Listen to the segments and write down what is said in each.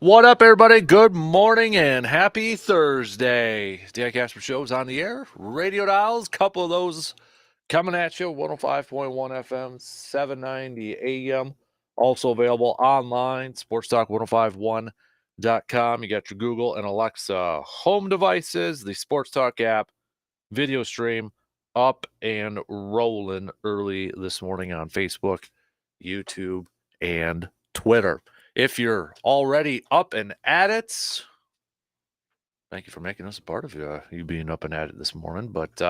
What up, everybody? Good morning and happy Thursday. Dan Kasper Show is on the air. Radio dials, couple of those coming at you. 105.1 FM, 790 AM. Also available online, sportstalk1051.com. You got your Google and Alexa home devices, the Sports Talk app, video stream up and rolling early this morning on Facebook, YouTube, and Twitter. If you're already up and at it, thank you for making us a part of you being up and at it this morning. But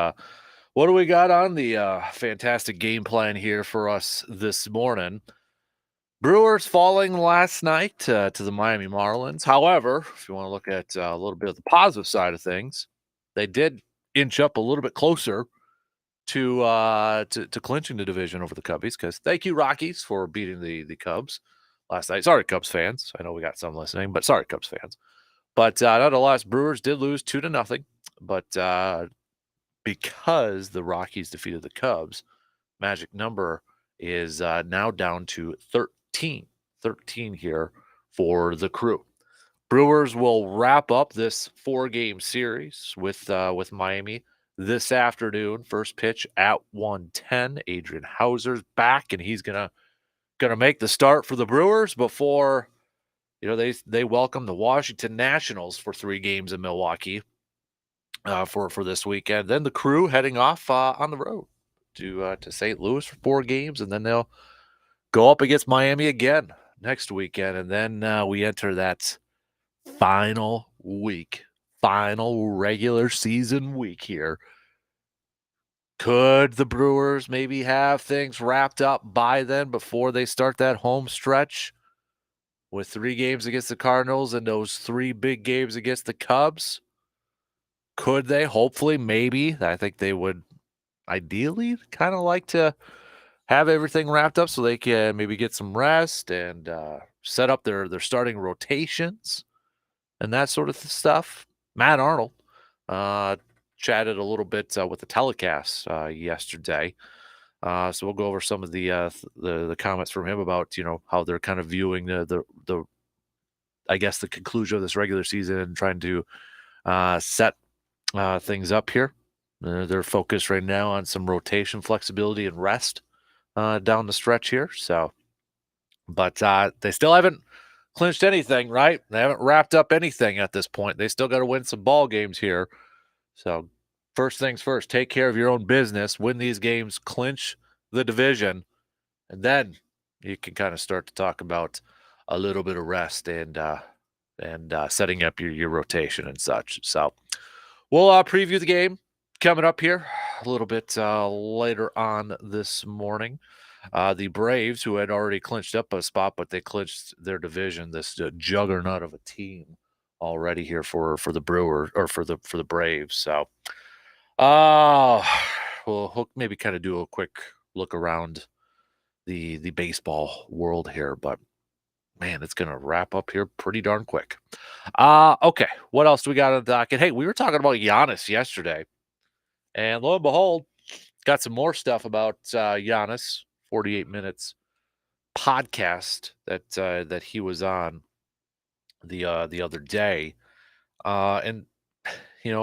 what do we got on the fantastic game plan here for us this morning? Brewers falling last night to the Miami Marlins. However, if you want to look at a little bit of the positive side of things, they did inch up a little bit closer to clinching the division over the Cubbies. Because thank you, Rockies, for beating the Cubs last night. Sorry, Cubs fans. I know we got some listening, but sorry, Cubs fans. But nonetheless, Brewers did lose 2-0. But because the Rockies defeated the Cubs, magic number is now down to 13. 13 here for the Crew. Brewers will wrap up this 4-game series with Miami this afternoon. First pitch at 1:10. Adrian Hauser's back, and he's gonna make the start for the Brewers before they welcome the Washington Nationals for 3 games in Milwaukee for this weekend. Then the Crew heading off on the road to St. Louis for 4 games, and then they'll go up against Miami again next weekend, and then we enter that final week, final regular season week here. Could the Brewers maybe have things wrapped up by then before they start that home stretch with 3 games against the Cardinals and those 3 big games against the Cubs? Could they? Hopefully, maybe. I think they would ideally kind of like to have everything wrapped up so they can maybe get some rest and set up their starting rotations and that sort of stuff. Matt Arnold chatted a little bit with the telecast yesterday, so we'll go over some of the comments from him about how they're kind of viewing the I guess the conclusion of this regular season and trying to set things up here. They're focused right now on some rotation flexibility and rest down the stretch here. So, but they still haven't clinched anything, right? They haven't wrapped up anything at this point. They still got to win some ball games here. So, first things first, take care of your own business, win these games, clinch the division, and then you can kind of start to talk about a little bit of rest and setting up your rotation and such. So, we'll preview the game coming up here a little bit later on this morning. The Braves, who had already clinched up a spot, but they clinched their division. This juggernaut of a team already here for the Brewers or for the Braves. So, uh, we'll maybe kind of do a quick look around the baseball world here, but man, it's gonna wrap up here pretty darn quick. Okay, what else do we got on the docket? Hey, we were talking about Giannis yesterday, and lo and behold, got some more stuff about Giannis. 48 minutes podcast that he was on the other day, and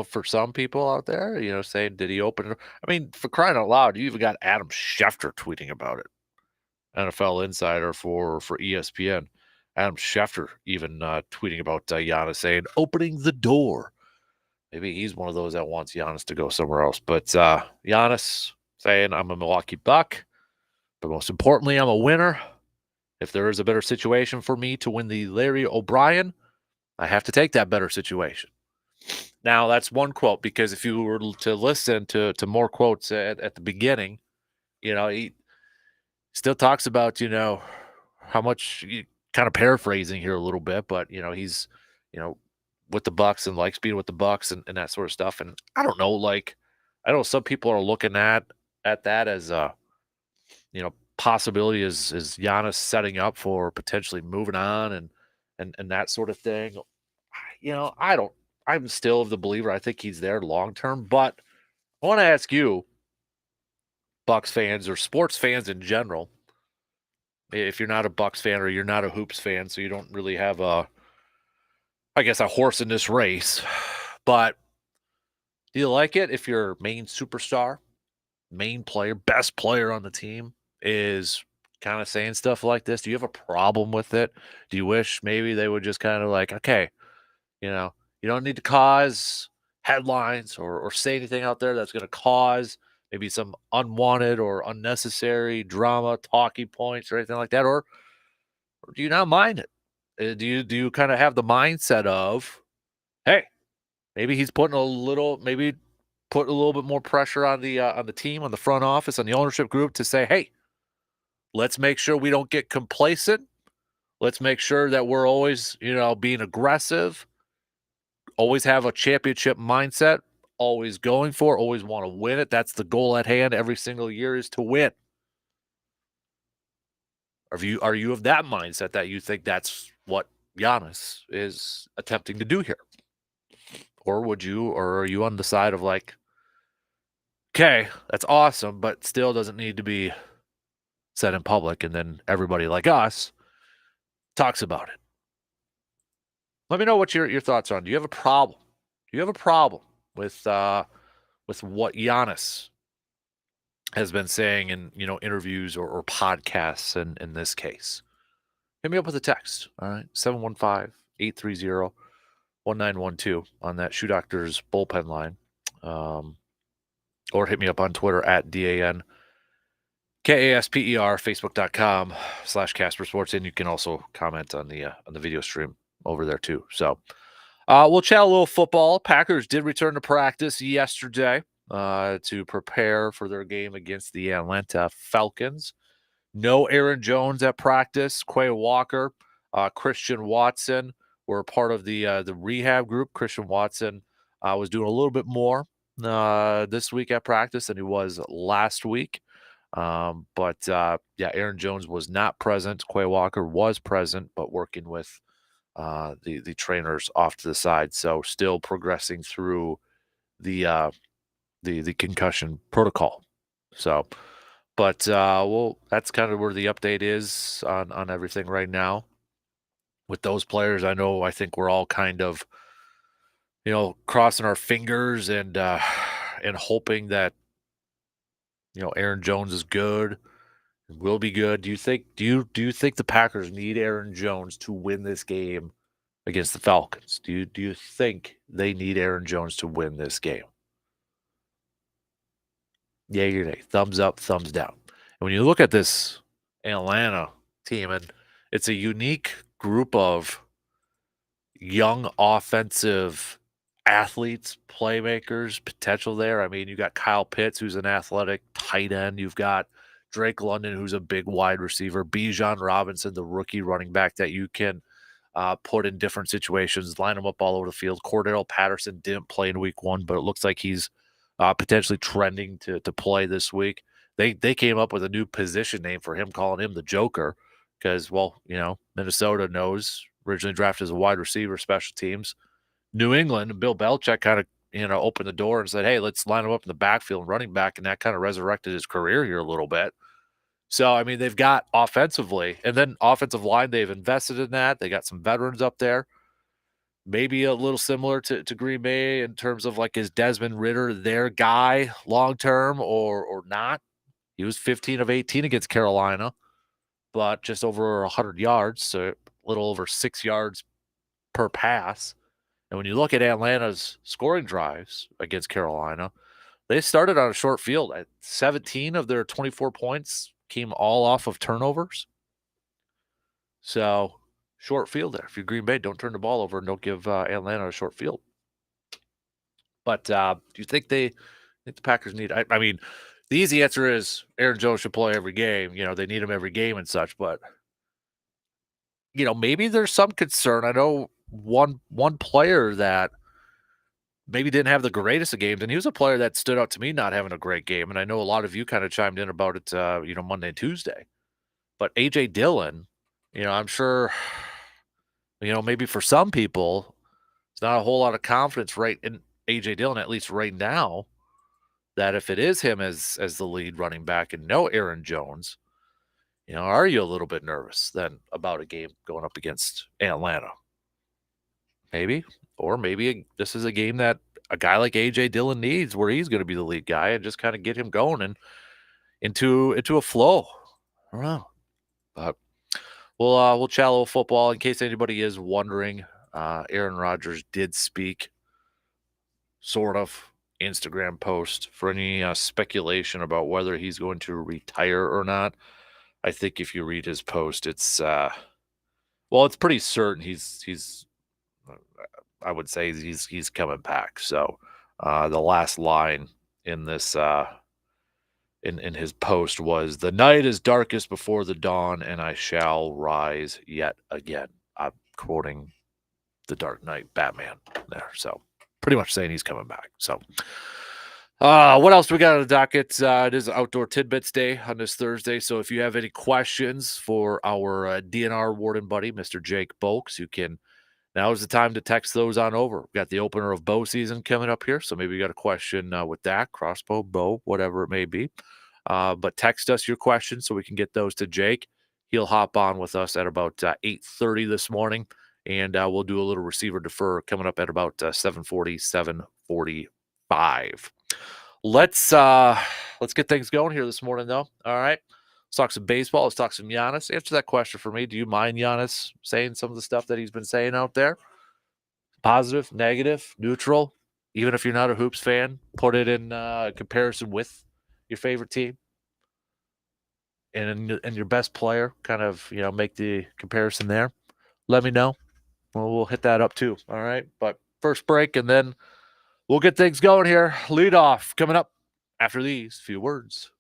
for some people out there, saying did he open it? I mean, for crying out loud, you even got Adam Schefter tweeting about it. NFL insider for ESPN. Adam Schefter even tweeting about Giannis saying opening the door. Maybe he's one of those that wants Giannis to go somewhere else. But Giannis saying I'm a Milwaukee Buck, but most importantly, I'm a winner. If there is a better situation for me to win the Larry O'Brien, I have to take that better situation. Now, that's one quote, because if you were to listen to more quotes at the beginning, he still talks about, how much, kind of paraphrasing here a little bit, but, he's, with the Bucks and likes being with the Bucks and that sort of stuff. And I don't know, like, I know some people are looking at that as a, possibility is Giannis setting up for potentially moving on and that sort of thing. I don't. I'm still of the believer. I think he's there long term. But I want to ask you, Bucks fans or sports fans in general, if you're not a Bucks fan or you're not a hoops fan, so you don't really have I guess, a horse in this race. But do you like it if your main superstar, main player, best player on the team is kind of saying stuff like this? Do you have a problem with it? Do you wish maybe they would just kind of like, okay, you know, you don't need to cause headlines or say anything out there that's going to cause maybe some unwanted or unnecessary drama, talking points, or anything like that, or do you not mind it? Do you kind of have the mindset of, hey, maybe he's putting a little, maybe put a little bit more pressure on the team, on the front office, on the ownership group to say, hey, let's make sure we don't get complacent. Let's make sure that we're always, being aggressive, always have a championship mindset, always going for, always want to win it. That's the goal at hand every single year is to win. Are you of that mindset that you think that's what Giannis is attempting to do here? Or are you on the side of like, okay, that's awesome, but still doesn't need to be said in public, and then everybody like us talks about it? Let me know what your thoughts are. Do you have a problem? Do you have a problem with what Giannis has been saying in interviews or podcasts in this case? Hit me up with a text. All right. 715-830-1912 on that Shoe Doctors bullpen line. Or hit me up on Twitter at DAN KASPER, Facebook.com/Kasper Sports. And you can also comment on the video stream over there too. So we'll chat a little football. Packers did return to practice yesterday to prepare for their game against the Atlanta Falcons. No Aaron Jones at practice. Quay Walker, Christian Watson were part of the rehab group. Christian Watson was doing a little bit more this week at practice than he was last week. But Aaron Jones was not present. Quay Walker was present, but working with the trainers off to the side. So still progressing through the concussion protocol. So, but that's kind of where the update is on everything right now with those players. I think we're all kind of crossing our fingers and hoping that Aaron Jones is good and will be good. Do you think the Packers need Aaron Jones to win this game against the Falcons? Do you think they need Aaron Jones to win this game? Yay or nay? Thumbs up, thumbs down. And when you look at this Atlanta team, and it's a unique group of young offensive athletes, playmakers, potential there. I mean, you got Kyle Pitts, who's an athletic tight end. You've got Drake London, who's a big wide receiver. Bijan Robinson, the rookie running back that you can put in different situations, line him up all over the field. Cordell Patterson didn't play in week 1, but it looks like he's potentially trending to play this week. They came up with a new position name for him, calling him the Joker, because, well, Minnesota knows, originally drafted as a wide receiver, special teams. New England and Bill Belichick kind of opened the door and said, hey, let's line him up in the backfield and running back, and that kind of resurrected his career here a little bit. So, I mean, they've got offensively, and then offensive line, they've invested in that. They got some veterans up there. Maybe a little similar to Green Bay in terms of like, is Desmond Ridder their guy long term or not? He was 15 of 18 against Carolina, but just over 100 yards, so a little over 6 yards per pass. And when you look at Atlanta's scoring drives against Carolina, they started on a short field. At 17 of their 24 points came all off of turnovers. So short field there. If you're Green Bay, don't turn the ball over and don't give Atlanta a short field. But do you think the Packers need? I mean, the easy answer is Aaron Jones should play every game. They need him every game and such. But maybe there's some concern. I know one player that maybe didn't have the greatest of games, and he was a player that stood out to me not having a great game. And I know a lot of you kind of chimed in about it, Monday and Tuesday. But A.J. Dillon, I'm sure, maybe for some people, it's not a whole lot of confidence right in A.J. Dillon, at least right now, that if it is him as the lead running back and no Aaron Jones, are you a little bit nervous then about a game going up against Atlanta? maybe. Or maybe this is a game that a guy like A.J. Dillon needs where he's going to be the lead guy and just kind of get him going and into a flow. I don't know. But we'll chat a little football. In case anybody is wondering, Aaron Rodgers did speak, sort of, Instagram post for any speculation about whether he's going to retire or not. I think if you read his post, it's it's pretty certain he's I would say he's coming back. So the last line in this in his post was, "The night is darkest before the dawn, and I shall rise yet again." I'm quoting the Dark Knight Batman there. So pretty much saying he's coming back. So what else do we got on the docket? It is Outdoor Tidbits Day on this Thursday. So if you have any questions for our DNR warden buddy, Mr. Jake Bolks, you can. Now is the time to text those on over. We've got the opener of bow season coming up here. So maybe you got a question with that, crossbow, bow, whatever it may be. But text us your questions so we can get those to Jake. He'll hop on with us at about 8:30 this morning, and we'll do a little receiver defer coming up at about 7:40, 7:45. Let's get things going here this morning, though. All right. Let's talk some baseball. Let's talk some Giannis. Answer that question for me. Do you mind Giannis saying some of the stuff that he's been saying out there? Positive, negative, neutral? Even if you're not a Hoops fan, put it in comparison with your favorite team and your best player. Kind of, make the comparison there. Let me know. Well, we'll hit that up too. All right. But first break, and then we'll get things going here. Lead off coming up after these few words.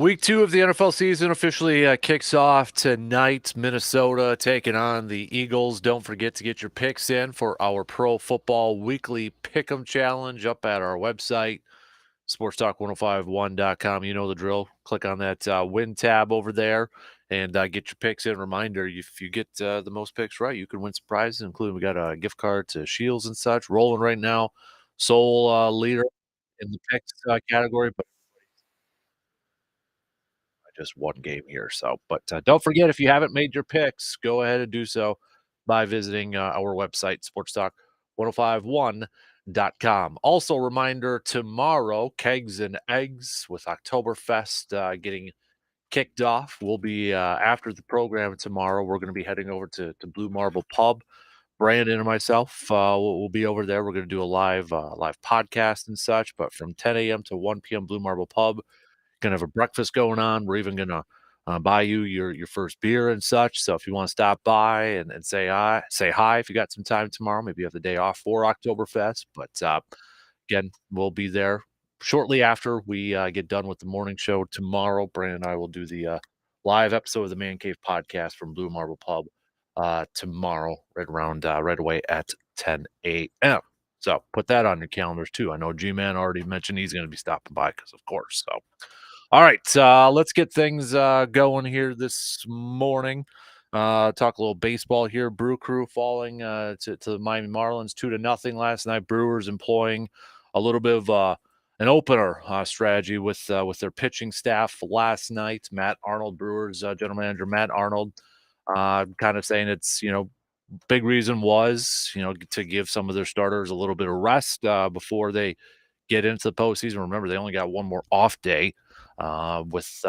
Week 2 of the NFL season officially kicks off tonight. Minnesota taking on the Eagles. Don't forget to get your picks in for our Pro Football Weekly Pick'em Challenge up at our website, sportstalk1051.com. You know the drill. Click on that win tab over there and get your picks in. Reminder, if you get the most picks right, you can win some prizes, including we got a gift card to Shields and such. Rolling right now. Sole leader in the picks category, but just one game here. So, but don't forget, if you haven't made your picks, go ahead and do so by visiting our website, sportstalk1051.com. Also, reminder tomorrow, Kegs and Eggs with Oktoberfest getting kicked off. We'll be after the program tomorrow. We're going to be heading over to Blue Marble Pub. Brandon and myself will be over there. We're going to do a live podcast and such. But from 10 a.m. to 1 p.m., Blue Marble Pub. Gonna have a breakfast going on. We're even gonna buy you your first beer and such. So if you want to stop by and say hi if you got some time tomorrow. Maybe you have the day off for Oktoberfest. But again, we'll be there shortly after we get done with the morning show tomorrow. Brandon and I will do the live episode of the Man Cave podcast from Blue Marble Pub tomorrow, right away at 10 a.m. So put that on your calendars too. I know G-Man already mentioned he's going to be stopping by because, of course. So. All right, let's get things going here this morning. Talk a little baseball here. Brew Crew falling to the Miami Marlins 2-0 last night. Brewers employing a little bit of an opener strategy with their pitching staff last night. Matt Arnold, Brewers general manager Matt Arnold, kind of saying it's big reason was to give some of their starters a little bit of rest before they get into the postseason. Remember, they only got one more off day with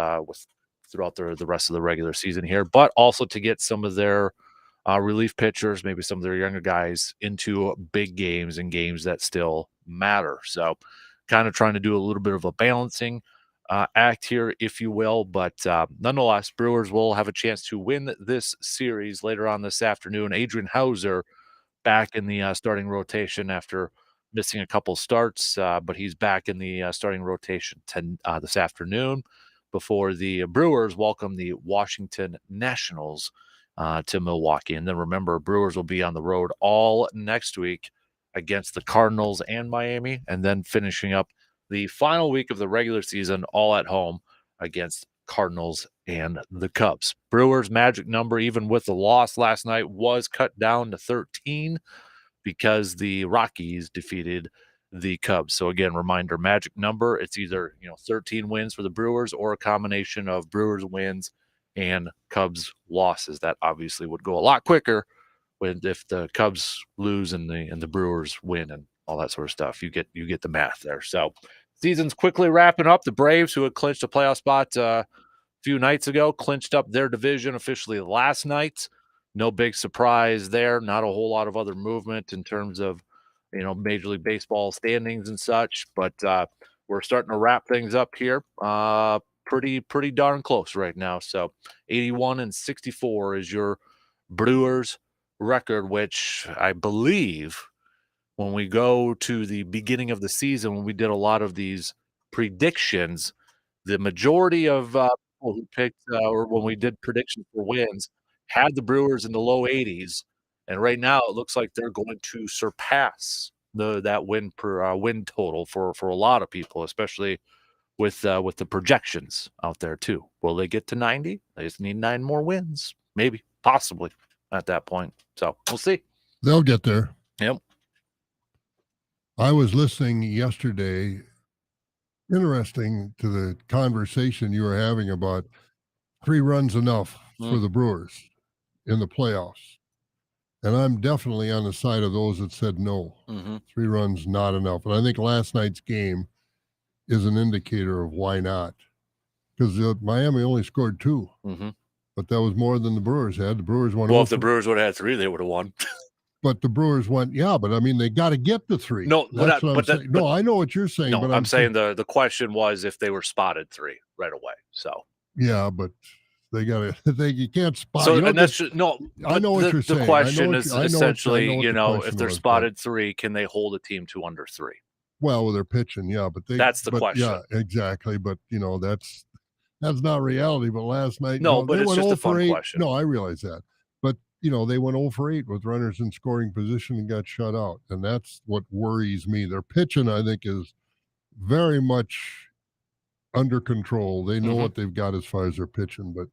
throughout the rest of the regular season here, but also to get some of their relief pitchers, maybe some of their younger guys, into big games and games that still matter. So kind of trying to do a little bit of a balancing act here, if you will. But nonetheless, Brewers will have a chance to win this series later on this afternoon. Adrian Hauser back in the starting rotation after missing a couple starts, but he's back in the starting rotation this afternoon before the Brewers welcome the Washington Nationals to Milwaukee. And then remember, Brewers will be on the road all next week against the Cardinals and Miami, and then finishing up the final week of the regular season all at home against Cardinals and the Cubs. Brewers' magic number, even with the loss last night, was cut down to 13 because the Rockies defeated the Cubs. So again, reminder, magic number, it's either 13 wins for the Brewers or a combination of Brewers wins and Cubs losses. That obviously would go a lot quicker if the Cubs lose and the Brewers win and all that sort of stuff. You get the math there. So season's quickly wrapping up. The Braves, who had clinched a playoff spot a few nights ago, clinched up their division officially last night. No big surprise there. Not a whole lot of other movement in terms of, Major League Baseball standings and such. But we're starting to wrap things up here. Pretty darn close right now. So 81-64 is your Brewers record, which I believe when we go to the beginning of the season, when we did a lot of these predictions, the majority of people who picked or when we did predictions for wins had the Brewers in the low 80s, and right now it looks like they're going to surpass that win total for a lot of people, especially with the projections out there too. Will they get to 90? They just need 9 more wins, maybe, possibly at that point. So we'll see. They'll get there. Yep. I was listening yesterday. Interesting to the conversation you were having about 3 runs enough for the Brewers in the playoffs. And I'm definitely on the side of those that said no. 3 runs not enough. And I think last night's game is an indicator of why not. Because Miami only scored 2. But that was more than the Brewers had. The Brewers won. Well, if the Brewers would have had 3, they would have won. But the Brewers went, but I mean, they got to get to 3. No, that's what I'm saying. No, I know what you're saying. No, but I'm saying the question was if they were spotted 3 right away. So yeah, but they got to. You can't spot. So and that's no. I know what you're saying. The question is essentially, if they're spotted 3, can they hold a team to under 3? Well, they're pitching, but that's the question. Yeah, exactly. But that's not reality. But last night, No, but they it's went just 0 a for fun 8. question. No, I realize that. But, they went 0 for 8 with runners in scoring position and got shut out. And that's what worries me. Their pitching, I think, is very much under control. They know what they've got as far as their pitching. But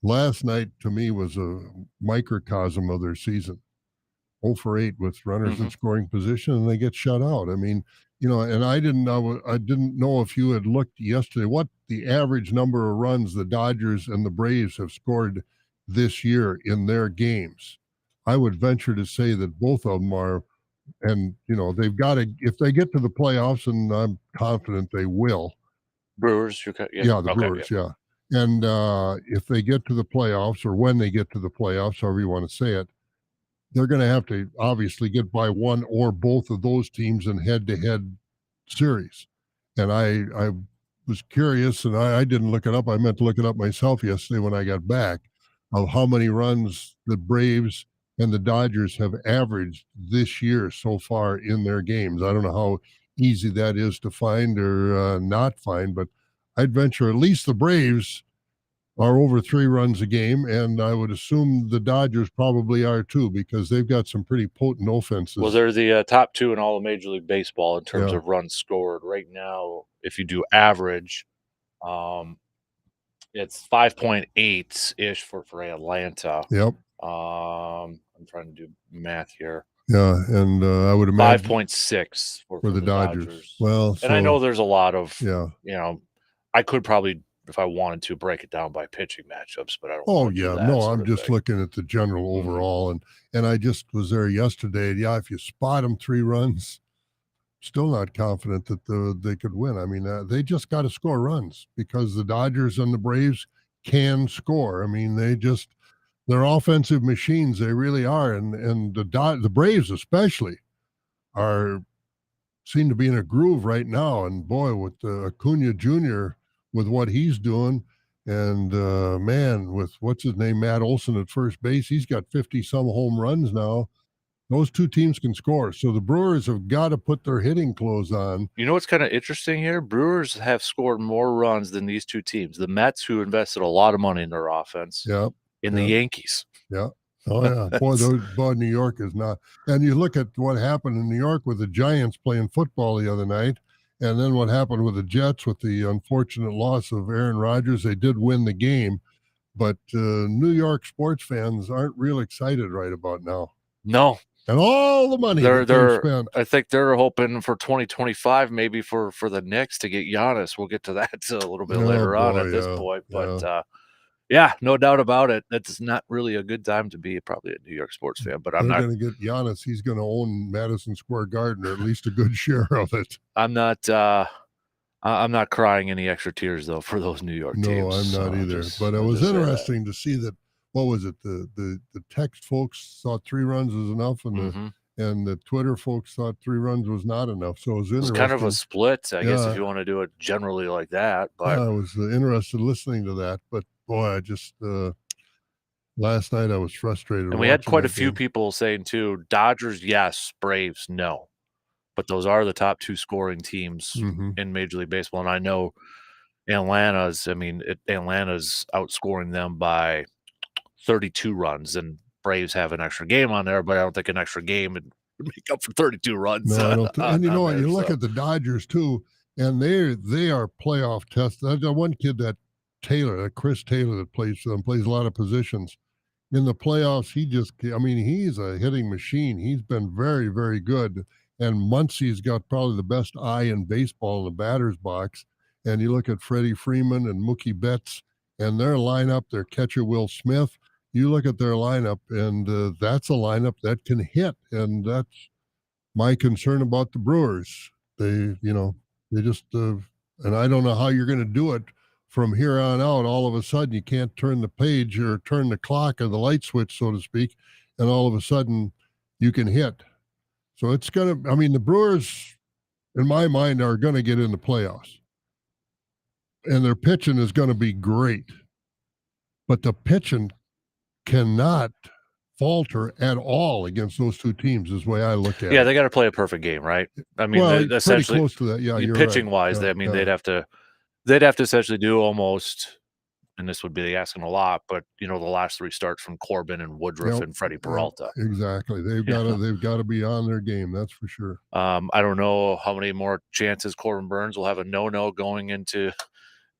last night, to me, was a microcosm of their season. 0 for 8 with runners in scoring position, and they get shut out. I mean, and I didn't know if you had looked yesterday what the average number of runs the Dodgers and the Braves have scored this year in their games. I would venture to say that both of them are, and they've got to, if they get to the playoffs, and I'm confident they will. Brewers, Yeah, the Brewers, yeah. And if they get to the playoffs, or when they get to the playoffs, however you want to say it, they're going to have to obviously get by one or both of those teams in head-to-head series. And I was curious, and I didn't look it up. I meant to look it up myself yesterday when I got back, of how many runs the Braves and the Dodgers have averaged this year so far in their games. I don't know how easy that is to find or not find, but I'd venture at least the Braves are over 3 runs a game, and I would assume the Dodgers probably are too, because they've got some pretty potent offenses. Well, they're the top 2 in all of Major League Baseball in terms Yeah. of runs scored. Right now, if you do average, it's 5.8 ish for Atlanta. Yep. I'm trying to do math here. Yeah, and I would imagine 5.6 for the Dodgers. Well, and I know there's a lot of, yeah. I could probably, if I wanted to, break it down by pitching matchups, but I don't. Oh want to do yeah, that no, sort I'm of just thing. looking at the general overall, and I just was there yesterday. Yeah, if you spot them 3 runs, still not confident that they could win. I mean, they just got to score runs, because the Dodgers and the Braves can score. I mean, they're offensive machines. They really are, and the Braves especially seem to be in a groove right now. And boy, with Acuna Jr. with what he's doing, and man, with what's his name, Matt Olson at first base, he's got 50-some home runs now. Those 2 teams can score, so the Brewers have got to put their hitting clothes on. You know what's kind of interesting here? Brewers have scored more runs than these 2 teams. The Mets, who invested a lot of money in their offense, Yeah, and the Yankees. Yeah. Oh yeah, boy, New York is not. And you look at what happened in New York with the Giants playing football the other night, and then what happened with the Jets with the unfortunate loss of Aaron Rodgers. They did win the game, but New York sports fans aren't real excited right about now. No, and all the money they've spent. I think they're hoping for 2025, maybe for the Knicks to get Giannis. We'll get to that a little bit later on at this point, but. Yeah, no doubt about it. That's not really a good time to be probably a New York sports fan, but They're going to get Giannis. He's going to own Madison Square Garden, or at least a good share of it. I'm not crying any extra tears though for those New York teams. No, I'm not either. But it was interesting to see that. What was it? The text folks thought 3 runs was enough, and the Twitter folks thought 3 runs was not enough. So it was interesting. It's kind of a split, I guess, if you want to do it generally like that. But I was interested listening to that. But boy, I just last night I was frustrated. And we had quite a few people saying too, Dodgers, yes, Braves, no. But those are the top 2 scoring teams in Major League Baseball. And I know Atlanta's outscoring them by 32 runs, and Braves have an extra game on there, but I don't think an extra game would make up for 32 runs. No, I don't think. And you know what? You look at the Dodgers too, and they are playoff tested. That one kid, that Chris Taylor, that plays for them, plays a lot of positions. In the playoffs, he's a hitting machine. He's been very, very good. And Muncy's got probably the best eye in baseball in the batter's box. And you look at Freddie Freeman and Mookie Betts and their lineup, their catcher, Will Smith. You look at their lineup, and that's a lineup that can hit. And that's my concern about the Brewers. They just, and I don't know how you're going to do it from here on out. All of a sudden, you can't turn the page or turn the clock or the light switch, so to speak, and all of a sudden you can hit. So it's going to, the Brewers, in my mind, are going to get in the playoffs. And their pitching is going to be great. But the pitching cannot falter at all against those 2 teams, is the way I look at it. Yeah, they got to play a perfect game, right? I mean, essentially pretty close to that. Yeah, pitching wise, they'd have to They'd have to essentially do almost, and this would be asking a lot, but, the last 3 starts from Corbin and Woodruff Yep, and Freddie yep, Peralta. exactly. They've You gotta know? they've gotta be on their game, that's for sure. I don't know how many more chances Corbin Burns will have a no-no going into,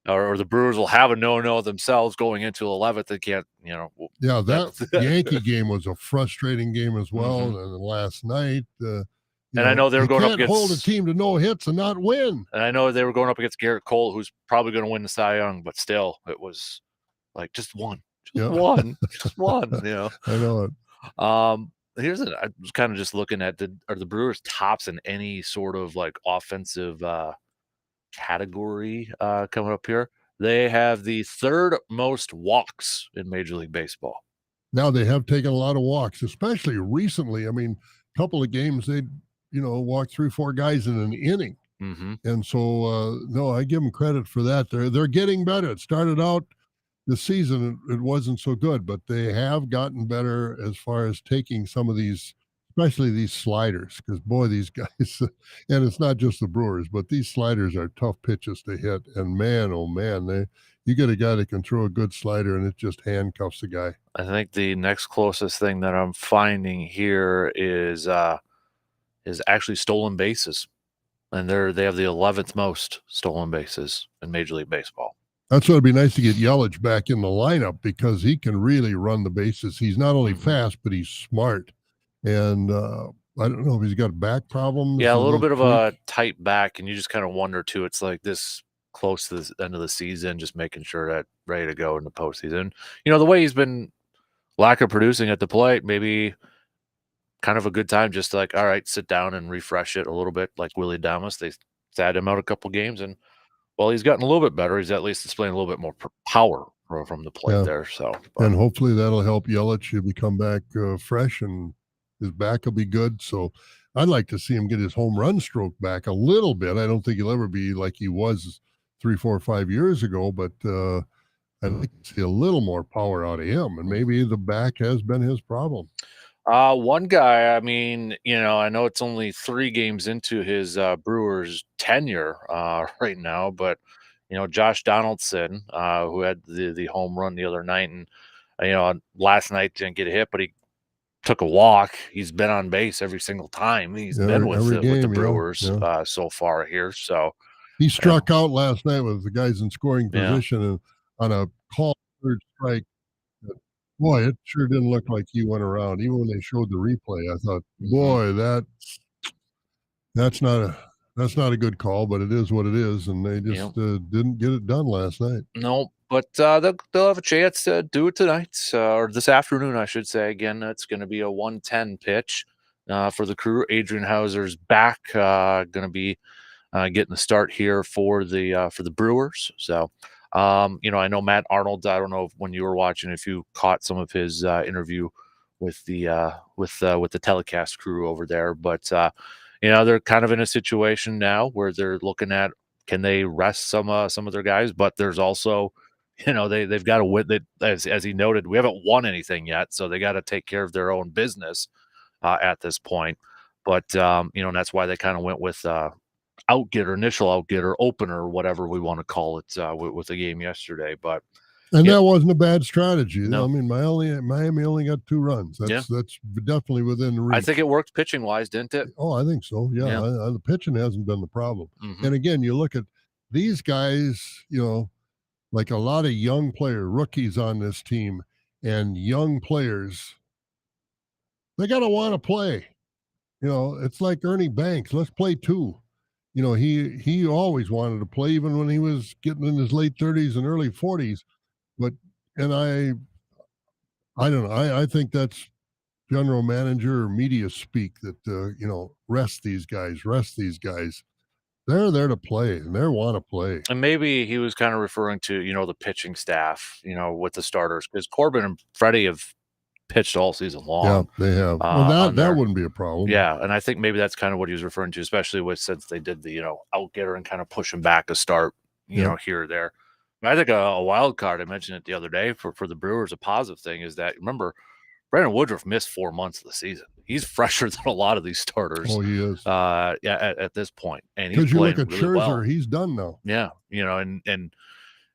or the Brewers will have a no-no themselves going into 11th. They can't, Yeah, that that Yankee game was a frustrating game as well, Mhm. and then last night, And I know they were you going up can't hold a against team to no hits and not win. and I know they were going up against Garrett Cole, who's probably gonna win the Cy Young, but still, it was like, just one, just Yeah, one, just one, I know it. Here's an I was kinda just looking at are the Brewers tops in any sort of, like, offensive, category, coming up here? They have the 3rd most walks in Major League Baseball. Now they have taken a lot of walks, especially recently. I mean, a couple of games they, walk 3, 4 guys in an inning. Mhm. And so, no, I give them credit for that. They're getting better. It started out the season, it wasn't so good, but they have gotten better as far as taking some of these, especially these sliders, because boy, these guys, and it's not just the Brewers, but these sliders are tough pitches to hit. And man, oh man, you get a guy that can throw a good slider and it just handcuffs the guy. I think the next closest thing that I'm finding here is actually stolen bases, and they have the 11th most stolen bases in Major League Baseball. That's why it'd be nice to get Yelich back in the lineup because he can really run the bases. He's not only Mhm. fast, but he's smart. And I don't know if he's got back problems, Yeah, a a little little bit of tweak. a tight back, and you just kinda wonder too, it's like this close to the end of the season, just making sure that ready to go in the postseason. The way he's been lack of producing at the plate, maybe kind of a good time just to, like, all right, sit down and refresh it a little bit like Willie Damas. They sat him out a couple games, and, well, he's gotten a little bit better. He's at least displaying a little bit more power from the plate Yeah. there, so, but And hopefully that'll help Yelich. He'll be come back fresh and his back will be good. So I'd like to see him get his home run stroke back a little bit. I don't think he'll ever be like he was 3, 4, 5 years ago, but I'd like to see a little more power out of him. And Mhm. maybe the back has been his problem. One guy, I mean, I know it's only 3 games into his, Brewers tenure, right now, but, Josh Donaldson, who had the home run the other night, and, last night didn't get a hit, but he took a walk. He's been on base every single time he's been Every with the game, yeah, Brewers, yeah. so far here, so, He yeah, struck out last night with the guys in scoring yeah, position and on a call third strike. Boy, it sure didn't look like he went around. Even when they showed the replay, I thought, mhm, boy, that's not a that's not a good call, but it is what it is, and they yep. just didn't get it done last night. No, but, they'll have a chance to do it tonight, or this afternoon, I should say. Again, it's gonna be a 1:10 pitch, for the Crew. Adrian Hauser's back, gonna be, getting the start here for the Brewers. So, I know Matt Arnold. I don't know if when you were watching, if you caught some of his, interview with the telecast crew over there, but, they're kind of in a situation now where they're looking at, can they rest some of their guys? But there's also, they've got to win. That as he noted, we haven't won anything yet, so they got to take care of their own business, at this point. But and that's why they kind of went with outgetter, initial outgetter, opener, whatever we want to call it, with the game yesterday. But And yeah, that wasn't a bad strategy. I no, mean, Miami only got 2 runs. yeah, That's definitely within I think reach. it worked pitching wise, didn't it? Oh, I think so. Yeah, Yeah. the pitching hasn't been the problem. Hmm. And again, you look at these guys, like a lot of young player rookies on this team and young players, they got to want to play. It's like Ernie Banks. Let's play two. He always wanted to play, even when he was getting in his late 30s and early 40s. But and I don't know. I think that's general manager or media speak that rest these guys, rest these guys. They're there to play and they want to play. And maybe he was kind of referring to, the pitching staff, with the starters, because Corbin and Freddie have pitched all season Yeah, long, they have. Well, on that there. wouldn't be a problem. Yeah, and I think maybe that's kind of what he was referring to, especially with since they did the, outgetter and kind of push him back a start, Yep. here or there. I think a wild card, I mentioned it the other day for the Brewers, a positive thing is that, remember, Brandon Woodruff missed 4 months of the season. He's fresher than a lot of these starters. Oh, he is. At this point, and he's Because you look playing at really Scherzer, well. he's done now. Yeah, and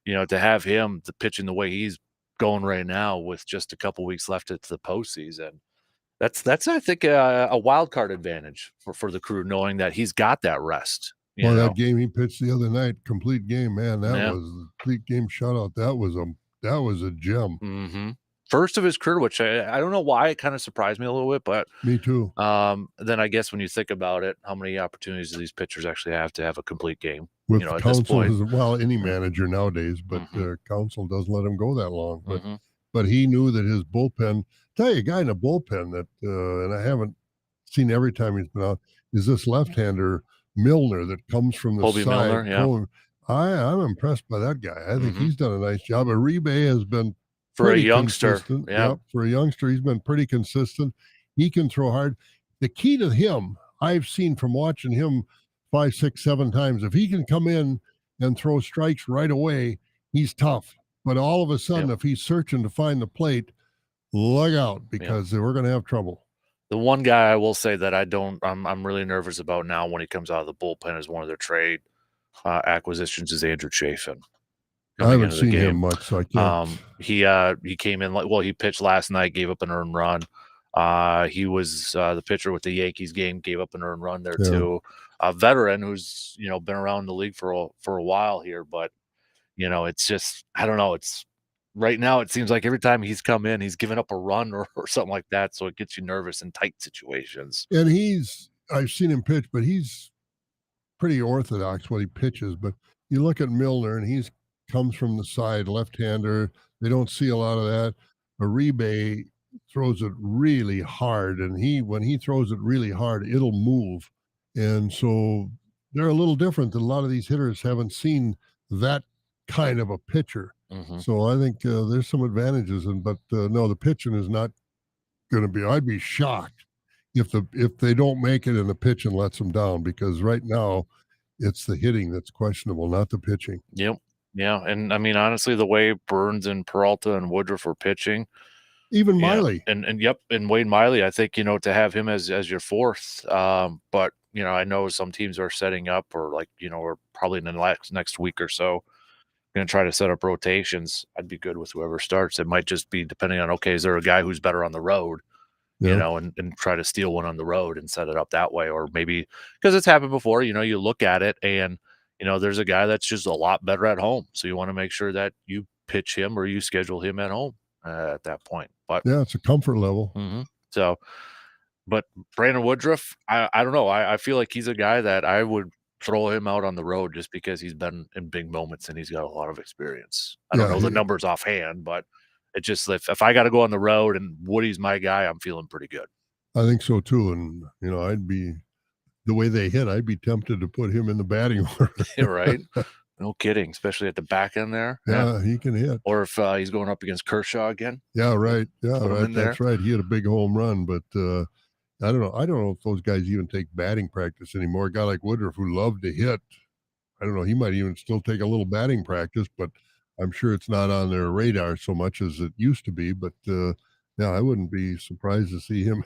to have him pitching the way he's going right now with just a couple weeks left into the postseason, that's I think a wild card advantage for the Crew, knowing that he's got that rest. Well, that game he pitched the other night, complete game, man, that Yeah. was a complete game shutout. That was a gem. Mm-hmm. First of his career, which I don't know why, it kind of surprised me a little bit, but Me too. then I guess when you think about it, how many opportunities do these pitchers actually have to have a complete game? With at this Counsell, point. well, any manager nowadays, but Counsell doesn't let him go that long. But he knew that his bullpen. Tell you, a guy in a bullpen that, and I haven't seen every time he's been out, is this left-hander Milner that comes from the Colby side. Milner, yeah. I'm impressed by that guy. I think he's done a nice job. Uribe has been for a youngster. Consistent. Yeah. Yep, for a youngster, he's been pretty consistent. He can throw hard. The key to him, I've seen from watching him 5, 6, 7 times, if he can come in and throw strikes right away, he's tough. But all of a sudden, if he's searching to find the plate, look out, because we're going to have trouble. The one guy I will say that I'm really nervous about now when he comes out of the bullpen as one of their trade acquisitions is Andrew Chafin. I haven't seen him much, so I can't. He came in he pitched last night, gave up an earned run. He was the pitcher with the Yankees game, gave up an earned run there too. A veteran who's been around the league for a while here, but it's just, I don't know. It's right now, it seems like every time he's come in, he's given up a run or something like that. So it gets you nervous in tight situations. And I've seen him pitch, but he's pretty orthodox when he pitches. But you look at Milner, and he's comes from the side, left-hander. They don't see a lot of that. Uribe throws it really hard, and when he throws it really hard, it'll move. And so they're a little different than a lot of these hitters haven't seen that kind of a pitcher. So I think there's some advantages, but no, the pitching is not going to be. I'd be shocked if they don't make it and the pitching lets them down, because right now it's the hitting that's questionable, not the pitching. Yep. Yeah, and I mean, honestly, the way Burns and Peralta and Woodruff were pitching, even Miley, and Wade Miley, I think to have him as your fourth. But I know some teams are setting up, or or probably in the next week or so, going to try to set up rotations. I'd be good with whoever starts. It might just be depending on, okay, is there a guy who's better on the road, and try to steal one on the road and set it up that way, or maybe because it's happened before. You look at it and. There's a guy that's just a lot better at home. So you want to make sure that you pitch him or you schedule him at home at that point. But yeah, it's a comfort level. So, but Brandon Woodruff, I don't know. I feel like he's a guy that I would throw him out on the road just because he's been in big moments and he's got a lot of experience. I don't know the numbers offhand, but it just, if I got to go on the road and Woody's my guy, I'm feeling pretty good. I think so too. And, I'd be, the way they hit, I'd be tempted to put him in the batting order. Right? No kidding, especially at the back end there. Yeah, he can hit. Or if he's going up against Kershaw again. Yeah, right. Yeah, right. That's right. He had a big home run, but I don't know. I don't know if those guys even take batting practice anymore. A guy like Woodruff, who loved to hit, I don't know. He might even still take a little batting practice, but I'm sure it's not on their radar so much as it used to be. But yeah, I wouldn't be surprised to see him.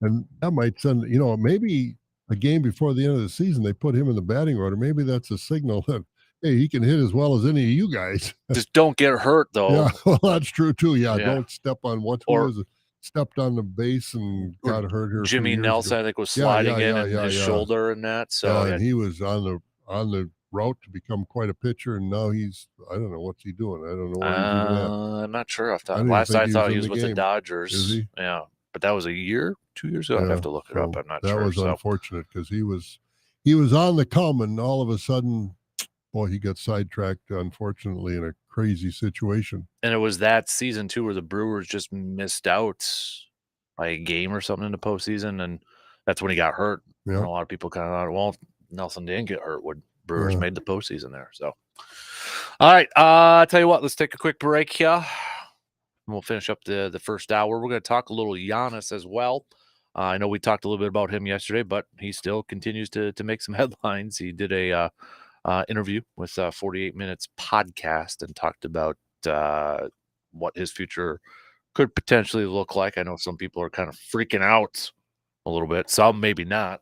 And that might send, maybe a game before the end of the season, they put him in the batting order. Maybe that's a signal that, hey, he can hit as well as any of you guys. Just don't get hurt, though. Yeah, well, that's true too. Yeah, don't step on stepped on the base and got hurt here. Jimmy Nelson, I think, was sliding in his shoulder and that. So and he was on the route to become quite a pitcher, and now I don't know what's he doing. I don't know where he's even at. I'm not sure. Last I thought he was with the Dodgers. Is he? Yeah, but that was 2 years ago. I'd have to look it up. I'm not sure. That was unfortunate because he was on the come, and all of a sudden, boy, he got sidetracked, unfortunately, in a crazy situation. And it was that season too where the Brewers just missed out by a game or something in the postseason, and that's when he got hurt. Yeah. And a lot of people kind of thought, well, Nelson didn't get hurt when Brewers made the postseason there. So, all right, I'll tell you what, let's take a quick break here. And we'll finish up the first hour. We're going to talk a little Giannis as well. I know we talked a little bit about him yesterday, but he still continues to make some headlines. He did a interview with 48 Minutes podcast and talked about what his future could potentially look like. I know some people are kind of freaking out a little bit. Some maybe not,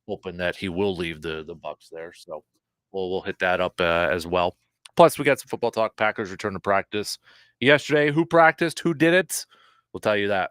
hoping that he will leave the Bucks there. So we'll hit that up as well. Plus, we got some football talk. Packers return to practice yesterday. Who practiced? Who did it? We'll tell you that.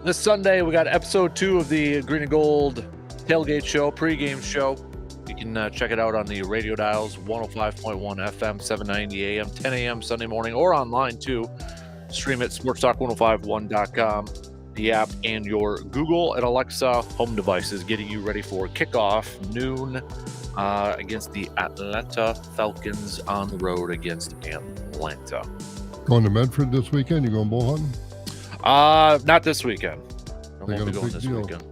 This Sunday, we got episode 2 of the Green and Gold tailgate show, pregame show. You can check it out on the radio dials, 105.1 FM, 790 AM, 10 a.m. Sunday morning, or online too. Stream it, sportstalk1051.com, the app, and your Google and Alexa home devices, getting you ready for kickoff noon against the Atlanta Falcons on the road against Atlanta. Going to Medford this weekend? You going bull hunting? Not this weekend. I They won't be got a going big this deal. weekend.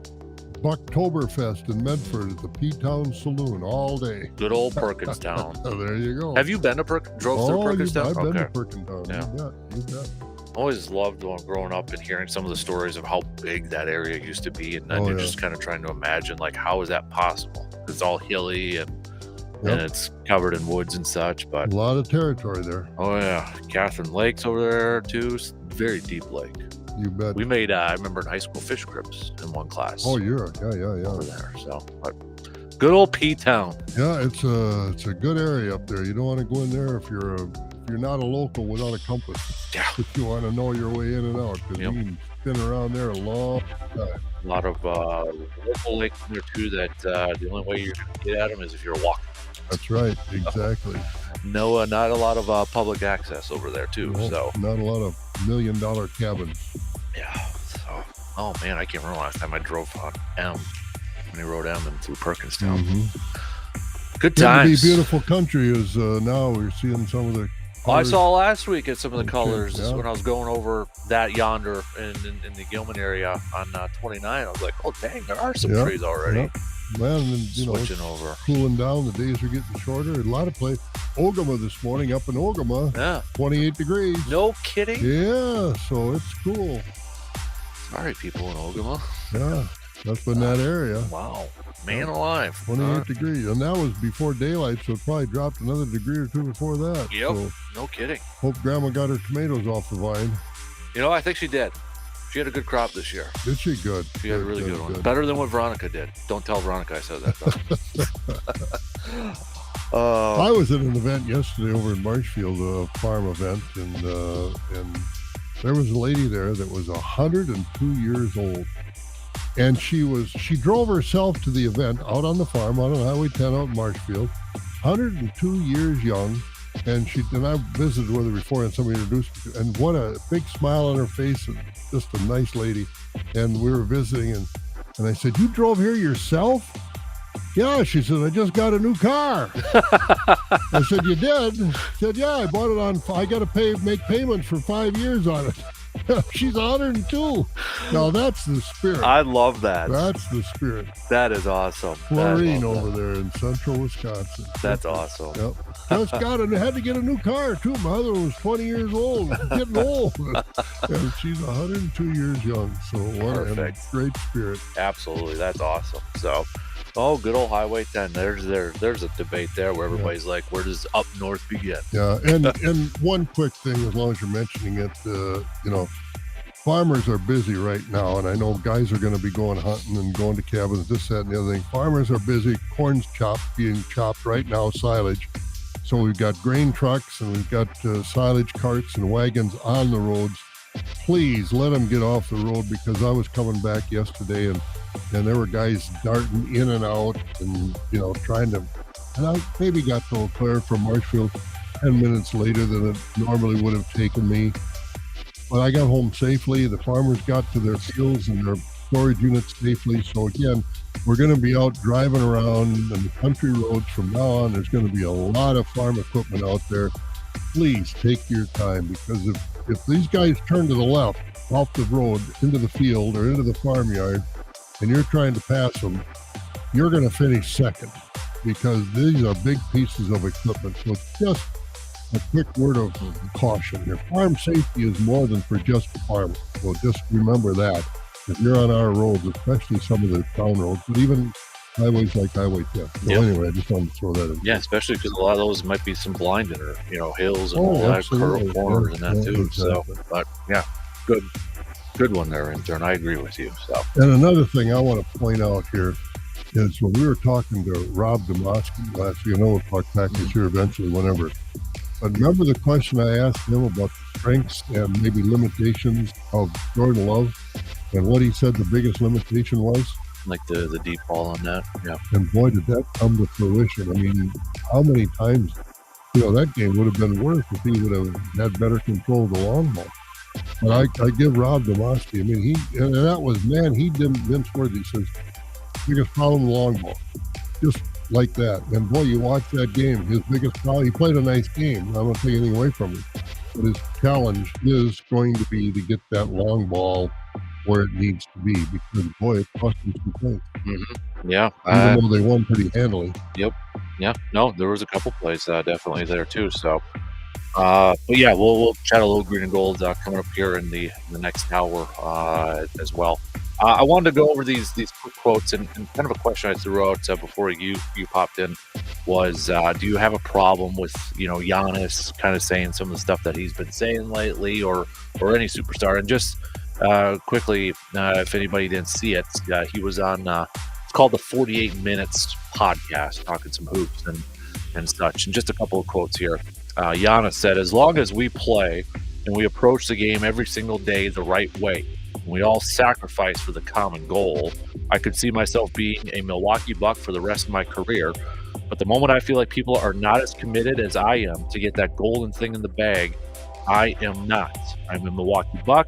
Bucktoberfest in Medford at the P-Town Saloon all day. Good old Perkinstown. Oh, there you go. Have you been to drove through Perkinstown? I've been to Okay. Perkinstown. Yeah. You bet. Always loved growing up and hearing some of the stories of how big that area used to be, and then Oh, you're yeah. just kind of trying to imagine, like, how is that possible? It's all hilly and Yep. it's covered in woods and such. But A lot of territory there. oh yeah, Catherine Lake's over there too. Very deep lake. You bet. We made I remember in high school fish grips in one class. Oh, yeah. over there. So, but good old P-Town. Yeah, it's a good area up there. You don't want to go in there if you're not a local without a compass. Yeah. If you want to know your way in and out, because Yep. you can spin around there a long time. A lot of local lakes in there too. That the only way you're going to get at them is if you're walking. That's right. Exactly. No, not a lot of public access over there too. No, So not a lot of $1 million cabins. yeah. So oh man, I can't remember last time I drove on M. When I rode M and through Perkinstown. Good Getting to be times. beautiful country is now we're seeing some of the. Well, I colors. saw last week at some of the Okay, colors yeah. when I was going over that yonder in the Gilman area on 29. I was like, oh dang, there are some Yeah, trees already. yeah. Man, and, it's Switching over. cooling down. The days are getting shorter. A lot of places. Ogama this morning up in Ogama, Yeah. 28 degrees. No kidding. Yeah, so it's cool. Sorry, people in Ogama. Yeah, up in that area. Wow. Man alive. 28 degrees. And that was before daylight, so it probably dropped another degree or two before that. Yep. So No kidding. hope Grandma got her tomatoes off the vine. You know, I think she did. She had a good crop this year. Did she? Good. She had a really good one. Better than what Veronica did. Don't tell Veronica I said that, though. I was at an event yesterday over in Marshfield, a farm event, and there was a lady there that was 102 years old. And she drove herself to the event out on the farm, out on Highway 10 out in Marshfield, 102 years young. And I visited with her before, and somebody introduced me to her, and what a big smile on her face, and just a nice lady. And we were visiting, and I said, "You drove here yourself?" "Yeah," she said, "I just got a new car." I said, "You did?" She said, "Yeah, I bought it I got to make payment for 5 years on it." She's 102. Now that's the spirit. I love that. That's the spirit. That is awesome. Florine over there in central Wisconsin. That's awesome. Yep. Just had to get a new car too. My other one was 20 years old, getting old. And she's 102 years young. So what a Perfect. great spirit. Absolutely. That's awesome. So, good old Highway 10. There's a debate there where everybody's like, where does up north begin? Yeah, and one quick thing, as long as you're mentioning it, farmers are busy right now, and I know guys are going to be going hunting and going to cabins, this, that, and the other thing. Farmers are busy. Corn's being chopped right now, silage. So we've got grain trucks and we've got silage carts and wagons on the roads. Please let them get off the road, because I was coming back yesterday and there were guys darting in and out and, trying to, and I maybe got to Eau Claire from Marshfield 10 minutes later than it normally would have taken me. But I got home safely. The farmers got to their fields and their storage units safely. So again, we're going to be out driving around in the country roads from now on. There's going to be a lot of farm equipment out there. Please take your time, because if these guys turn to the left off the road into the field or into the farmyard and you're trying to pass them, you're going to finish second, because these are big pieces of equipment. So just a quick word of caution here. Farm safety is more than for just farmers. So just remember that. If you're on our roads, especially some of the town roads, but even highways like Highway 10. So anyway, I just wanted to throw that in. Yeah, especially because a lot of those might be some blinding or, hills and all that, absolutely. corners and that too. Exactly. So, but yeah, good one there, intern. I agree with you. So, And another thing I want to point out here is when we were talking to Rob Demosky last week, I know we'll talk package here eventually, whenever. But remember the question I asked him about the strengths and maybe limitations of Jordan Love, and what he said the biggest limitation was? like the deep ball on that. Yeah. And boy, did that come to fruition. I mean, how many times, that game would have been worse if he would have had better control of the long ball. But I give Rob Demoski, I mean, and that was, man, he didn't mince words. He says, biggest problem, the long ball. Just like that. And boy, you watch that game, his biggest problem, he played a nice game. I don't take anything away from him. But his challenge is going to be to get that long ball where it needs to be, because boy, it cost him some points. Mm-hmm. Yeah. Even though they won pretty handily. Yep. Yeah. No, there was a couple plays definitely there too. So, but yeah, we'll chat a little green and gold coming up here in the next hour as well. I wanted to go over these quick quotes, and kind of a question I threw out before you popped in was, do you have a problem with Giannis kind of saying some of the stuff that he's been saying lately, or any superstar? And just quickly, if anybody didn't see it, he was on it's called the 48 Minutes podcast, talking some hoops and such. And just a couple of quotes here. Giannis said, "As long as we play and we approach the game every single day the right way, we all sacrifice for the common goal, I could see myself being a Milwaukee Buck for the rest of my career. But the moment I feel like people are not as committed as I am to get that golden thing in the bag, I am not. I'm a Milwaukee Buck,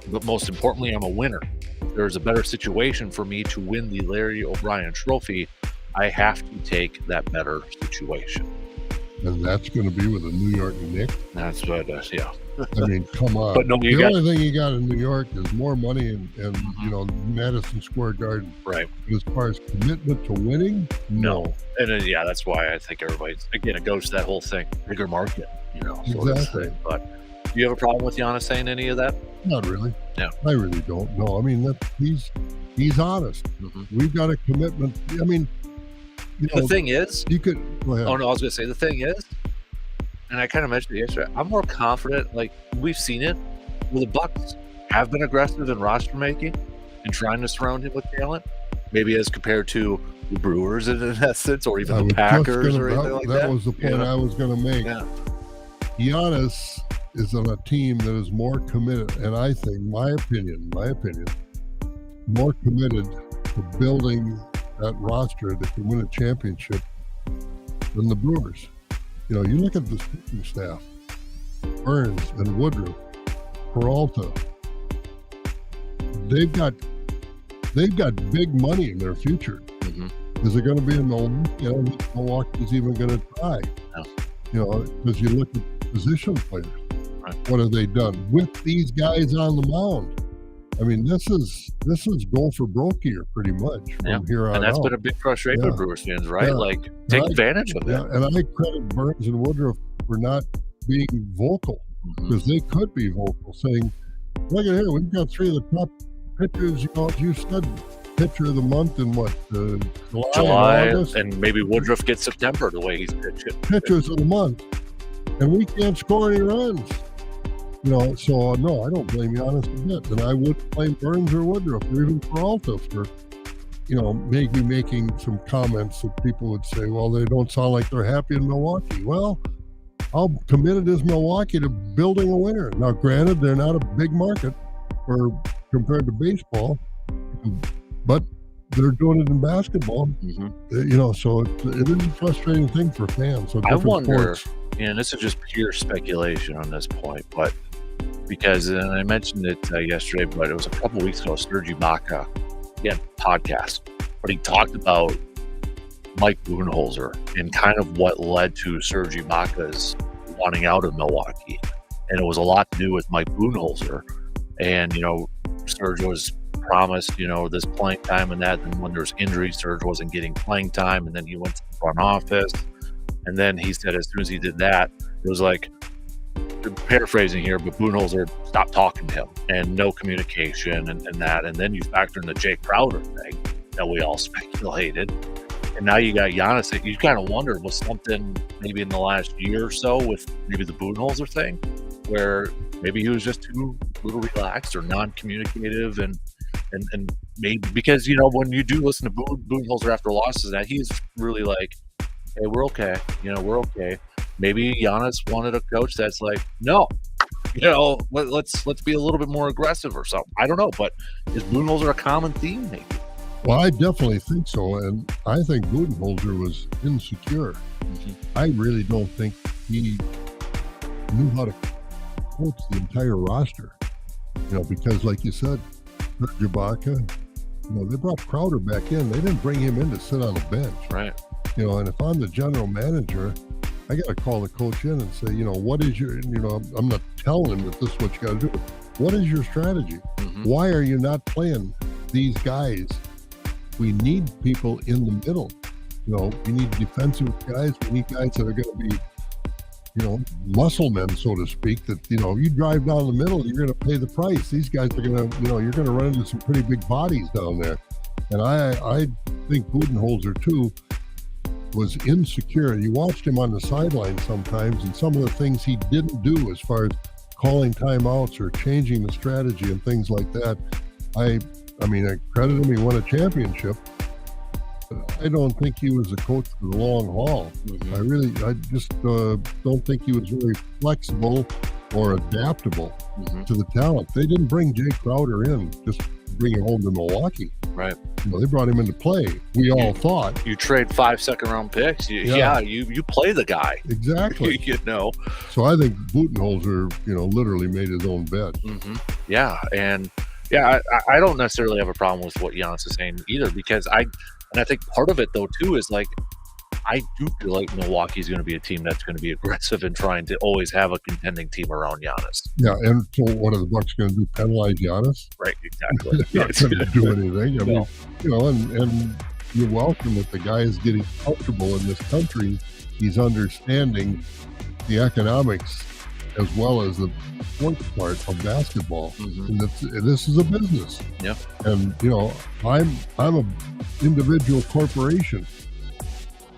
but most importantly, I'm a winner. If there's a better situation for me to win the Larry O'Brien Trophy, I have to take that better situation." And that's going to be with the New York Knicks. That's what, yeah. I mean, come on. But no, the only thing you got in New York is more money and Madison Square Garden. Right. But as far as commitment to winning, no. And yeah, that's why I think everybody's, again, it goes to that whole thing, bigger market, Exactly. But do you have a problem with Giannis saying any of that? Not really. Yeah. I really don't. No, I mean, he's honest. Mm-hmm. We've got a commitment. I mean, the thing is, you could go ahead. Oh no, I was going to say the thing is, and I kind of mentioned it yesterday, I'm more confident. Like, we've seen it where the Bucks have been aggressive in roster making and trying to surround him with talent, maybe as compared to the Brewers in essence, or even the Packers or anything like that. That was the point I was going to make. Yeah. Giannis is on a team that is more committed, and I think, my opinion, more committed to building that roster that can win a championship than the Brewers. You look at the pitching staff, Burns and Woodruff, Peralta. They've got big money in their future. Mm-hmm. Is it going to be in Milwaukee? Milwaukee's even going to try. Yeah. Because you look at position players. Right. What have they done with these guys on the mound? I mean, this is go for broke here pretty much from here on out. And that's been a big frustration with Brewers fans, right? Yeah. Like, take advantage of that. Yeah, and I credit Burns and Woodruff for not being vocal, because they could be vocal, saying, "Look at here, we've got three of the top pitchers. You said pitcher of the month in what July, and August, and maybe Woodruff gets September the way he's pitching. Pitchers of the month, and we can't score any runs." So no, I don't blame Giannis a bit, and I would blame Burns or Woodruff or even Peralta for, maybe making some comments that people would say, well, they don't sound like they're happy in Milwaukee. Well, how committed is Milwaukee to building a winner? Now, granted, they're not a big market compared to baseball, but they're doing it in basketball. Mm-hmm. So it is a frustrating thing for fans. So I wonder, and this is just pure speculation on this point, but because, and I mentioned it yesterday, but it was a couple of weeks ago, Serge Ibaka, he had a podcast, but he talked about Mike Budenholzer and kind of what led to Serge Ibaka's wanting out of Milwaukee. And it was a lot to do with Mike Budenholzer. And, Serge was promised, this playing time and that. And when there was injuries, Serge wasn't getting playing time. And then he went to the front office. And then he said as soon as he did that, it was like, paraphrasing here, but Budenholzer stopped talking to him and no communication and that. And then you factor in the Jay Crowder thing that we all speculated. And now you got Giannis. You kind of wonder, was something maybe in the last year or so with maybe the Budenholzer thing, where maybe he was just too little relaxed or non-communicative, and maybe because when you do listen to Budenholzer after losses, that he's really like, hey, we're okay, we're okay. Maybe Giannis wanted a coach that's like, no, let's be a little bit more aggressive or something. I don't know, but is Budenholzer a common theme? Maybe. Well, I definitely think so, and I think Budenholzer was insecure. I really don't think he knew how to coach the entire roster. Because like you said, Ibaka, they brought Crowder back in. They didn't bring him in to sit on the bench. Right. And if I'm the general manager, I got to call the coach in and say, what is your, I'm not telling him that this is what you got to do. What is your strategy? Why are you not playing these guys? We need people in the middle. We need defensive guys. We need guys that are going to be, muscle men, so to speak, that, you drive down the middle, you're going to pay the price. These guys are going to, you're going to run into some pretty big bodies down there. And I think Budenholzer, too, was insecure. You watched him on the sideline sometimes, and some of the things he didn't do as far as calling timeouts or changing the strategy and things like that. I credit him. He won a championship. I don't think he was a coach for the long haul. I just don't think he was very flexible or adaptable to the talent. They didn't bring Jay Crowder in just to bring him home to Milwaukee. Right. They brought him into play. We all thought. You trade 5 second-round picks. You play the guy. Exactly. So I think Budenholzer, literally made his own bed. Yeah, and I don't necessarily have a problem with what Giannis is saying either, because I think part of it though too is like, I do feel like Milwaukee's going to be a team that's going to be aggressive and trying to always have a contending team around Giannis. Yeah, and so what are the Bucks going to do? Penalize Giannis? Right, exactly. They're not going to do anything. I mean, and you're welcome that the guy is getting comfortable in this country. He's understanding the economics as well as the sports part of basketball, and this is a business. Yeah, and I'm a individual corporation,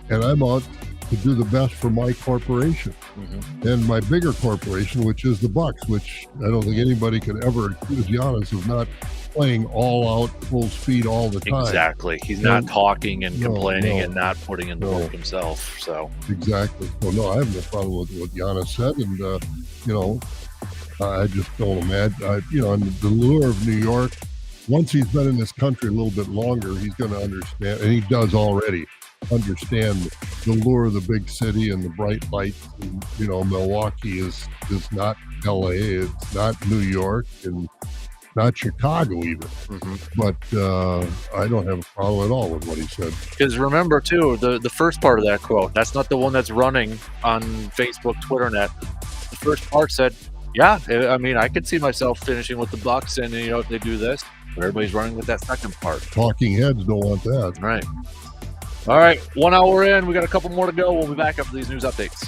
and I'm out to do the best for my corporation and my bigger corporation, which is the Bucks, which I don't think anybody could ever accuse Giannis of not playing all out, full speed all the time. Exactly. He's not talking and complaining and not putting in the work himself. So exactly. So no, I have no problem with what Giannis said, and I just don't imagine. And the lure of New York. Once he's been in this country a little bit longer, he's going to understand, and he does already understand the lure of the big city and the bright lights. And, Milwaukee is not LA, it's not New York, and not Chicago even. But I don't have a problem at all with what he said. Because remember too, the first part of that quote, that's not the one that's running on Facebook, Twitter net. The first part said, yeah, I mean, I could see myself finishing with the Bucks, and if they do this, but everybody's running with that second part. Talking heads don't want that. Right. All right, 1 hour in, we got a couple more to go. We'll be back after these news updates.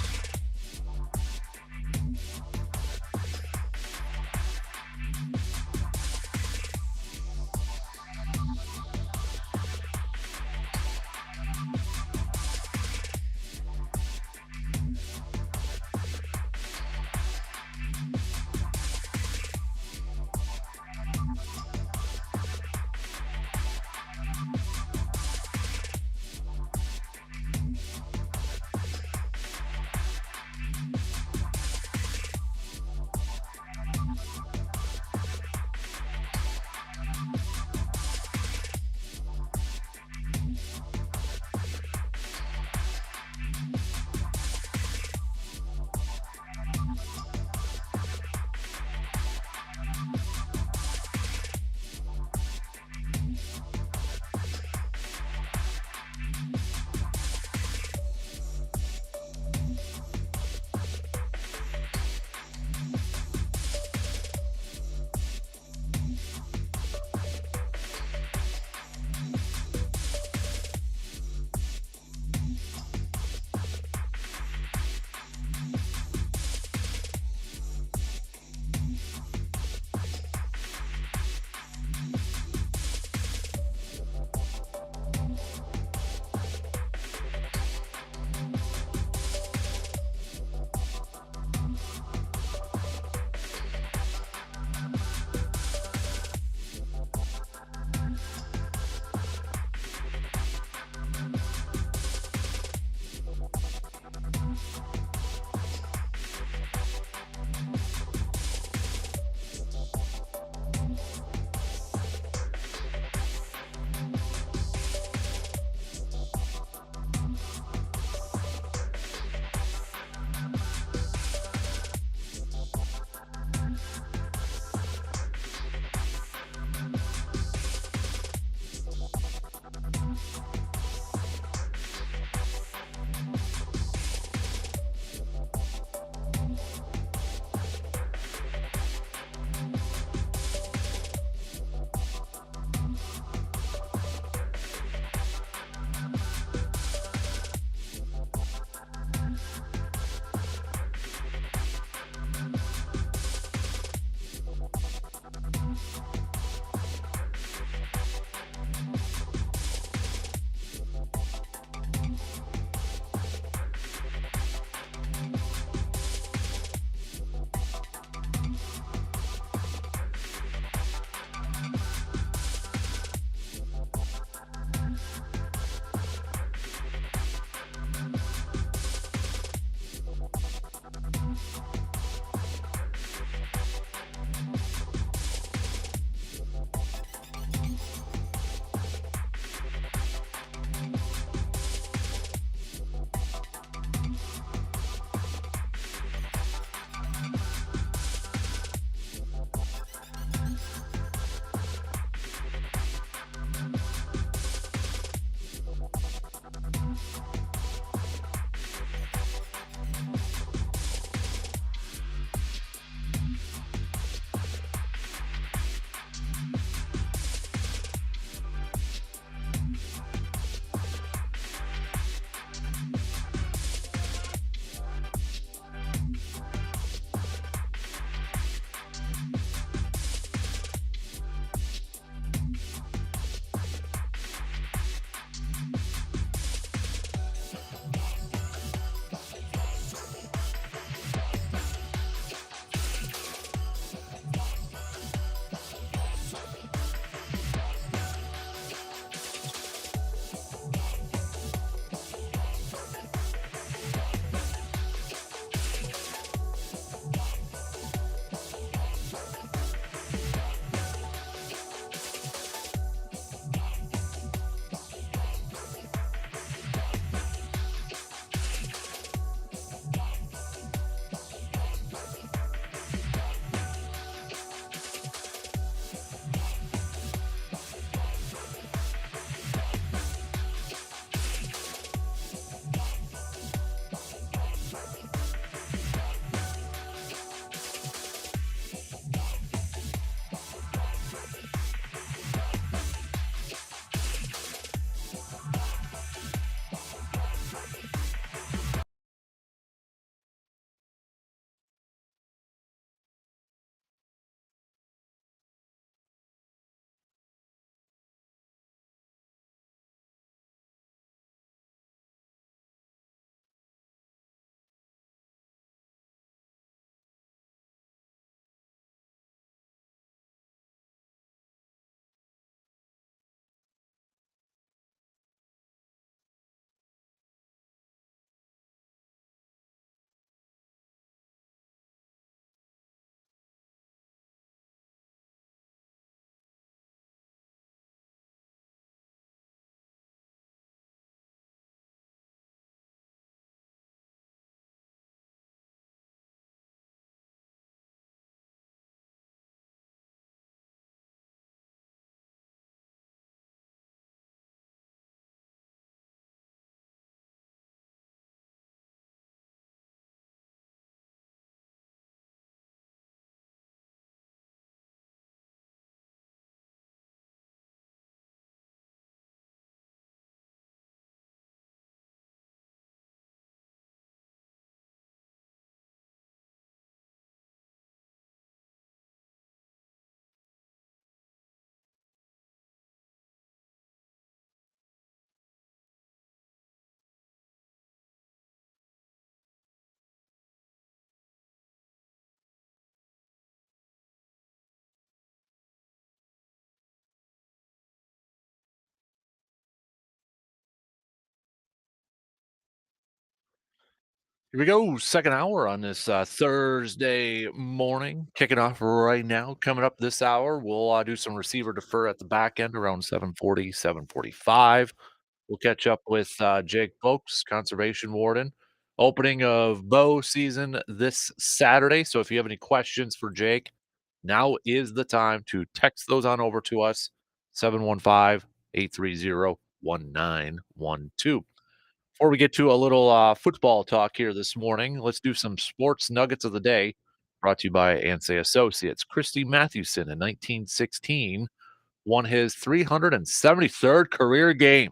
Here we go. Second hour on this Thursday morning. Kicking off right now. Coming up this hour, we'll do some receiver defer at the back end around 7:40, 7:45. We'll catch up with Jake Folks, conservation warden. Opening of bow season this Saturday. So if you have any questions for Jake, now is the time to text those on over to us, 715-830-1912. Before we get to a little football talk here this morning, let's do some sports nuggets of the day brought to you by Ansay Associates. Christy Mathewson in 1916 won his 373rd career game.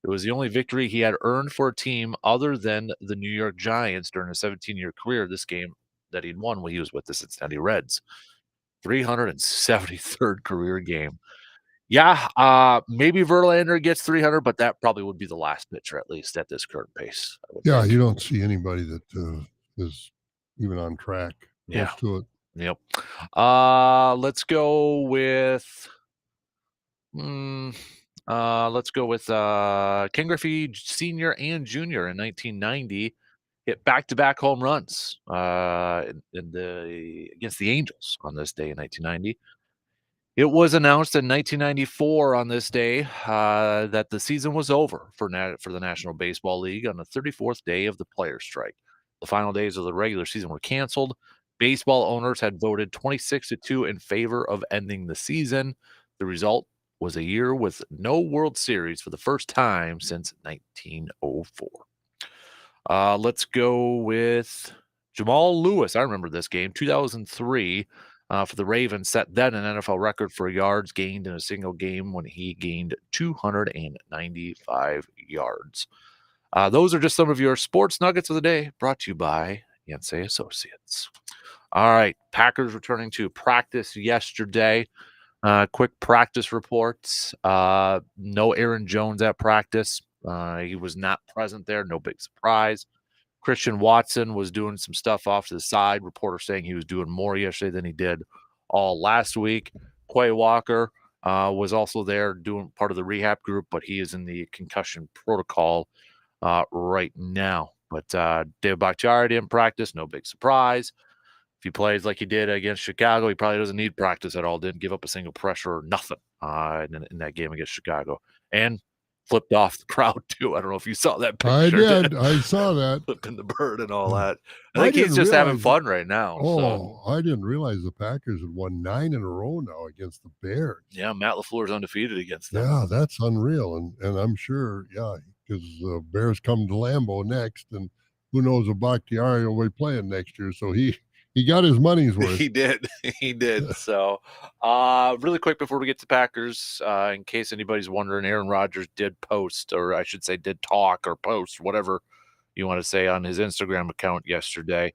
It was the only victory he had earned for a team other than the New York Giants during a 17-year career. This game that he'd won when he was with the Cincinnati Reds. 373rd career game. Yeah, maybe Verlander gets 300, but that probably would be the last pitcher, at least at this current pace. Yeah, you don't see anybody that is even on track close to it. Yep. Let's go with Ken Griffey Sr. and Jr. in 1990 hit back-to-back home runs against the Angels on this day in 1990. It was announced in 1994 on this day that the season was over for the National Baseball League on the 34th day of the players' strike. The final days of the regular season were canceled. Baseball owners had voted 26-2 in favor of ending the season. The result was a year with no World Series for the first time since 1904. Let's go with Jamal Lewis. I remember this game, 2003. For the Ravens, set then an NFL record for yards gained in a single game when he gained 295 yards. Those are just some of your sports nuggets of the day, brought to you by Yancey Associates. All right, Packers returning to practice yesterday. Quick practice reports. No Aaron Jones at practice. He was not present there. No big surprise. Christian Watson was doing some stuff off to the side. Reporter saying he was doing more yesterday than he did all last week. Quay Walker was also there doing part of the rehab group, but he is in the concussion protocol right now. But David Bakhtiari didn't practice. No big surprise. If he plays like he did against Chicago, he probably doesn't need practice at all. Didn't give up a single pressure or nothing in that game against Chicago. And flipped off the crowd too. I don't know if you saw that picture. I did. I saw that. Flipping the bird and all that. I think he's just having fun right now. Oh, I didn't realize the Packers had won 9 in a row now against the Bears. Yeah, Matt LaFleur's undefeated against them. Yeah, that's unreal. And I'm sure, because the Bears come to Lambeau next, and who knows if Bakhtiari will be playing next year. So he got his money's worth. He did. He did. So, really quick before we get to Packers, in case anybody's wondering, Aaron Rodgers did post, or I should say did talk or post, whatever you want to say, on his Instagram account yesterday.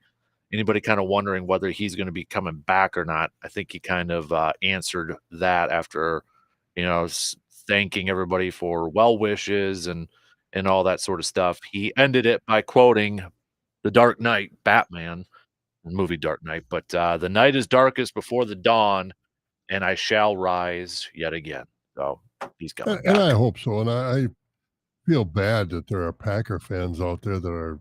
Anybody kind of wondering whether he's going to be coming back or not, I think he kind of answered that after, thanking everybody for well wishes and all that sort of stuff. He ended it by quoting The Dark Knight, Batman, movie Dark Knight, but the night is darkest before the dawn, and I shall rise yet again. So he's coming back. And I hope so. And I feel bad that there are Packer fans out there that are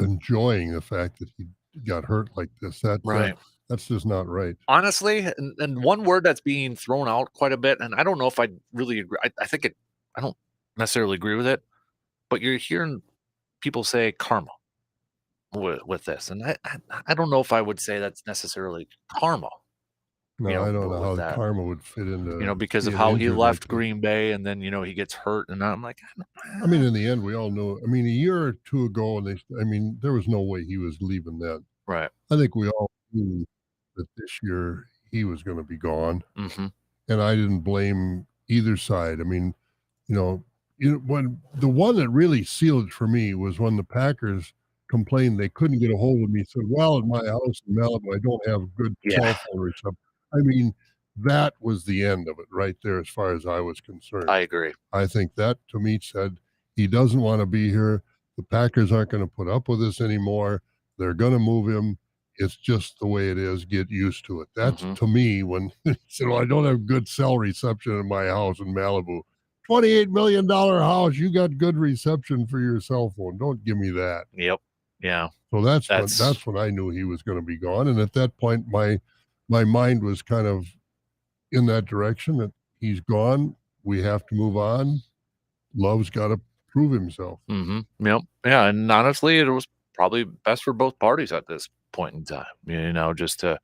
enjoying the fact that he got hurt like this. That's just not right. Honestly, and one word that's being thrown out quite a bit, and I don't know if I really agree. I don't necessarily agree with it, but you're hearing people say karma with this, and I don't know if I would say that's necessarily karma. No, I don't know how the karma would fit into because of how he left Green Bay, and then he gets hurt, and I'm like, I mean, in the end, we all know. I mean, a year or two ago, there was no way he was leaving that. Right. I think we all knew that this year he was going to be gone, mm-hmm. and I didn't blame either side. I mean, when the one that really sealed it for me was when the Packers complained they couldn't get a hold of me. Said, "Well, at my house in Malibu, I don't have good cell phone reception." I mean, that was the end of it right there as far as I was concerned. I agree. I think that, to me, said he doesn't want to be here. The Packers aren't going to put up with this anymore. They're going to move him. It's just the way it is. Get used to it. That's to me when he said, "Well, I don't have good cell reception in my house in Malibu." $28 million house. You got good reception for your cell phone. Don't give me that. Yep. Yeah. So That's that's when I knew he was gonna be gone, and at that point, my mind was kind of in that direction that he's gone, we have to move on. Love's gotta prove himself. Yep. Yeah, and honestly, it was probably best for both parties at this point in time, just to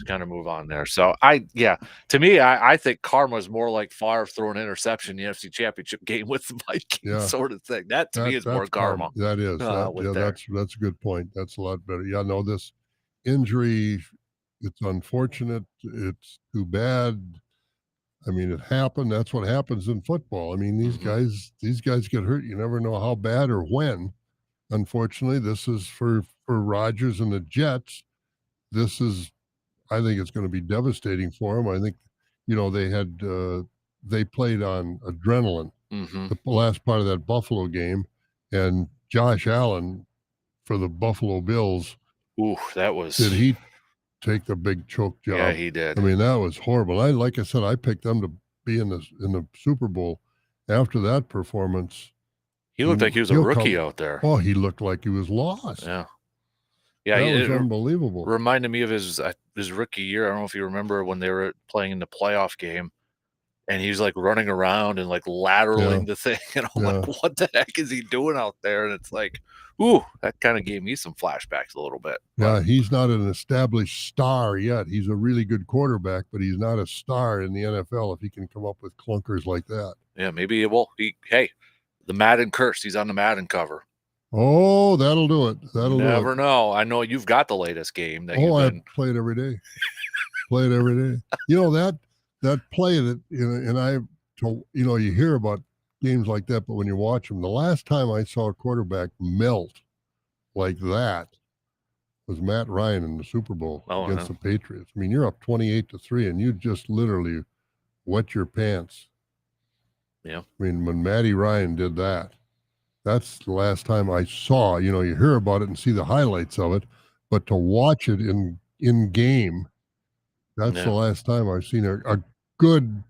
kind of move on there. So to me, I think karma is more like Favre throwing an interception in the NFC Championship game with the Vikings Yeah, sort of thing. That to me is more that's karma. karma That is, with there. that's a good point. That's a lot better. Yeah, no, this injury, it's unfortunate, it's too bad. I mean, it happened. That's what happens in football. I mean, hmm these guys get hurt. You never know how bad or when. Unfortunately, this is for Rodgers and the Jets. This is, I think it's going to be devastating for them. I think, they played on adrenaline hmm the last part of that Buffalo game, and Josh Allen for the Buffalo Bills. Ooh, that Did was he take the big choke yeah, job? he I did. mean, that was horrible. Like I said, I picked them to be in the Super Bowl. After that performance, He looked like he was a he'll rookie come. out there. Oh, he looked like he was lost. Yeah. Yeah, That was it unbelievable. reminded me of his rookie year. I don't know if you remember when they were playing in the playoff game and he's like running around and like Yeah, lateraling the thing. And I'm yeah, like, what the heck is he doing out there? And it's like, ooh, that kind of gave me some flashbacks a little bit. But yeah. He's not an established star yet. He's a really good quarterback, but he's not a star in the NFL if he can come up with clunkers like that. yeah, maybe it will. Hey, the Madden curse. He's on the Madden cover. Oh, that'll do it. You That'll do it. never know. I know you've got the latest game that Oh, you've I been. play it every day. Play it every day. That play that and I you hear about games like that, but when you watch them, the last time I saw a quarterback melt like that was Matt Ryan in the Super Bowl Oh, against no. the Patriots. I mean, you're up 28-3 and you just literally wet your pants. Yeah. I mean, when Matty Ryan did that, that's the last time I saw, you hear about it and see the highlights of it, but to watch it in game, that's the Yeah. last time I've seen a good,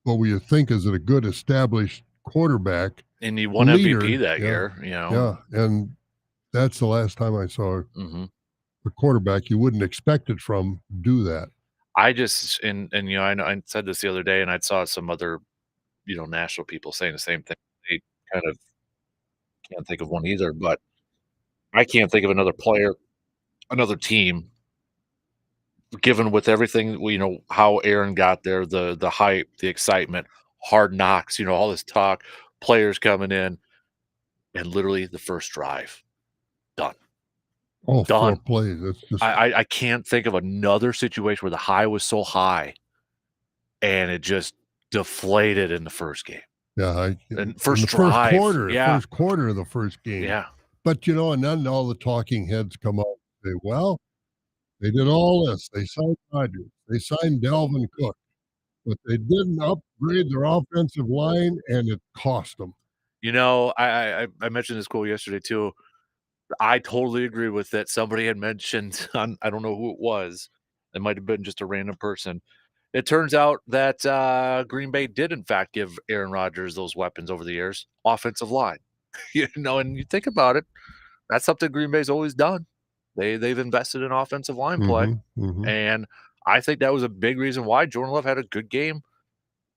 what we think is a good established quarterback And he won MVP leader. that Yeah, year. yeah, and that's the last time I saw hmm a quarterback you wouldn't expect it from do that. I just and I said this the other day, and I saw some other national people saying the same thing. They kind of can't think of one either, but I can't think of another player, another team, given with everything how Aaron got there, the hype, the excitement, hard knocks, all this talk, players coming in, and literally the first drive done, Oh, 4 done. plays. That's just I can't think of another situation where the high was so high and it just deflated in the first game. yeah, And in first drive. Yeah. first quarter of the first game. Yeah. But, and then all the talking heads come out and say, "Well, they did all this. They signed Rodgers. They signed Dalvin Cook, but they didn't upgrade their offensive line, and it cost them." I mentioned this quote yesterday too. I totally agree with it. Somebody had mentioned on I don't know who it was. It might have been just a random person. It turns out that Green Bay did in fact give Aaron Rodgers those weapons over the years, offensive line. And you think about it, that's something Green Bay's always done. They've invested in offensive line play, Mhm, mhm. and I think that was a big reason why Jordan Love had a good game.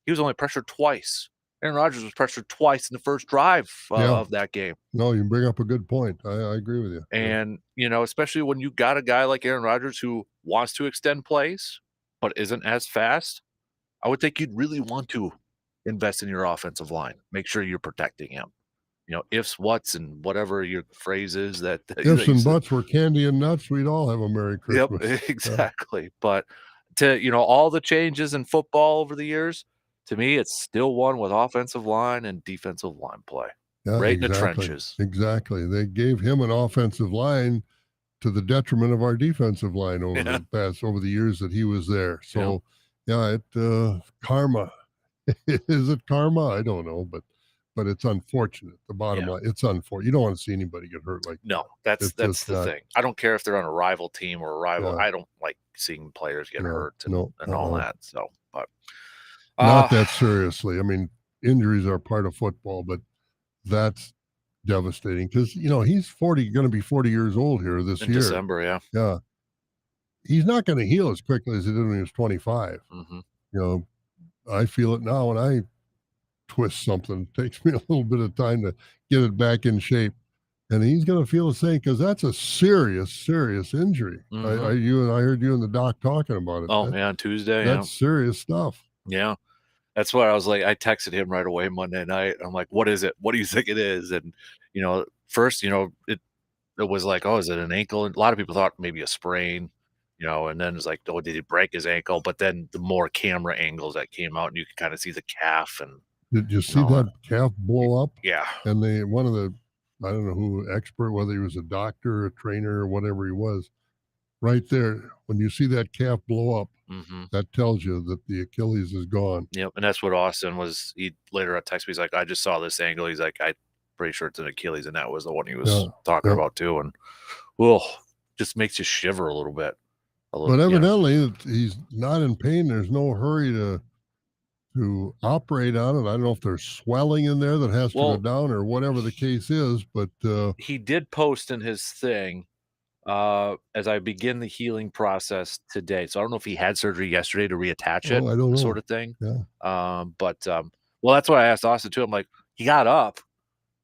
He was only pressured twice. Aaron Rodgers was pressured twice in the first drive Yeah. of that game. No, you bring up a good point. I agree with you. Yeah. And, especially when you got a guy like Aaron Rodgers who wants to extend plays, but isn't as fast, I would think you'd really want to invest in your offensive line. Make sure you're protecting him. Ifs, whats, and whatever your phrase is that, Ifs that you and said. buts were candy and nuts, we'd all have a Merry Yep, Christmas. Yeah. exactly. But all the changes in football over the years, to me, it's still one with offensive line and defensive line play. Yeah, Right in the exactly, trenches. exactly. They gave him an offensive line to the detriment of our defensive line Yeah. over the years that he was there. Yeah. So, yeah, karma. Is it karma? I don't know, but it's unfortunate. The bottom Yeah. line, it's unfortunate. You don't want to see anybody get hurt like No, that. that's It's that's just the not. thing. I don't care if they're on a rival team or a rival. Yeah, I don't like seeing players get no, hurt and no, and all that. So, but not uh that seriously. I mean, injuries are part of football, but that's devastating because he's 40, going to be 40 years old here this In year. December, yeah. Yeah, he's not going to heal as quickly as he did when he was 25. Mhm. You know, I feel it now when I twist something. It takes me a little bit of time to get it back in shape. And he's going to feel the same because that's a serious, serious injury. Mhm. I heard you and the doc talking about it. Oh, yeah, on Tuesday, yeah. That's serious stuff. Yeah. That's why I was like I texted him right away Monday night. I'm like, "What is it? What do you think it is?" And, first, it was like, "Oh, is it an ankle?" And a lot of people thought maybe a sprain, and then it's like, "Oh, did he break his ankle?" But then the more camera angles that came out, and you could kinda see the calf and, Did you you see know, that calf y blow up? yeah. And one of the, I don't know who expert, whether he was a doctor, a trainer, or whatever he was, right there, when you see that calf blow up, Mhm. that tells you that the Achilles is gone. Yep, and that's what Austin was he later on texted me, he's like, "I just saw this angle." He's like, "I'm pretty sure it's an Achilles," and that was the one he was Yeah. talking Yep. about too, and, ugh, just makes you shiver a little bit. A little But yeah. evidently, he's not in pain. There's no hurry to operate on it. I don't know if there's swelling in there that has to go Well, down or whatever the he case is, but he did post in his thing, as I begin the healing process today. So I don't know if he had surgery yesterday to reattach it, oh, I don't sort know. of thing. Yeah, Well, that's why I asked Austin too. I'm like, he got up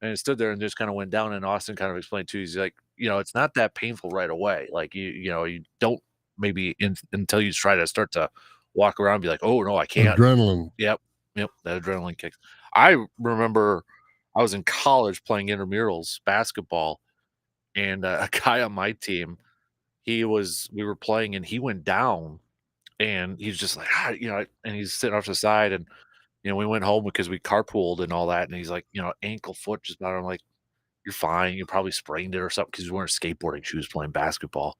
and stood there and just kind of went down. And Austin kind of explained too. He's like, it's not that painful right away. Like you don't maybe until you try to start to walk around, and be like, oh no, I can't. adrenaline. Yep, yep, that adrenaline kicks. I remember I was in college playing intramurals basketball, and a guy on my team, we were playing and he went down and he's just like, and he's sitting off to the side and, we went home because we carpooled and all that. And he's like, ankle foot just about. I'm like, you're fine. You probably sprained it or something because we weren't skateboarding shoes playing basketball,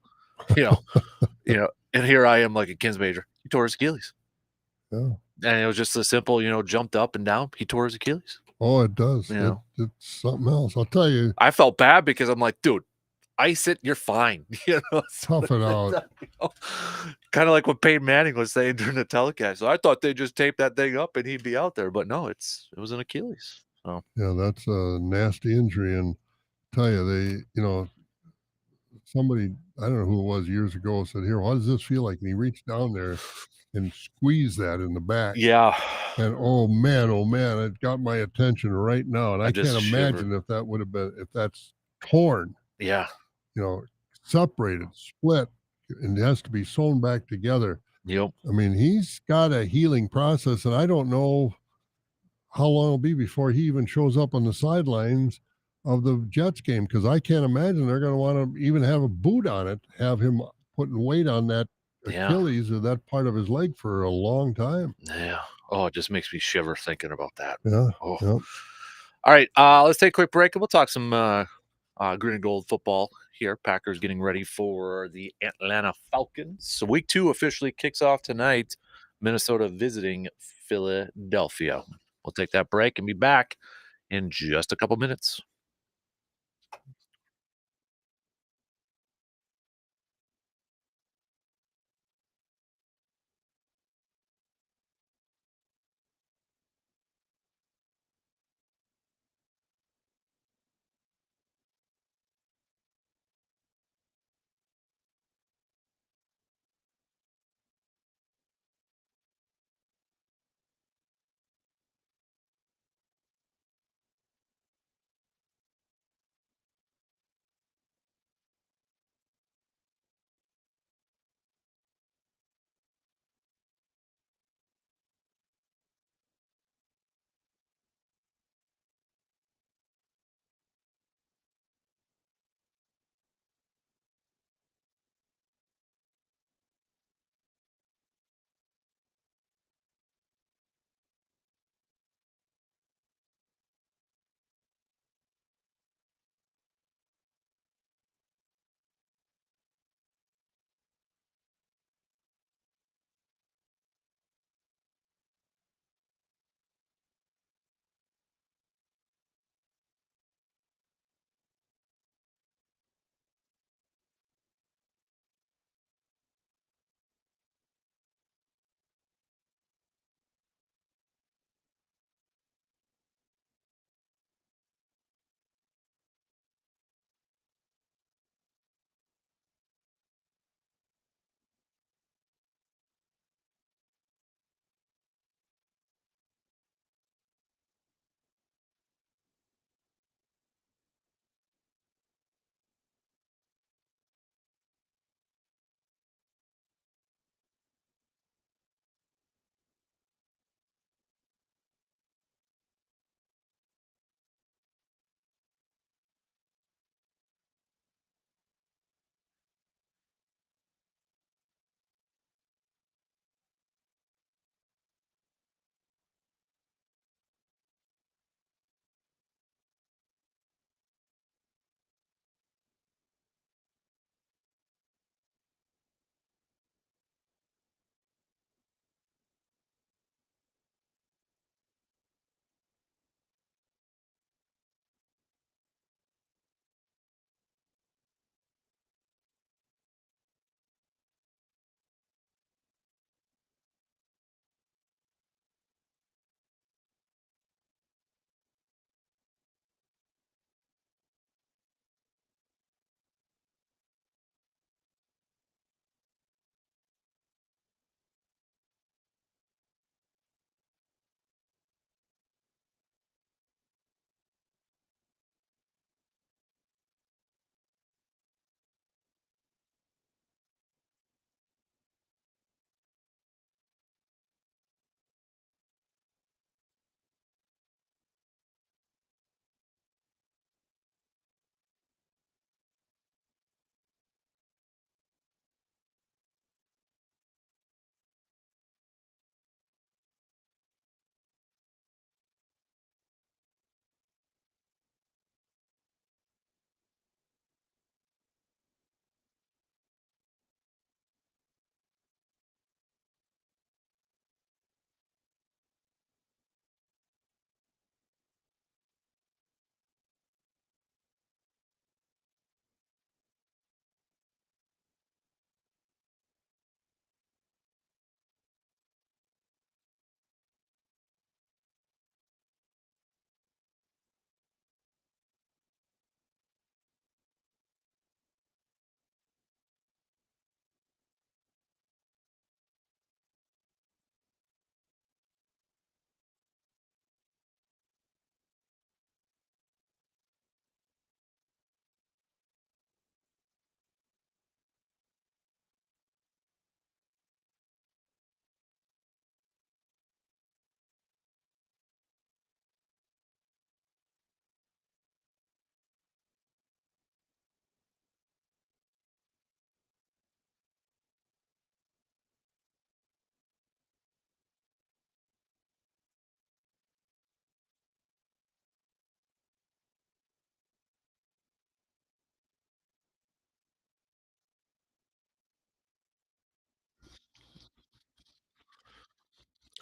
you know, and here I am like a Kins major. He tore his Achilles. Yeah. And it was just a simple, jumped up and down. He tore his Achilles. Oh, it does. You It know, it's something else. I'll tell you, I felt bad because I'm like, dude, ice it, you're fine. tough it out. Kind of like what Peyton Manning was saying during the telecast. So I thought they just taped that thing up and he'd be out there, but no, it was an Achilles. So Yeah, that's a nasty injury. And tell you, somebody, I don't know who it was years ago, said, "Here, how does this feel like?" And he reached down there and squeezed that in the back. yeah, And oh man, it got my attention right now. And I I just can't shivered. imagine if that would have been, if that's torn, Yeah, you know, separated, split, and it has to be sewn back together. yep, I mean, he's got a healing process, and I don't know how long it'll be before he even shows up on the sidelines of the Jets game because I can't imagine they're going to want to even have a boot on it, have him putting weight on that yeah, Achilles or that part of his leg for a long time. yeah. Oh, it just makes me shiver thinking about that. Yeah, Oh, yeah. all right. Let's take a quick break and we'll talk some green and gold football here. Packers getting ready for the Atlanta Falcons. So week 2 officially kicks off tonight. Minnesota visiting Philadelphia. We'll take that break and be back in just a couple minutes.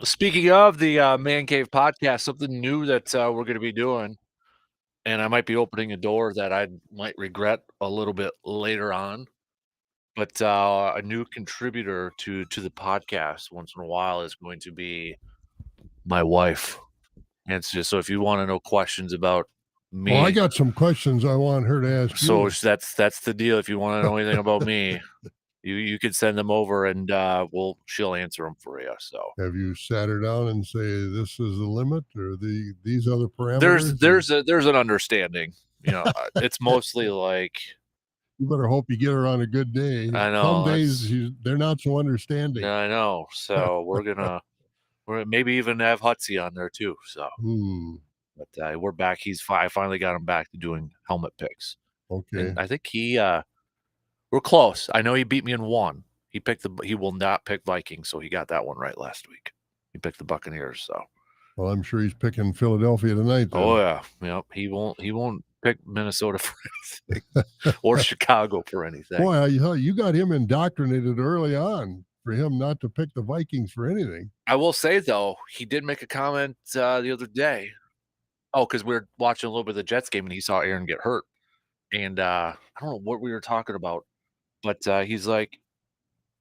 Speaking of the Man Cave podcast, something new that we're going to be doing, and I might be opening a door that I might regret a little bit later on. But a new contributor to the podcast once in a while is going to be my wife. And it's just so if you want to know questions about Well, I me, got some questions I want her to ask so you. that's the deal. If you want to know anything about me, you can send them over and she'll answer them for you. So Have you sat her down and say this is the limit or these are the there's parameters? there's a there's an understanding. It's mostly like You better hope you get her on a good day. I Some know days that's they're not so understanding. I know. So we're maybe even have Hutsy on there too. So Ooh, but we're back. I finally got him back to doing helmet picks, okay. and I think we're close. I know he beat me in one. He will not pick Vikings, so he got that one right last week. He picked the Buccaneers. So Well, I'm sure he's picking Philadelphia tonight then. oh yeah, yep. He won't pick Minnesota for anything or Chicago for anything. Boy, you got him indoctrinated early on for him not to pick the Vikings for anything. I will say though, he did make a comment the other day. Oh, because we were watching a little bit of the Jets game and he saw Aaron get hurt. And I don't know what we were talking about, but he's like,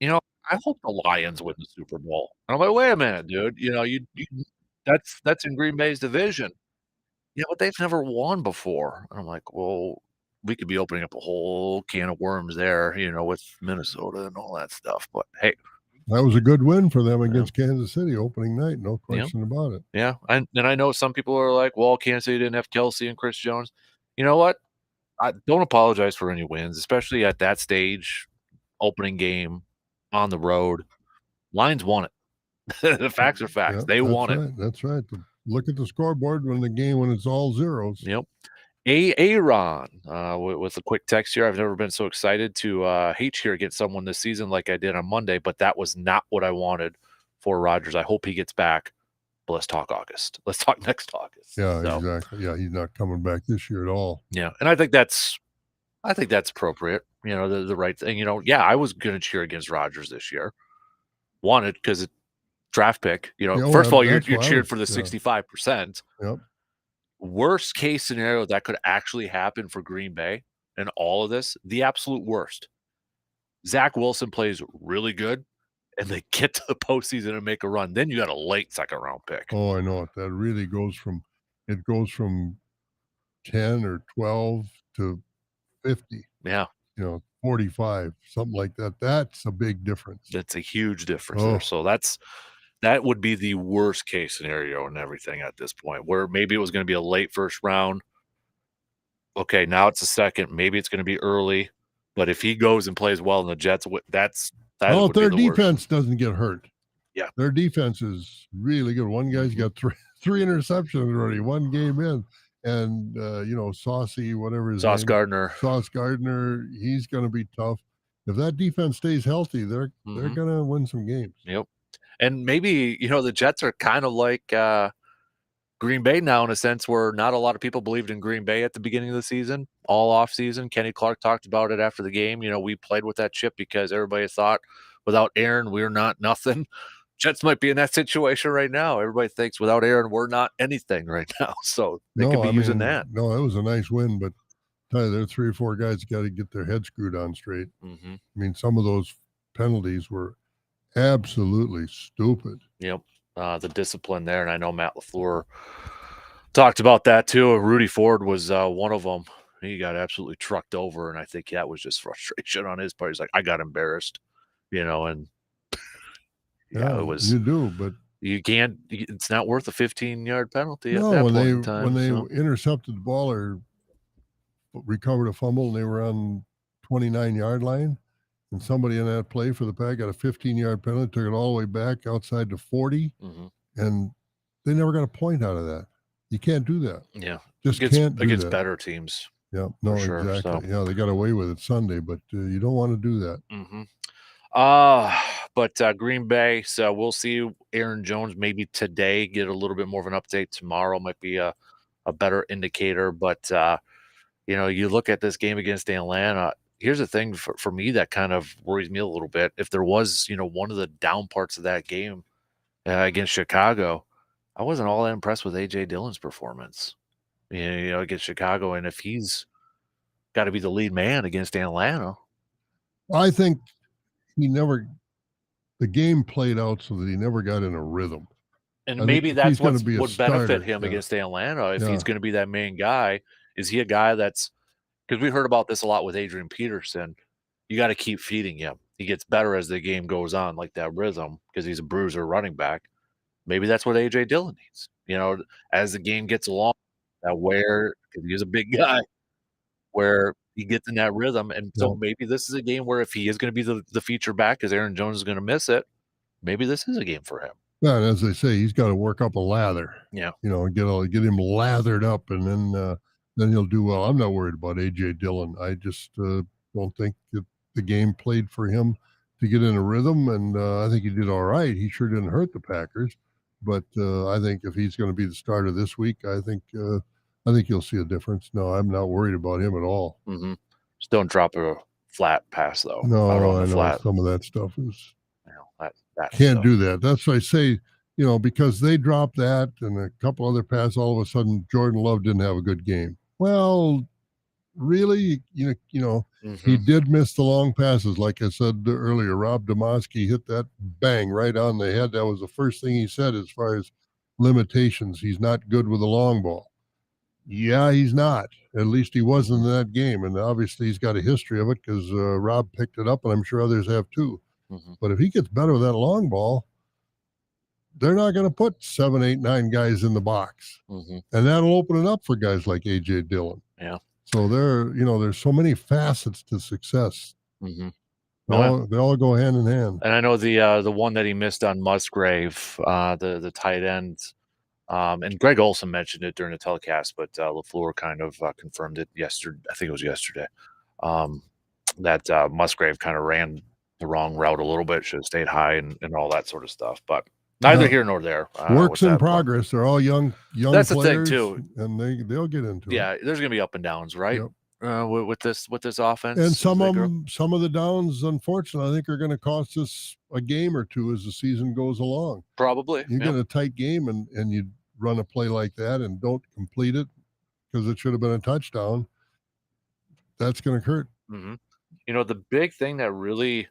I hope the Lions win the Super Bowl. And I'm like, wait a minute, dude. That's in Green Bay's division. Yeah, but they've never won before. And I'm like, well, we could be opening up a whole can of worms there, with Minnesota and all that stuff. But hey, That was a good win for them Yeah. against Kansas City opening night, no Yeah. question about it. yeah. And I know some people are like, well, Kansas City didn't have Kelsey and Chris Jones. You know what? I don't apologize for any wins, especially at that stage, opening game on the road. Lions won it. The facts are facts. Yep, They that's won it. right. That's right. Look at the scoreboard when it's all zeros. Yep. Aaron with a quick text here. I've never been so excited to hate cheer against someone this season like I did on Monday, but that was not what I wanted for Rodgers. I hope he gets back. But let's talk August. Let's talk next August. Yeah, So, exactly. Yeah, he's not coming back this year at all. yeah, and I think that's appropriate. The right thing. Yeah, I was going to cheer against Rodgers this year. Wanted because draft pick. First of all, you're cheered for the 65%. Yep. Worst case scenario that could actually happen for Green Bay and all of this, the absolute worst. Zach Wilson plays really good, and they get to the postseason and make a run. Then you got a late second round pick. Oh, I know it. That really goes from 10 or 12 to 50. Yeah. 45, something like that. That's a big difference. That's a huge difference there. So that would be the worst case scenario and everything at this point, where maybe it was going to be a late first round. Okay, now it's a second. Maybe it's going to be early. But if he goes and plays well in the Jets, if their defense doesn't get hurt. Yeah. Their defense is really good. One guy's got three interceptions already, one game in. And, Saucy, whatever his Sauce name. Gardner. Sauce Gardner, he's going to be tough. If that defense stays healthy, they're going to win some games. Yep. And maybe, the Jets are kind of like Green Bay now in a sense where not a lot of people believed in Green Bay at the beginning of the season, all off season. Kenny Clark talked about it after the game. We played with that chip because everybody thought without Aaron, we're not nothing. Jets might be in that situation right now. Everybody thinks without Aaron, we're not anything right now. So they could be using that. No, it was a nice win, but tell you, there are 3 or 4 guys got to get their head screwed on straight. Mm-hmm. I mean, some of those penalties were absolutely stupid. Yep. The discipline there. And I know Matt LaFleur talked about that too. Rudy Ford was one of them. He got absolutely trucked over. And I think that was just frustration on his part. He's like, I got embarrassed, and it was. You do, but you can't. It's not worth a 15-yard penalty no, at that when point they in time. when they intercepted the ball or recovered a fumble and they were on 29-yard line, and somebody in that play for the Pack got a 15-yard penalty, took it all the way back outside to 40, and they never got a point out of that. You can't do that. Yeah, just can't do against that. better teams. Yeah, no, sure, exactly. So. Yeah, they got away with it Sunday, but you don't want to do that. Mm-hmm. But Green Bay, so we'll see Aaron Jones maybe today, get a little bit more of an update tomorrow, might be a better indicator. But, you look at this game against Atlanta, here's the thing for me that kind of worries me a little bit. If there was, one of the down parts of that game against Chicago, I wasn't all that impressed with A.J. Dillon's performance. Against Chicago, and if he's got to be the lead man against Atlanta. I think he never the game played out so that he never got in a rhythm. And I think maybe if he's that's gonna what's be a would benefit starter, him yeah, against Atlanta if yeah, he's gonna be that main guy. Is he a guy that's because we heard about this a lot with Adrian Peterson. You gotta keep feeding him. He gets better as the game goes on, like that rhythm, because he's a bruiser running back. Maybe that's what AJ Dillon needs. As the game gets along, that where because he is a big guy, where he gets in that rhythm. And so yeah. maybe this is a game where if he is gonna be the feature back because Aaron Jones is gonna miss it, maybe this is a game for him. Yeah, and as they say, he's gotta work up a lather, Yeah. and get him lathered up, and then he'll do well. I'm not worried about A.J. Dillon. I just, don't think that the game played for him to get in a rhythm, and, I think he did alright. He sure didn't hurt the Packers, but, I think if he's gonna be the starter this week, I think you'll see a difference. No, I'm not worried about him at all. Mhm. Just don't drop a flat pass, though, out No, on the I know flat. some of that stuff is That can't stuff. do that. That's why I say, because they dropped that and a couple other passes, all of a sudden Jordan Love didn't have a good game. Well, really, he Mhm, did miss the long passes. Like I said earlier, Rob Domosky hit that bang right on the head. That was the first thing he said as far as limitations. He's not good with the long ball. Yeah, he's not. At least he wasn't mhm, in that game, and obviously he's got a history of it because Rob picked it up, and I'm sure others have too. mhm, But if he gets better with that long ball, they're not going to put 7, 8, 9 guys in the box, mhm. and that'll open it up for guys like AJ Dillon. Yeah. So there's so many facets to success. Mhm. They Oh, yeah. all they all go hand in hand. And I know the one that he missed on Musgrave, the tight end, and Greg Olson mentioned it during the telecast, but, LaFleur kind of, confirmed it yesterday. I think it was yesterday, um, that, Musgrave kinda ran the wrong route a little bit, should've stayed high and all that sort of stuff, but neither Yeah, here nor there, with works in that one. progress. They're all young That's the thing players, too. and they'll get into it. Yeah, there's gonna be up and downs, right? Yep. With this And offense as they grow? some of the downs, unfortunately, I think are going to cost us a game or two as the season goes along. Probably, You yeah. get a tight game and you run a play like that and don't complete it because it should have been a touchdown. That's going to hurt. Mhm. The big thing that really,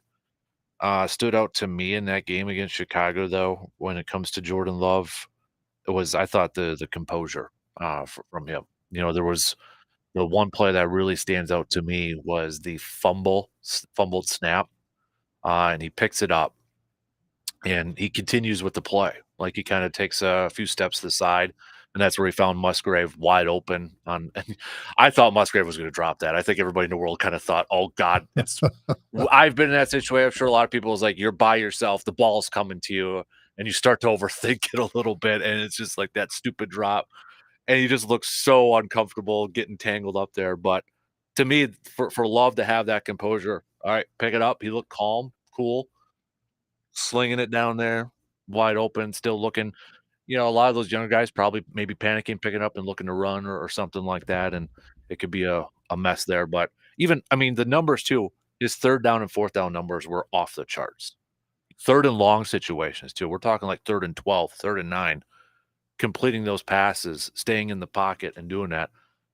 stood out to me in that game against Chicago, though, when it comes to Jordan Love, it was I thought the composure, from him. There was the one play that really stands out to me was the fumbled snap, and he picks it up, and he continues with the play. Like, he kinda takes a few steps to the side, and that's where he found Musgrave wide open on and I thought Musgrave was gonna drop that. I think everybody in the world kinda thought, "Oh god, it's" I've been in that situation. I'm sure a lot of people was like, "You're by yourself, the ball's coming to you," and you start to overthink it a little bit, and it's just like that stupid drop, and he just looks so uncomfortable getting tangled up there, but to me, for Love to have that composure, "Alright, pick it up." He looked calm, cool, slinging it down there, wide open, still looking. A lot of those younger guys probably maybe panicking, picking up and looking to run or something like that, and it could be a mess there. But even, I mean, the numbers too, his third down and fourth down numbers were off the charts. Third and long situations too. We're talking like third and 12, third and 9, completing those passes, staying in the pocket and doing that.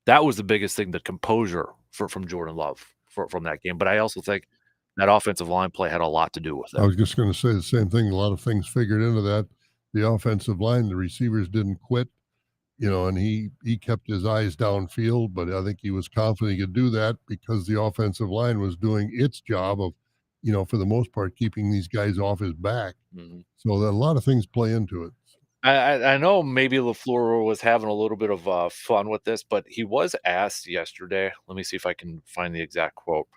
That was the biggest thing, the composure from Jordan Love from that game. But I also think that offensive line play had a lot to do with I it. was just going to say the same thing. A lot of things figured into that. The offensive line, the receivers didn't quit, and he kept his eyes downfield, but I think he was confident he could do that because the offensive line was doing its job of, for the most part, keeping these guys off his back. Mhm. So that a lot of things play into it. I know maybe LaFleur was having a little bit of, fun with this, but he was asked yesterday. Let me see if I can find the exact quote.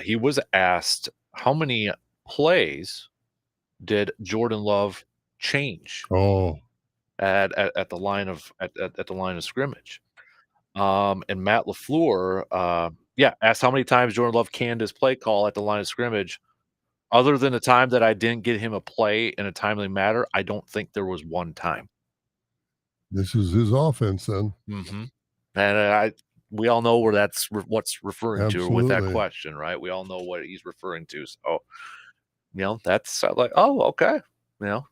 He was asked, "How many plays did Jordan Love change Oh, at the line of at the line of scrimmage?" And Matt LaFleur, yeah, asked how many times Jordan Love canned his play call at the line of scrimmage. Other than the time that I didn't get him a play in a timely manner, I don't think there was one time. this is his offense then. Mhm. And we all know where that's what's referring to with that Absolutely. question, right? We all know what he's referring to. So, that's like, oh, okay.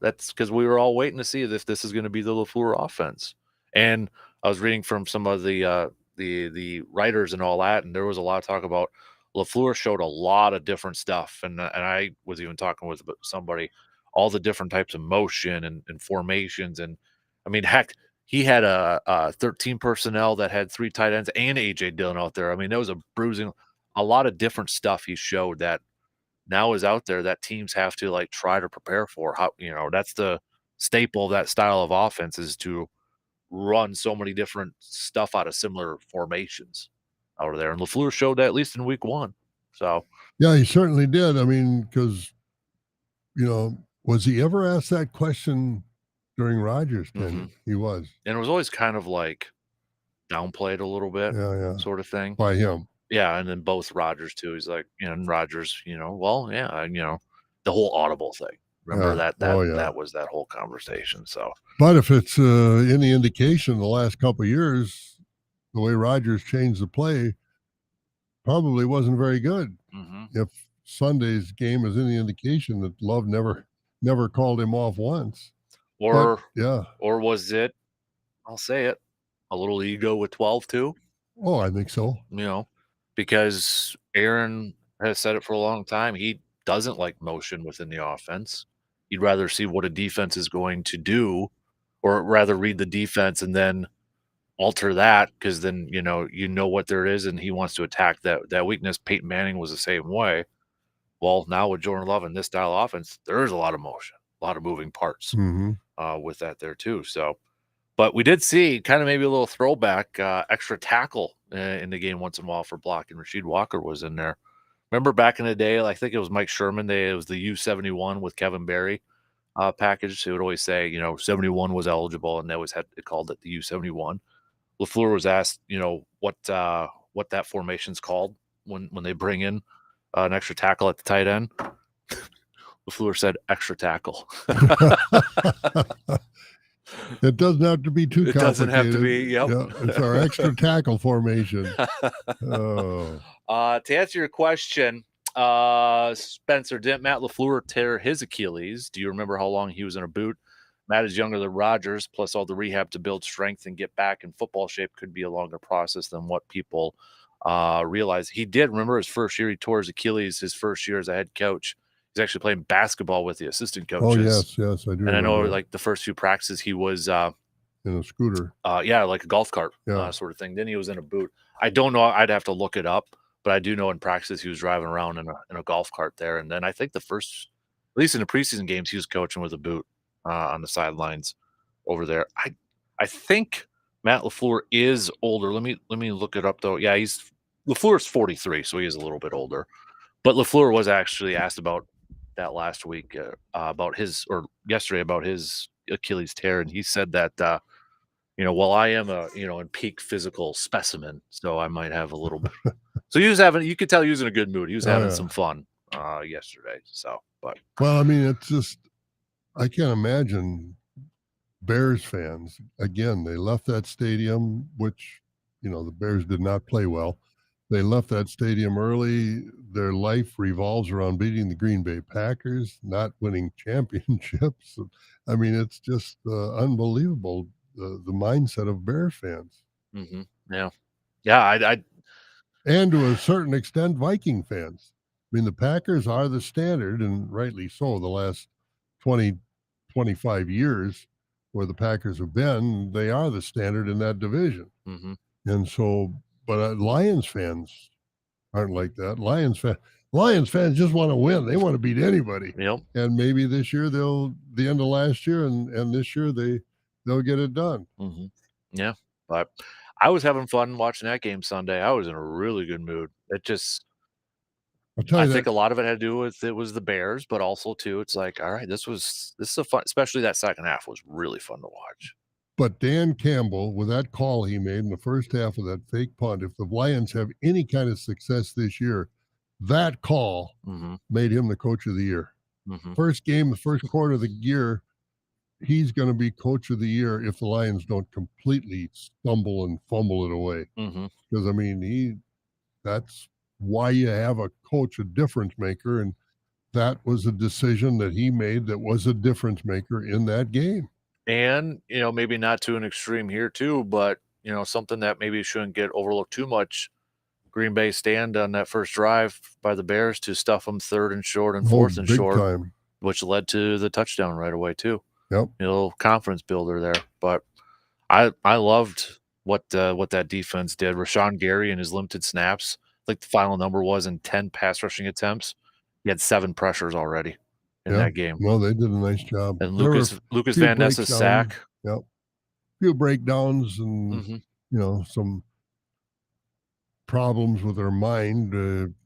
That's because we were all waiting to see if this is going to be the LaFleur offense. And I was reading from some of the writers and all that, and there was a lot of talk about LaFleur showed a lot of different stuff, and I was even talking with somebody all the different types of motion and formations, and I mean, heck, he had a 13 personnel that had three tight ends and AJ Dillon out there. I mean, there was a lot of different stuff he showed that now is out there that teams have to like try to prepare for. That's the staple of that style of offense is to run so many different stuff out of similar formations out of there. And LaFleur showed that at least in week one. So Yeah, he certainly did. I mean, because was he ever asked that question during Rodgers' mhm. tenure? He was. And it was always kind of like downplayed a little bit, Yeah, yeah. sort of thing. By him. Yeah, and then both Rodgers too. He's like, and Rodgers, well, yeah, the whole audible thing. Remember Yeah. that Oh, yeah. that was that whole conversation. So But if it's any indication, the last couple of years, the way Rodgers changed the play probably wasn't very good. mhm. If Sunday's game is any indication that Love never called him off once. But Or yeah, or was it, I'll say it, a little ego with 12 too, oh, I think so. you know, because Aaron has said it for a long time. He doesn't like motion within the offense. He'd rather see what a defense is going to do, or rather read the defense and then alter that because then you know what there is, and he wants to attack that weakness. Peyton Manning was the same way. Well, now with Jordan Love and this style of offense, there is a lot of motion, a lot of moving parts Hmm. with that there too. So, but we did see kind of maybe a little throwback, extra tackle in the game once in a while for blocking. Rasheed Walker was in there. Remember back in the day, I think it was Mike Sherman. It was the U-71 with Kevin Barry package. So it would always say, 71 was eligible, and they always had it called it the U-71. LaFleur was asked, what that formation's called when they bring in an extra tackle at the tight end. LaFleur said extra tackle. It doesn't have to be too It doesn't have to complicated. be. Yep. Yeah, it's our extra tackle formation. Oh, To answer your question, Spencer, didn't Matt LaFleur tear his Achilles? Do you remember how long he was in a boot? Matt is younger than Rodgers, plus all the rehab to build strength and get back in football shape could be a longer process than what people realize. He did. Remember his first year, he tore his Achilles his first year as a head coach. He's actually playing basketball with the assistant oh coaches. yes, I do. And I know remember that. like the first few practices he was In a scooter. yeah, like a golf cart Yeah. sort of thing. Then he was in a boot. I don't know. I'd have to look it up, but I do know in practice he was driving around in a golf cart there. And then I think at least in the preseason games, he was coaching with a boot on the sidelines over there. I think Matt LaFleur is older. Let me look it up though. Yeah, LaFleur's 43, so he is a little bit older. But LaFleur was actually asked about that last week about or yesterday about his Achilles tear, and he said that well, I am in peak physical specimen, so I might have a little bit. So you could tell he was in a good mood. He was Oh, having yeah. some fun yesterday. So, but Well, I mean, it's just I can't imagine Bears fans. Again, they left that stadium, which the Bears did not play well. They left that stadium early. Their life revolves around beating the Green Bay Packers, not winning championships. I mean, it's just unbelievable the mindset of Bears fans, yeah, yeah. I and to a certain extent, Viking fans. I mean, the Packers are the standard, and rightly so. The last 20, 25 years where the Packers have been, they are the standard in that division. mhm. And so, but Lions fans aren't like that. Lions fans just want to win. They want to beat anybody. Yep. And maybe this year the end of last year and this year they'll get it done. Yeah, but I was having fun watching that game Sunday. I was in a really good mood. I'll tell I you think that. a lot of it had to do with it was the Bears, but also too, it's like, all right, this is a fun, especially that second half was really fun to watch. But Dan Campbell, with that call he made in the first half of that fake punt, if the Lions have any kind of success this year, that call hmm made him the coach of the year. hmm First game, the first quarter of the year, he's going to be coach of the year if the Lions don't completely stumble and fumble it away. hmm Because I mean, that's why you have a coach, a difference maker, and that was a decision that he made that was a difference maker in that game. And, maybe not to an extreme here too, but, something that maybe shouldn't get overlooked too much. Green Bay stand on that first drive by the Bears to stuff them 3rd and short and Oh, 4th and big short, time. which led to the touchdown right away too. Yep. A little confidence builder there. But I loved what that defense did. Rashawn Gary in his limited snaps, like the final number was in 10 pass rushing attempts. He had 7 pressures already in Yeah. that game. No, they did a nice job. And There were a Lucas few Van Ness's breakdowns. sack. Yep. Few breakdowns and, Mhm. some problems with their mind,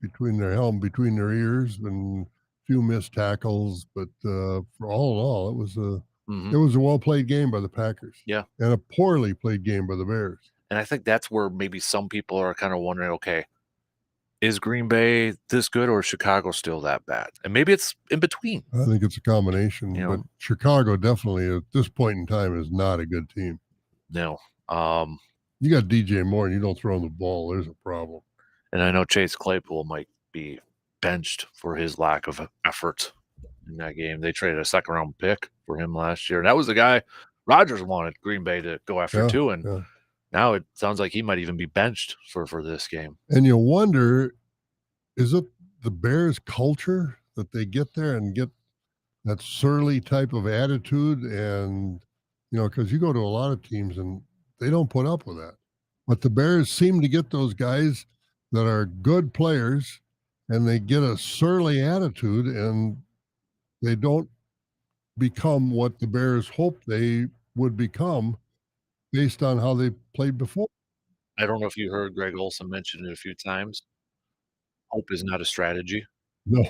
between their ears, and few missed tackles, but, for all in all, Mhm. it was a well played game by the Packers Yeah. and a poorly played game by the Bears. And I think that's where maybe some people are kind of wondering, okay, is Green Bay this good or is Chicago still that bad? And maybe it's in between, I think it's a you combination, but know. Chicago definitely at this point in time is not a good team. No. Um, You got DJ Moore and you don't throw him the ball, there's a problem. and I know Chase Claypool might be benched for his lack of effort in that game. They traded a second round pick for him last year. And that was the guy Rodgers wanted Green Bay to go after Yeah, too. And yeah. now it sounds like he might even be benched for this game. And you wonder, is it the Bears culture that they get there and get that surly type of attitude? And, because you go to a lot of teams and they don't put up with that. But the Bears seem to get those guys that are good players and they get a surly attitude and they don't become what the Bears hoped they would become based on how they played before. I don't know if you heard Greg Olson mention it a few times. Hope is not a strategy. No,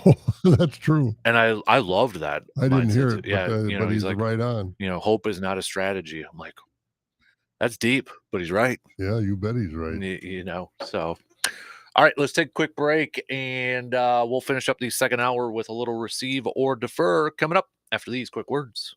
that's true. And I loved that I didn't mindset hear too. it, Yeah, but he's he's like, right on. hope is not a strategy. I'm like, that's deep, but he's right. Yeah, you bet he's right. So all right, let's take a quick break and we'll finish up the second hour with a little receive or defer coming up after these quick words.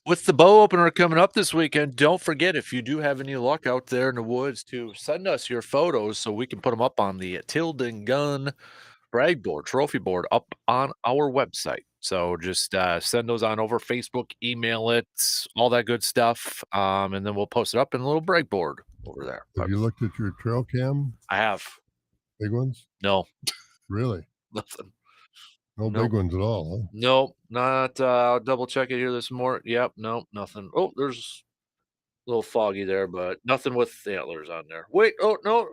With the bow opener coming up this weekend, don't forget, if you do have any luck out there in the woods, to send us your photos so we can put them up on the Tilden Gun brag board, trophy board up on our website. So just send those on over Facebook, email it, all that good stuff, and then we'll post it up in a little brag board over there. Have But you looked at your trail cam? I have Big ones? no Really? nothing. No big Nope. ones at all, huh? Nope. Not. I'll double check it here this morning. Yep. Nope. Nothing. Oh, there's a little foggy there, but nothing with antlers on there. Wait. Oh no.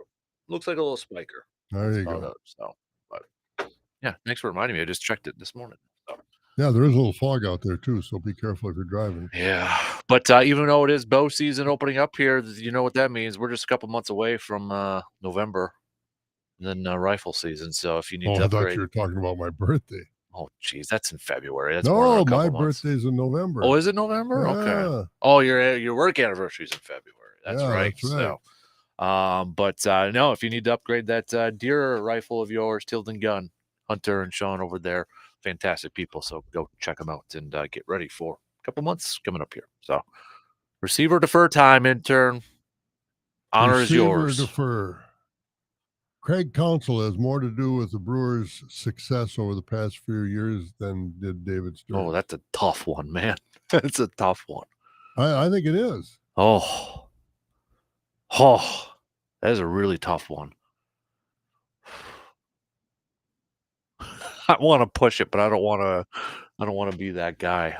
Looks like a little spiker. There That's you about go. it. So, but yeah, thanks for reminding me. I just checked it this morning. So. Yeah, there is a little fog out there too, so be careful if you're driving. Yeah, but even though it is bow season opening up here, you know what that means. We're just a couple months away from November, and then rifle season. So if you need Oh, to I thought you upgrade, were talking about my birthday. oh geez, that's in February. That's more than No, a my couple months. birthday's in Oh, November. is it November? Okay. Yeah, Oh, your work anniversary's in February. That's yeah, right. that's right. So, but no, if you need to upgrade that deer rifle of yours, Tilden Gun, Hunter and Sean over there, fantastic people. So go check them out and get ready for a couple months coming up here. So, receiver defer time, intern. Honor is Receiver yours. defer. Craig Counsell has more to do with the Brewers' success over the past few years than did David Stearns. Oh, that's a tough one, man. That's a tough one. I think it is. Oh, that is a really tough one. I want to push it, but I don't want to. I don't want to be that guy.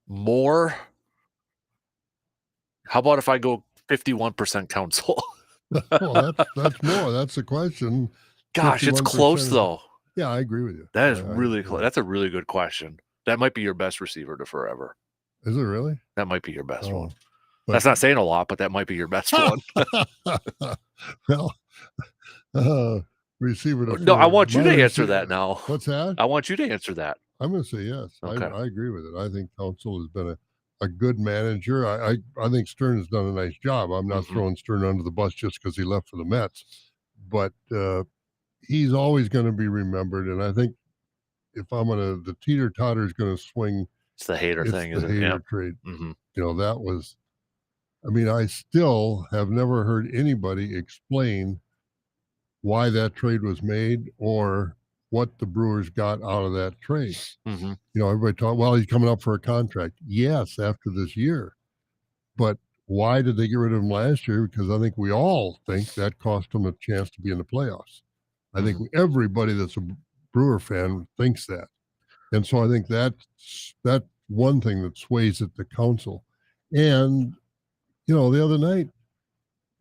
More. How about if I go 51% Counsell? Well, that's more. That's the question. Gosh, it's 51% close is- though. Yeah, I agree with you. That is I really agree. close. That's a really good question. That might be your best receiver to forever. Is it really? That might be your best Oh, one. but- That's not saying a lot, but that might be your best one. Well, receiver defer. No, I want you My to answer receiver- that now. What's that? I want you to answer that. I'm going to say yes. Okay. I agree with it. I think Counsell has been a good manager. I think Stern has done a nice job. I'm not throwing Stern under the bus just because he left for the Mets, but he's always going to be remembered. And I think if the teeter totter is going to swing, It's the hater thing, the isn't it? hater Yeah. trade. Mm-hmm. You know, that was. I mean, I still have never heard anybody explain why that trade was made or what the Brewers got out of that trade. Mm-hmm. You know, everybody talk, well, he's coming up for a contract. Yes, after this year. But why did they get rid of him last year? Because I think we all think that cost him a chance to be in the playoffs. I think everybody that's a Brewer fan thinks that. And so I think that's one thing that sways it to Counsell. And, you know, the other night,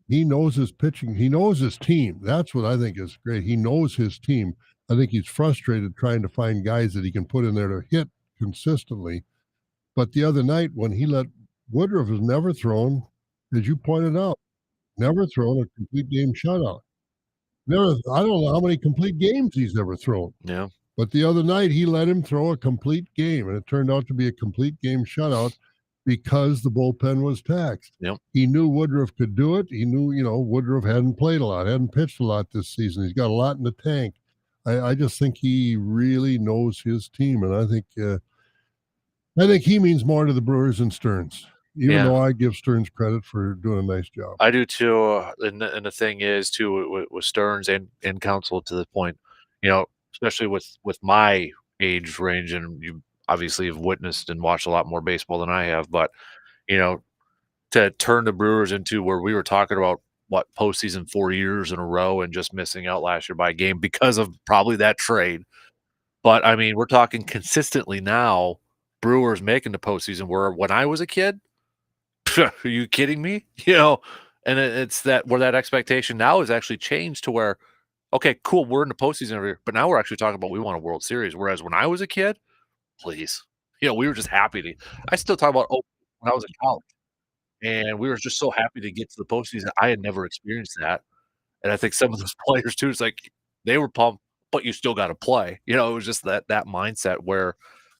he knows his pitching. He knows his team. That's what I think is great. He knows his team. I think he's frustrated trying to find guys that he can put in there to hit consistently. But the other night, when he let Woodruff has never thrown, as you pointed out, never thrown a complete game shutout. Never. I don't know how many complete games he's ever thrown. Yeah. But the other night, he let him throw a complete game, and it turned out to be a complete game shutout because the bullpen was taxed. Yep. He knew Woodruff could do it. He knew, you know, Woodruff hadn't played a lot, hadn't pitched a lot this season. He's got a lot in the tank. I just think he really knows his team, and I think he means more to the Brewers than Stearns. Even though I give Stearns credit for doing a nice job. I do too. And the thing is too with Stearns and Counsell to the point, you know, especially with my age range, and you obviously have witnessed and watched a lot more baseball than I have, but you know, to turn the Brewers into where we were talking about what postseason 4 years in a row and just missing out last year by a game because of probably that trade. But I mean, we're talking consistently now. Brewers making the postseason. Where when I was a kid, are you kidding me? You know, and it's that where that expectation now is actually changed to where, okay, cool, we're in the postseason every year, but now we're actually talking about we want a World Series. Whereas when I was a kid, please, you know, we were just happy to. I still talk about when I was in college, and we were just so happy to get to the postseason. I had never experienced that, and I think some of those players too. It's like they were pumped, but you still got to play. You know, it was just that mindset where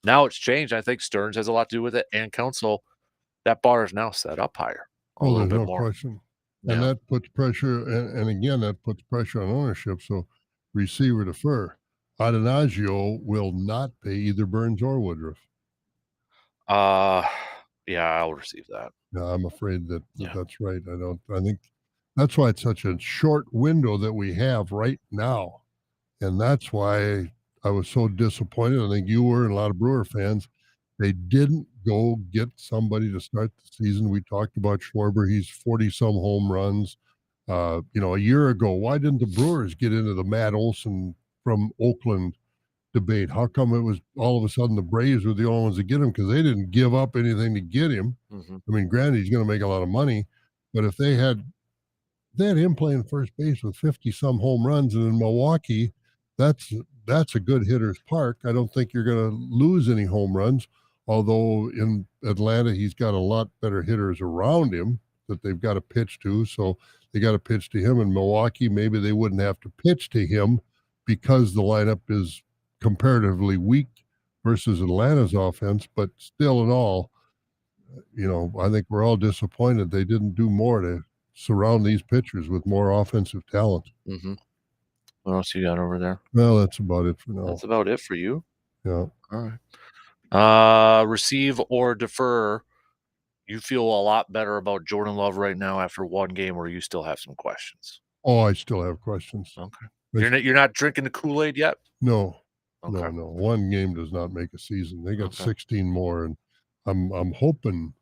now it's changed. I think Stearns has a lot to do with it, and Counsell. That bar is now set up higher. A little there's bit no more. question. Yeah. And that puts pressure, and again, that puts pressure on ownership. So receiver defer. Adenagio will not pay either Burns or Woodruff. Yeah, I'll receive that. No, I'm afraid that Yeah. that's right. I think that's why it's such a short window that we have right now. And that's why I was so disappointed. I think you were and a lot of Brewer fans. They didn't go get somebody to start the season. We talked about Schwarber. He's 40 some home runs. A year ago, why didn't the Brewers get into the Matt Olson from Oakland debate? How come it was all of a sudden the Braves were the only ones to get him? Because they didn't give up anything to get him. Mm-hmm. I mean, granted, he's going to make a lot of money, but if they had him playing first base with 50 some home runs, and in Milwaukee, that's that's a good hitter's park. I don't think you're going to lose any home runs. Although in Atlanta, he's got a lot better hitters around him that they've got to pitch to. So they got to pitch to him. In Milwaukee, maybe they wouldn't have to pitch to him because the lineup is comparatively weak versus Atlanta's offense. But still, in all, I think we're all disappointed they didn't do more to surround these pitchers with more offensive talent. Mm-hmm. What else you got over there? Well, that's about it for now. That's about it for you. Yeah. All right. Receive or defer. You feel a lot better about Jordan Love right now after one game, or you still have some questions? Oh, I still have questions. Okay. They- You're not drinking the Kool-Aid yet? No, Okay. no. One game does not make a season. They got Okay. 16 more, and I'm hoping.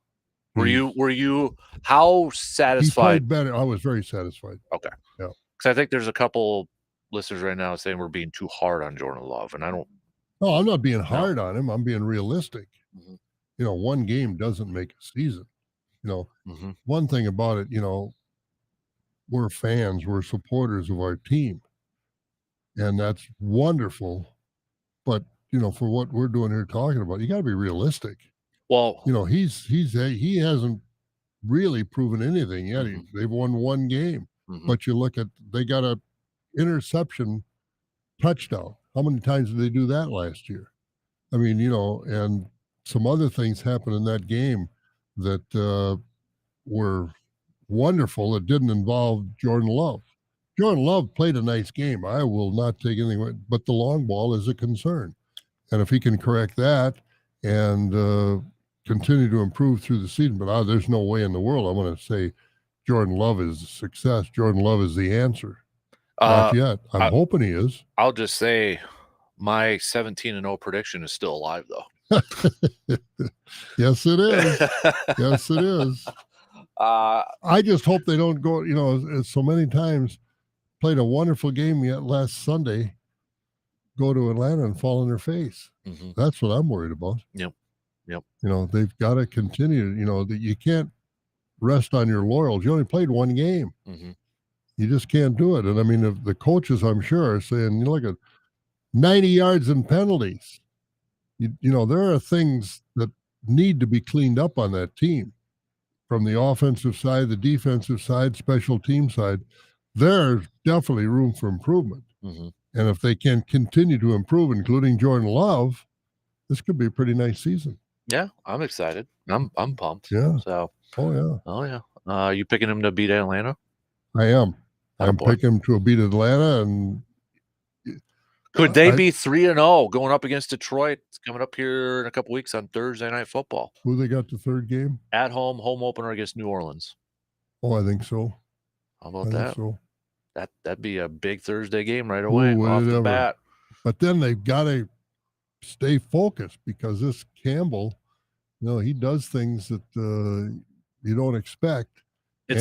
Were you how He satisfied? played better. I was very satisfied. Okay. Yeah. Because I think there's a couple listeners right now saying we're being too hard on Jordan Love, and I don't. No, I'm not being hard on him. I'm being realistic. Mhm. One game doesn't make a season. Mhm. One thing about it, we're fans, we're supporters of our team, and that's wonderful. But for what we're doing here talking about, you got to be realistic. Well, He hasn't really proven anything yet. Mhm. They've won one game, Mhm. but you look at they got a interception touchdown. How many times did they do that last year? I mean, and some other things happened in that game that were wonderful. It didn't involve Jordan Love. Jordan Love played a nice game. I will not take anything away, but the long ball is a concern. And if he can correct that and continue to improve through the season, but there's no way in the world I'm going to say Jordan Love is a success. Jordan Love is the answer. Not yet. I'm hoping he is. I'll just say my 17-0 prediction is still alive, though. Yes, it is. Yes, it is. I just hope they don't go, so many times played a wonderful game yet last Sunday, go to Atlanta and fall on their face. Mhm. That's what I'm worried about. Yep. They've got to continue, that you can't rest on your laurels. You only played one game. Mhm. You just can't do it. And I mean, the coaches, I'm sure, are saying, look at 90 yards and penalties. There are things that need to be cleaned up on that team from the offensive side, the defensive side, special team side. There's definitely room for improvement. Mhm. And if they can continue to improve, including Jordan Love, this could be a pretty nice season. Yeah, I'm excited. I'm pumped. Yeah. So. Oh yeah. You picking him to beat Atlanta? I am. I'm boy. picking him to beat Atlanta, and could they be 3-0 going up against Detroit? It's coming up here in a couple weeks on Thursday Night Football. Who they got the third game? At home opener against New Orleans. Oh, I think so. How about that? So. That'd be a big Thursday game right away off the bat. But then they've got to stay focused because this Campbell, he does things that you don't expect. He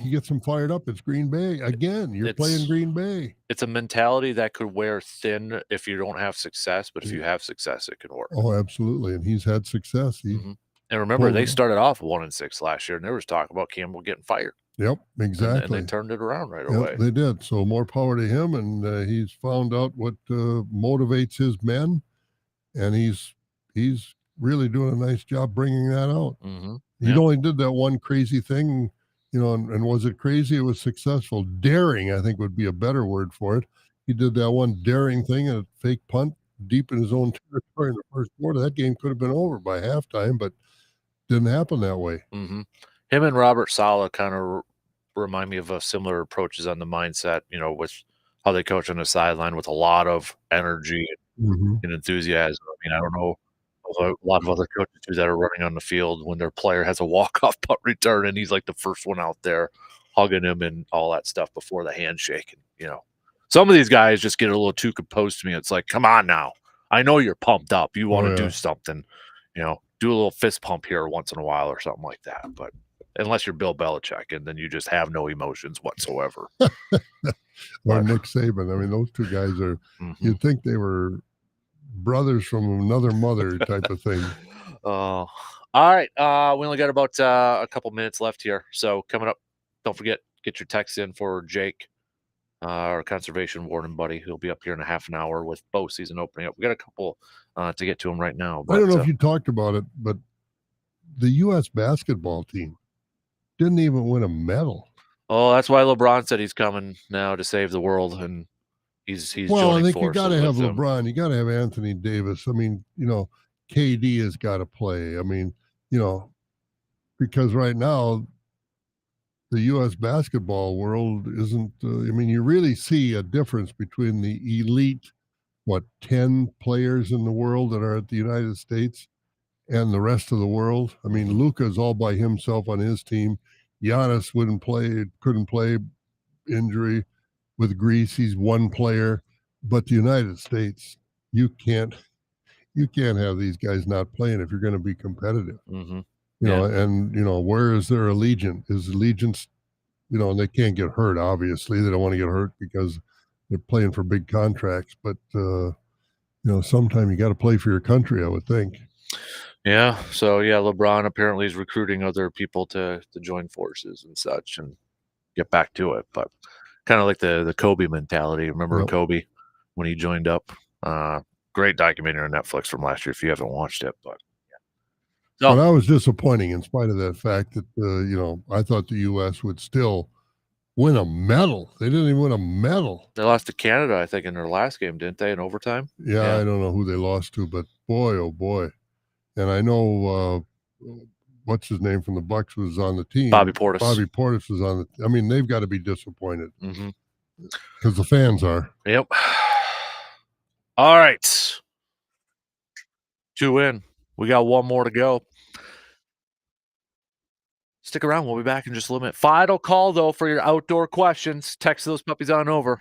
gets them fired up. It's Green Bay again. You're playing Green Bay. It's a mentality that could wear thin if you don't have success, but if you have success, it can work. Oh, absolutely. And he's had success. And remember, they started off 1-6 last year, and there was talk about Campbell getting fired. Yep, exactly. And they turned it around right away. They did. So more power to him, and he's found out what motivates his men, and he's really doing a nice job bringing that out. He only did that one crazy thing, and was it crazy? It was successful. Daring, I think, would be a better word for it. He did that one daring thing, a fake punt deep in his own territory in the first quarter. That game could have been over by halftime, but didn't happen that way. Him and Robert Saleh kind of remind me of similar approaches on the mindset, with how they coach on the sideline with a lot of energy and enthusiasm. I mean, I don't know A lot of other coaches too that are running on the field when their player has a walk-off punt return, and he's like the first one out there hugging him and all that stuff before the handshake, and, some of these guys just get a little too composed to me. It's like, "Come on now. I know you're pumped up. You Oh wanna do yeah. something, do a little fist pump here once in a while or something like that," but unless you're Bill Belichick, and then you just have no emotions whatsoever. Or But Nick Saban. I mean, those two guys are. Mhm. You'd think they were brothers from another mother type of thing. Oh, all right. We only got about a couple minutes left here. So coming up, don't forget get your text in for Jake, our conservation warden buddy. He'll be up here in a half an hour with bow season opening up. We got a couple to get to him right now, I don't but know if you talked about it, but the U.S. basketball team didn't even win a medal. oh, that's why LeBron said he's coming now to save the world, and he's Well, I joining think you got forces to have with them. LeBron. You got to have Anthony Davis. I mean, KD has got to play. I mean, you know, because right now the U.S. basketball world isn't. I mean, you really see a difference between the elite, 10 players in the world that are at the United States and the rest of the world. I mean, Mhm, Luca's all by himself on his team. Giannis couldn't play, injury with Greece. He's one player, but the United States, you can't you can't have these guys not playing if you're going to be competitive. mhm. Yeah. And where is their allegiance? Is allegiance, and they can't get hurt. Obviously, they don't want to get hurt because they're playing for big contracts. But sometime you got to play for your country. I would think. Yeah. So yeah, LeBron apparently is recruiting other people to join forces and such and get back to it. But kind of like the Kobe mentality. Remember Yep. Kobe when he joined up? Uh, Great documentary on Netflix from last year if you haven't watched it. But But so I was disappointing in spite of that fact that I thought the U.S. would still win a medal. They didn't even win a medal. they lost to Canada, I think, in their last game, didn't they? In overtime. Yeah, Yeah, I don't know who they lost to, but boy, oh boy. And I know what's his name from the Bucks was on the Bobby team. Portis. Bobby Portis was on the. I mean, they've got to be disappointed Hmm. because the fans are. Yep. All right, 2 in. We got one more to go. Stick around. We'll be back in just a little bit. Final call though for your outdoor questions. Text those puppies on over.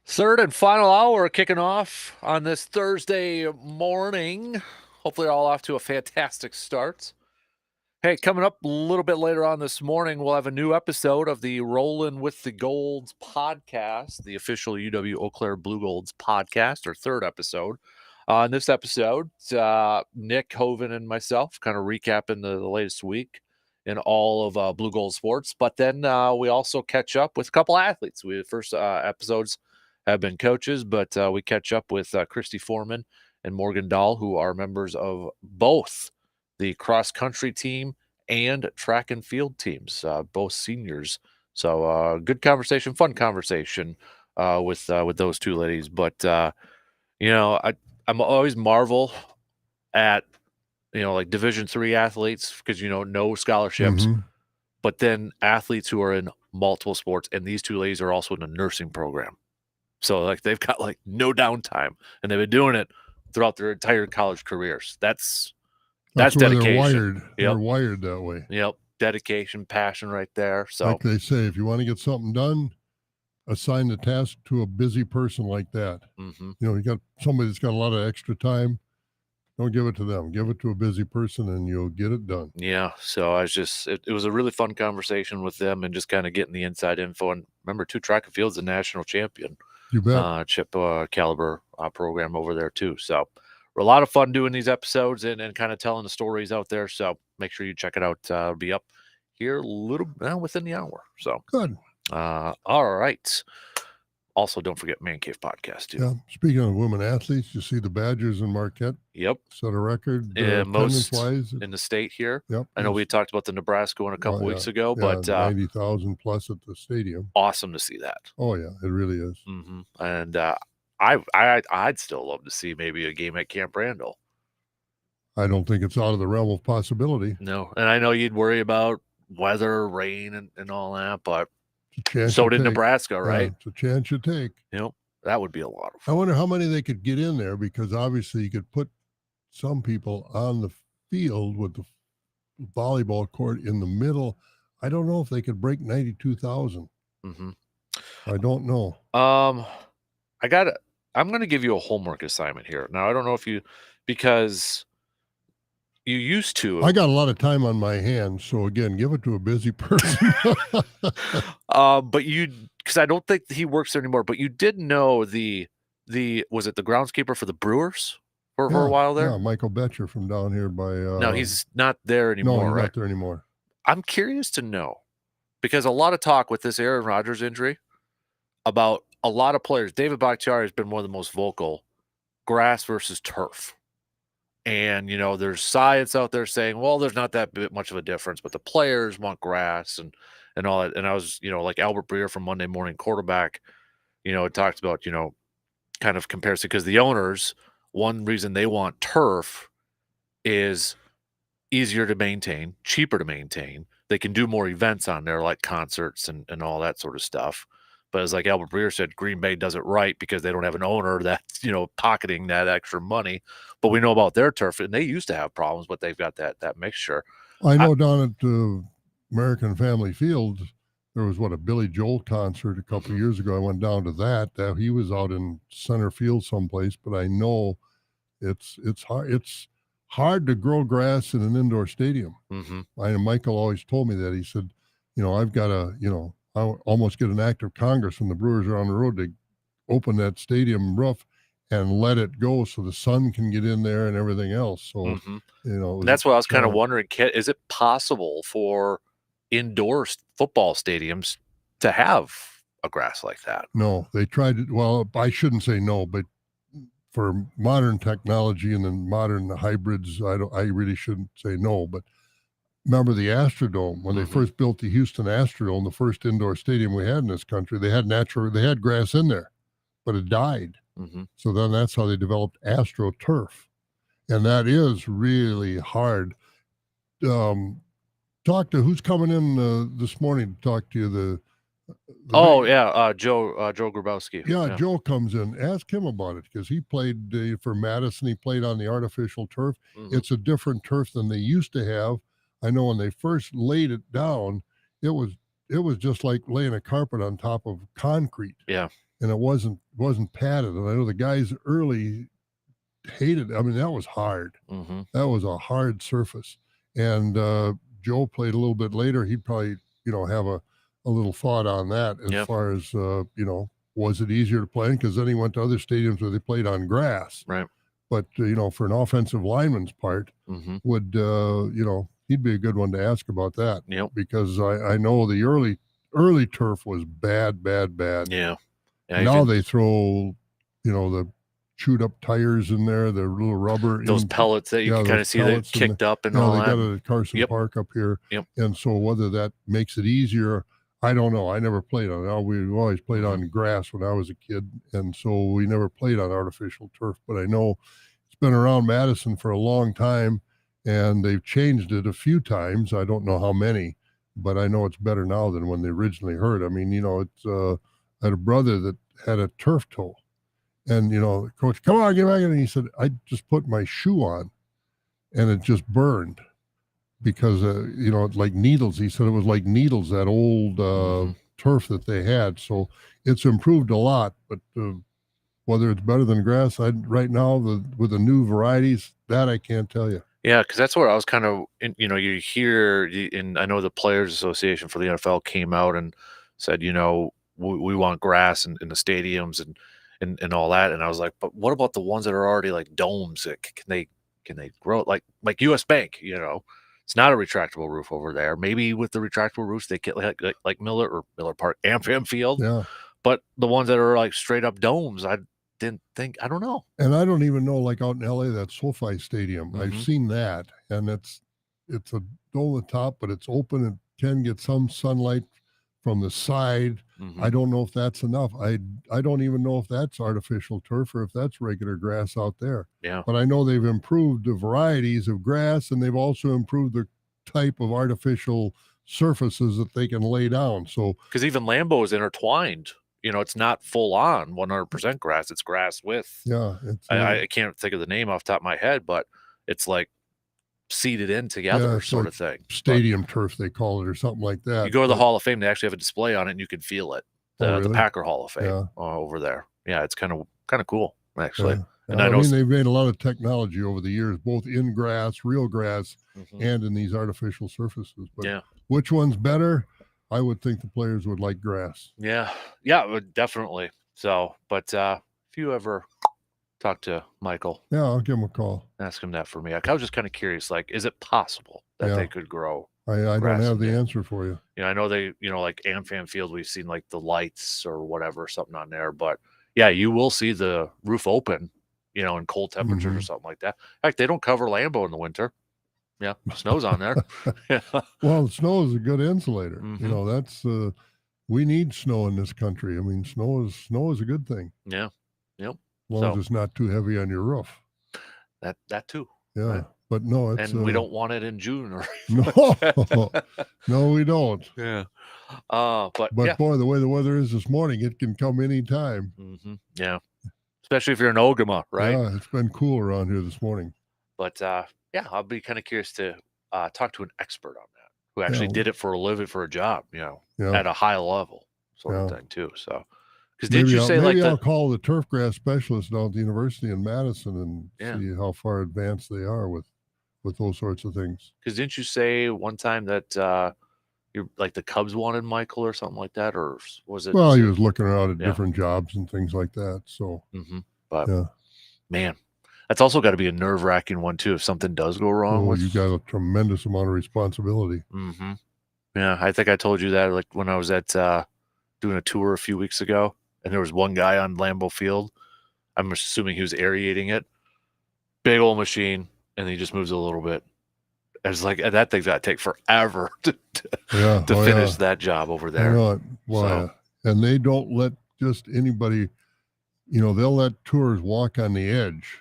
Third and final hour kicking off on this Thursday morning. Hopefully, all off to a fantastic start. Hey, coming up a little bit later on this morning, we'll have a new episode of the Rollin' with the Golds podcast, the official UW Eau Claire Blue Golds podcast, our third episode. In this episode, Nick Hoven and myself kind of recapping the latest week in all of Blue Gold sports. But then we also catch up with a couple athletes. The first episodes have been coaches, but we catch up with Christy Foreman and Morgan Dahl, who are members of both the cross country team and track and field teams, both seniors. So good conversation, fun conversation with those two ladies. But I'm always marvel at like Division III athletes because no scholarships, but then athletes who are in multiple sports, and these two ladies are also in a nursing program. So like they've got like no downtime, and they've been doing it throughout their entire college careers. That's where dedication. They're wired. They're wired that way. Yep, dedication, passion, right there. So like they say, if you want to get something done, assign the task to a busy person like that. You got somebody that's got a lot of extra time. Don't give it to them. Give it to a busy person, and you'll get it done. Yeah. So I was just, it was a really fun conversation with them, and just kind of getting the inside info. And remember, too, track and field's a national champion. You bet. Chip caliber program over there too. So we're a lot of fun doing these episodes and kind of telling the stories out there. So make sure you check it out. It'll be up here a little within the hour. So good. All right. Also, don't forget Man Cave Podcast too. Yeah. Speaking of women athletes, you see the Badgers in Marquette. Yep. Set a record most wise in the state here. Yep. I know we talked about the Nebraska one a couple weeks ago, but 90,000 plus at the stadium. Awesome to see that. Oh yeah, it really is. And I'd still love to see maybe a game at Camp Randall. I don't think it's out of the realm of possibility. No, and I know you'd worry about weather, rain, and all that, but so did Nebraska, right? It's a chance you take. That would be a lot of fun. I wonder how many they could get in there, because obviously you could put some people on the field with the volleyball court in the middle. I don't know if they could break 92,000. I don't know. I'm going to give you a homework assignment here. Now, I don't know if because you used to. I got a lot of time on my hands, so again, give it to a busy person. But because I don't think he works there anymore, but you did know was it the groundskeeper for the Brewers for a while there? Yeah, Michael Betcher from down here by. No, he's not there anymore. No, he's right? not there anymore. I'm curious to know, because a lot of talk with this Aaron Rodgers injury about a lot of players. David Bakhtiari has been one of the most vocal, grass versus turf. And, there's science out there saying, well, there's not that much of a difference, but the players want grass and all that. And I was, like Albert Breer from Monday Morning Quarterback, it talked about, kind of comparison, because the owners, one reason they want turf is easier to maintain, cheaper to maintain. They can do more events on there, like concerts and all that sort of stuff. But as like Albert Breer said, Green Bay does it right because they don't have an owner that's, pocketing that extra money. But we know about their turf, and they used to have problems, but they've got that mixture. I know down at American Family Field, there was a Billy Joel concert a couple of years ago. I went down to that. He was out in center field someplace, but I know it's hard. It's hard to grow grass in an indoor stadium. Michael always told me that. He said, I've got to, I almost get an act of Congress when the Brewers are on the road to open that stadium roof and let it go so the sun can get in there and everything else. So, that's what I was kind of wondering, is it possible for indoor football stadiums to have a grass like that? No, they tried it. Well, I shouldn't say no, but for modern technology and then modern hybrids, I really shouldn't say no, but remember the Astrodome, when they first built the Houston Astrodome, the first indoor stadium we had in this country, they had grass in there, but it died. So then that's how they developed AstroTurf. And that is really hard. Talk to who's coming in this morning to talk to you. Joe Grabowski. Yeah, Joe comes in. Ask him about it, because he played for Madison. He played on the artificial turf. It's a different turf than they used to have. I know when they first laid it down, it was just like laying a carpet on top of concrete. Yeah. and it wasn't padded. And I know the guys early hated. I mean, that was hard. Mm-hmm. That was a hard surface. And Joe played a little bit later. He'd probably have a little thought on that as far as was it easier to play? Because then he went to other stadiums where they played on grass. Right. But for an offensive lineman's part, Mm-hmm. would he'd be a good one to ask about that. Yep. Because I know the early turf was bad. Yeah. Now they throw the chewed up tires in there, the little rubber. Those pellets that you can kind of see they kicked up and all they that. got it at Carson Park up here. Yep. And so whether that makes it easier, I don't know. I never played on it. We always played on grass when I was a kid, and so we never played on artificial turf. But I know it's been around Madison for a long time, and they've changed it a few times. I don't know how many, but I know it's better now than when they originally heard. I mean, it's I had a brother that had a turf toe. And, the coach, come on, get back in. And he said, I just put my shoe on and it just burned because, like needles. He said it was like needles, that old turf that they had. So it's improved a lot. But whether it's better than grass, right now, with the new varieties, that I can't tell you. Yeah, because that's where I was kind of, you hear, and I know the Players Association for the NFL came out and said, we want grass in the stadiums and all that. And I was like, but what about the ones that are already like domes? Can they grow like US Bank? It's not a retractable roof over there. Maybe with the retractable roofs they get like Miller Park, AmFam Field. Yeah. But the ones that are like straight up domes, I don't know. And I don't even know, like out in LA, that SoFi Stadium. I've seen that, and it's a dome at the top, but it's open and can get some sunlight from the side. I don't know if that's enough. I don't even know if that's artificial turf or if that's regular grass out there. Yeah. But I know they've improved the varieties of grass, and they've also improved the type of artificial surfaces that they can lay down. So because even Lambeau is intertwined. It's not full on 100% grass. It's grass with. Yeah. I can't think of the name off the top of my head, but it's like seeded in together sort of thing. Stadium turf, they call it, or something like that. You go to the Hall of Fame, they actually have a display on it, and you can feel it. The Packer Hall of Fame over there. Yeah, it's kind of cool, actually. Yeah. And I mean, they've made a lot of technology over the years, both in grass, real grass, and in these artificial surfaces. But which one's better? I would think the players would like grass. Yeah, definitely. So, but if you ever talk to Michael, I'll give him a call. Ask him that for me. I was just kind of curious, like, is it possible that they could grow? I don't have the answer for you. I know they, like AmFam Field, we've seen like the lights or whatever, something on there. But yeah, you will see the roof open, in cold temperatures or something like that. In fact, they don't cover Lambeau in the winter. Yeah, snow's on there. Well, snow is a good insulator. That's we need snow in this country. I mean, snow is a good thing. Yeah. Yep. As long as it's not too heavy on your roof. That too. Yeah. Right? But no, it's we don't want it in June or no, we don't. Yeah. But boy, the way the weather is this morning, it can come anytime. Yeah. Especially if you're in Ogama, right? Yeah, it's been cool around here this morning. But I'll be kind of curious to talk to an expert on that who actually did it for a living, for a job, at a high level sort of thing too. So, because did you say maybe I'll call the turf grass specialist down at the university in Madison and see how far advanced they are with those sorts of things. Because didn't you say one time that you're like the Cubs wanted Michael or something like that, or was it? Well, he was looking around at different jobs and things like that. So, but man, that's also got to be a nerve-wracking one too if something does go wrong. You got a tremendous amount of responsibility. Yeah, I think I told you that like when I was at doing a tour a few weeks ago, and there was one guy on Lambeau Field. I'm assuming he was aerating it. Big old machine, and he just moves a little bit. It's like that thing's got to take forever to finish that job over there. And they don't let just anybody. They'll let tours walk on the edge,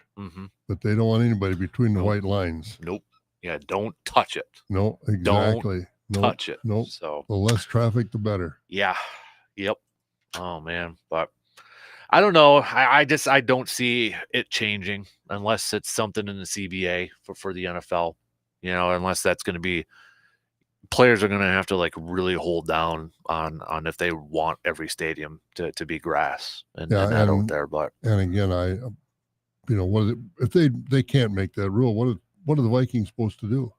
but they don't want anybody between the white lines. Nope. Yeah, don't touch it. No, exactly. Don't touch it. Nope. So the less traffic, the better. Yeah. Yep. Oh man, but I don't know. I don't see it changing unless it's something in the CBA for the NFL. Unless that's going to be players are going to have to like really hold down on if they want every stadium to be grass and that out there. But and again, if they can't make that rule, what are the Vikings supposed to do?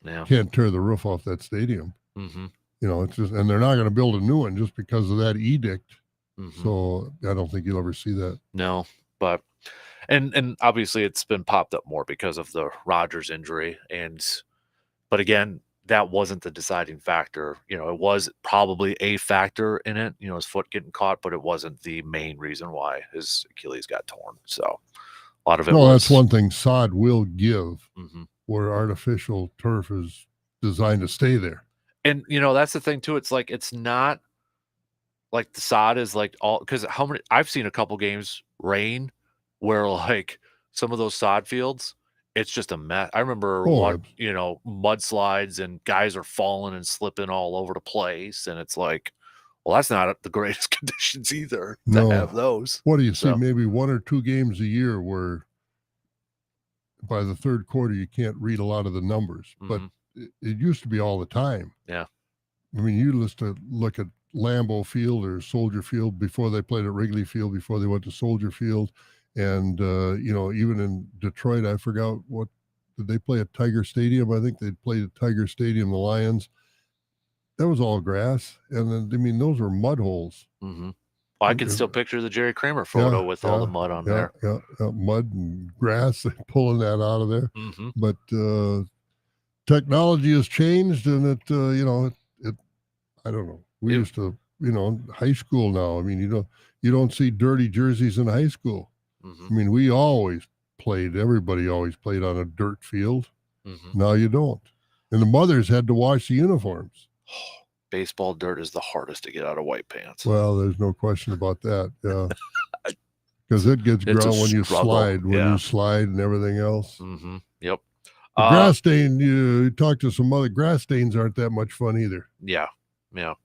Yeah, can't tear the roof off that stadium. Mm-hmm. It's just, and they're not going to build a new one just because of that edict. Mm-hmm. So I don't think you'll ever see that. No, but and obviously it's been popped up more because of the Rodgers injury, but again, that wasn't the deciding factor. It was probably a factor in it. His foot getting caught, but it wasn't the main reason why his Achilles got torn. So a lot of it. Well, that's one thing sod will give, where artificial turf is designed to stay there. And that's the thing too. It's like it's not like the sod is like all because I've seen a couple games rain where like some of those sod fields, it's just a mess. I remember mudslides and guys are falling and slipping all over the place, and it's like, well, that's not the greatest conditions either to have those. What do you see? Maybe 1 or 2 games a year where by the third quarter you can't read a lot of the numbers, but it used to be all the time. Yeah, I mean, you used to look at Lambeau Field or Soldier Field before they played at Wrigley Field, before they went to Soldier Field. And, even in Detroit, I forgot did they play at Tiger Stadium? I think they played at Tiger Stadium, the Lions. That was all grass. And then, I mean, those were mud holes. Mm-hmm. Well, I can still picture the Jerry Kramer photo with all the mud on there. Yeah, mud and grass, pulling that out of there. Mm-hmm. But technology has changed, and it I don't know. We used to, high school now. I mean, you don't see dirty jerseys in high school. Mm-hmm. I mean, everybody always played on a dirt field. Mm-hmm. Now you don't. And the mothers had to wash the uniforms. Baseball dirt is the hardest to get out of white pants. Well, there's no question about that. Yeah. Because it gets ground when you slide and everything else. Mm-hmm. Yep. The grass stain, you talk to some other grass stains aren't that much fun either. Yeah. Yeah.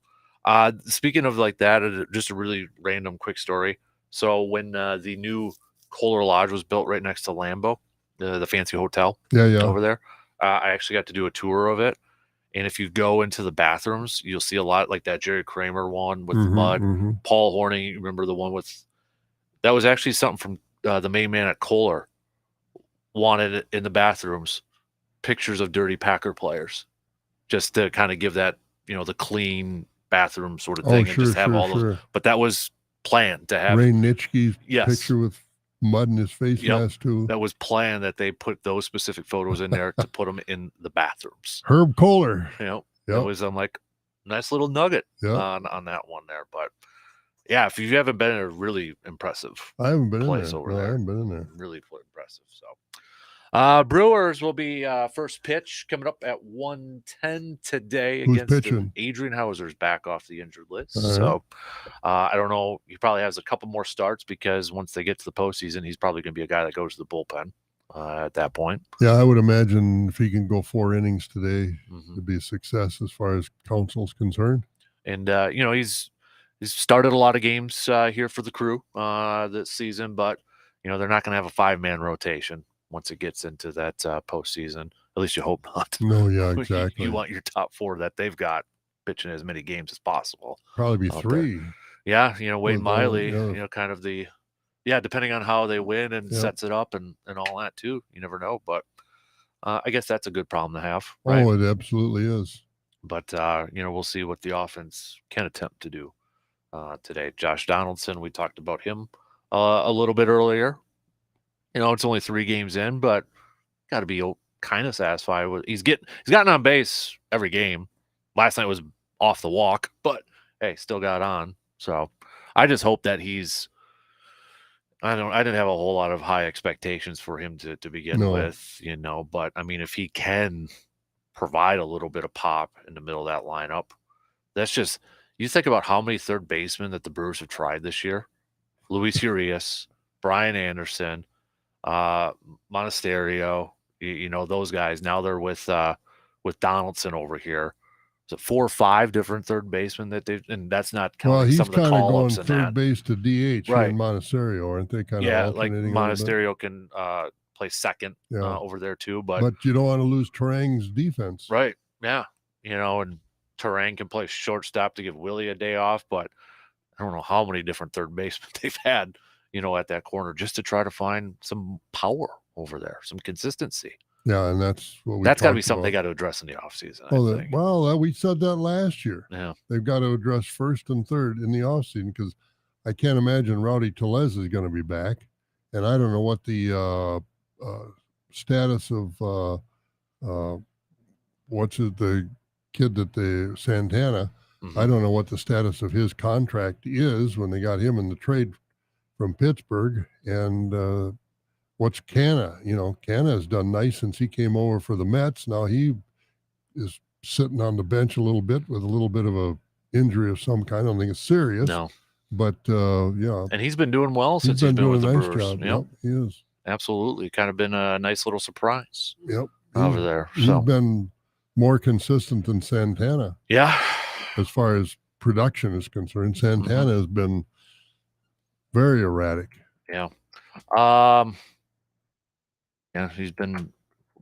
Speaking of like that, just a really random quick story. So when the new Kohler Lodge was built right next to Lambeau, the fancy hotel over there, I actually got to do a tour of it. And if you go into the bathrooms, you'll see a lot like that Jerry Kramer one with mud. Mm-hmm. Paul Hornung, you remember the one that was actually something from the main man at Kohler wanted in the bathrooms, pictures of dirty Packer players, just to kind of give that, the clean bathroom sort of thing, and just have all those. But that was planned to have Ray Nitschke's picture with mud in his face mask too. That was planned that they put those specific photos in there to put them in the bathrooms. Herb Kohler. That was like nice little nugget on that one there. But yeah, if you haven't been in a really impressive I haven't been place in there. over there. I haven't been in there. Really impressive. So Brewers will be first pitch coming up at 1:10 today. Who's against pitching? Adrian Hauser's back off the injured list. So I don't know. He probably has a couple more starts because once they get to the postseason, he's probably going to be a guy that goes to the bullpen at that point. Yeah, I would imagine if he can go 4 innings today, it'd be a success as far as Council's concerned. And he's started a lot of games here for the Crew this season, but they're not going to have a 5-man rotation once it gets into that postseason. At least you hope not. No, yeah, exactly. You want your top 4 that they've got pitching as many games as possible. Probably be 3. Yeah, Wade Miley, kind of depending on how they win and sets it up and all that too. You never know, but I guess that's a good problem to have. Right? Oh, it absolutely is. But we'll see what the offense can attempt to do today. Josh Donaldson, we talked about him a little bit earlier. It's only 3 games in, but got to be kind of satisfied with. He's gotten on base every game. Last night was off the walk, but hey, still got on. So I just hope that he's. I didn't have a whole lot of high expectations for him to begin with, But I mean, if he can provide a little bit of pop in the middle of that lineup, that's just. You think about how many third basemen that the Brewers have tried this year: Luis Urias, Brian Anderson. Monasterio, those guys. Now they're with Donaldson over here. Is it 4 or 5 different third basemen that they've, and that's not counting some of the call-ups and that. He's kind of going third base to DH, right? And Monasterio, aren't they? Kind of like Monasterio can play second over there too, but you don't want to lose Terang's defense, right? Yeah, and Terang can play shortstop to give Willie a day off, but I don't know how many different third basemen they've had, at that corner just to try to find some power over there, some consistency. Yeah, and that's what we That's got to be talked something they about. got to address in the offseason, I think. We said that last year. Yeah. They've got to address first and third in the offseason because I can't imagine Rowdy Tellez is going to be back. And I don't know what the status of the kid that the Santana. I don't know what the status of his contract is when they got him in the trade from Pittsburgh. And what's Canna? Canna has done nice since he came over for the Mets. Now he is sitting on the bench a little bit with a little bit of a injury of some kind. I don't think it's serious. No. But yeah. And he's been doing well since he's been doing with the a nice Brewers. job. Yep, he is. Absolutely. Kind of been a nice little surprise. Yep. Over there. He's been more consistent than Santana. Yeah. As far as production is concerned, Santana has been very erratic. Yeah. Yeah, he's been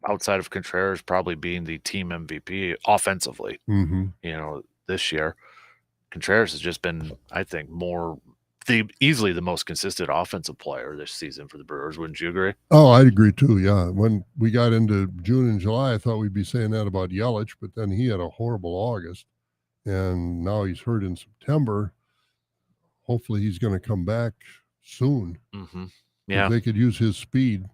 outside of Contreras probably being the team MVP offensively, this year. Contreras has just been, I think, easily the most consistent offensive player this season for the Brewers. Wouldn't you agree? Oh, I'd agree too. Yeah. When we got into June and July, I thought we'd be saying that about Yelich, but then he had a horrible August, and now he's hurt in September. Hopefully, he's going to come back soon. Yeah, they could use his speed.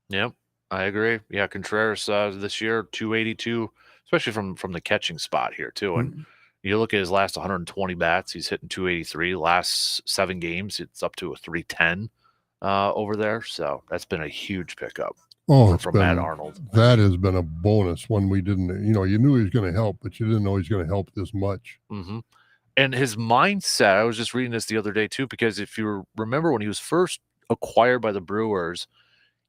Yep, I agree. Yeah, Contreras this year 282, especially from the catching spot here too. And you look at his last 120 bats, he's hitting 283. Last 7 games, it's up to a 310 over there. So that's been a huge pickup. From Matt Arnold. That has been a bonus. One we didn't, you knew he was going to help, but you didn't know he was going to help this much. And his mindset, I was just reading this the other day too, because if you remember when he was first acquired by the Brewers,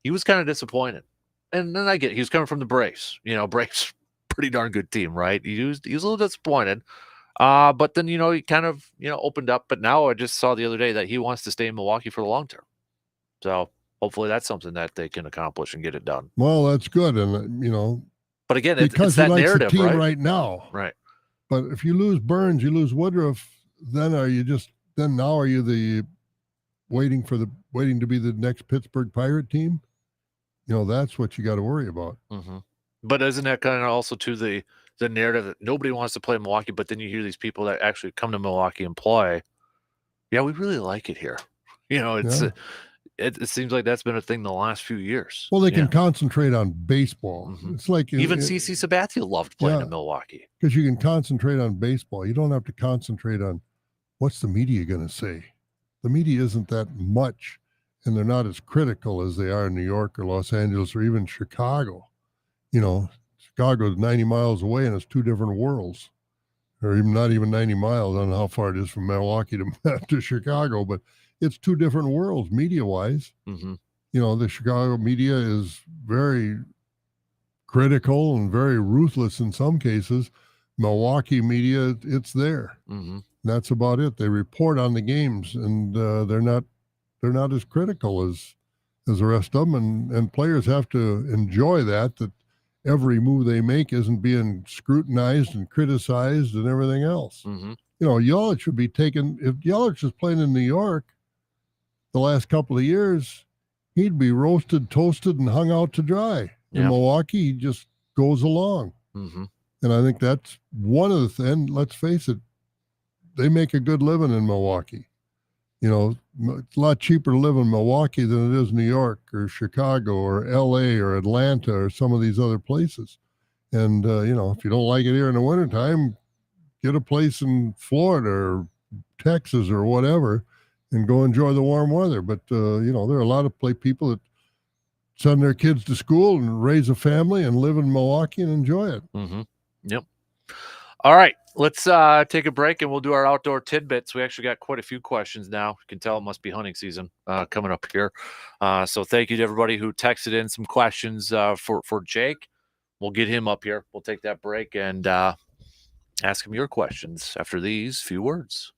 he was kind of disappointed. And then I get it. He was coming from the Braves. Braves, pretty darn good team, right? He was a little disappointed. But then, he kind of, opened up. But now I just saw the other day that he wants to stay in Milwaukee for the long term. So hopefully that's something that they can accomplish and get it done. Well, that's good. And, but again, because it's that he likes narrative, the team right now. Right. But if you lose Burns, you lose Woodruff, then are you waiting to be the next Pittsburgh Pirate team? That's what you got to worry about. But isn't that kind of also to the narrative that nobody wants to play in Milwaukee, but then you hear these people that actually come to Milwaukee and play. Yeah, we really like it here. It seems like that's been a thing the last few years. Well, they can concentrate on baseball. It's like even CC Sabathia loved playing in Milwaukee because you can concentrate on baseball. You don't have to concentrate on what's the media going to say. The media isn't that much, and they're not as critical as they are in New York or Los Angeles or even Chicago. Chicago's 90 miles away, and it's 2 different worlds, or even not even 90 miles. I don't know how far it is from Milwaukee to Chicago, but it's 2 different worlds media-wise. The Chicago media is very critical and very ruthless in some cases. Milwaukee media, it's there. That's about it. They report on the games, and they're not as critical as the rest of them. And players have to enjoy that every move they make isn't being scrutinized and criticized and everything else. Yelich should be taken. If Yelich is playing in New York the last couple of years, he'd be roasted, toasted, and hung out to dry. In Milwaukee, he just goes along. And I think that's one of the things. Let's face it, they make a good living in Milwaukee. It's a lot cheaper to live in Milwaukee than it is New York or Chicago or LA or Atlanta or some of these other places. And, if you don't like it here in the wintertime, get a place in Florida or Texas or whatever and go enjoy the warm weather. But, there are a lot of people that send their kids to school and raise a family and live in Milwaukee and enjoy it. Yep. All right, let's take a break and we'll do our outdoor tidbits. We actually got quite a few questions now. You can tell it must be hunting season coming up here. So thank you to everybody who texted in some questions for Jake. We'll get him up here. We'll take that break and ask him your questions after these few words.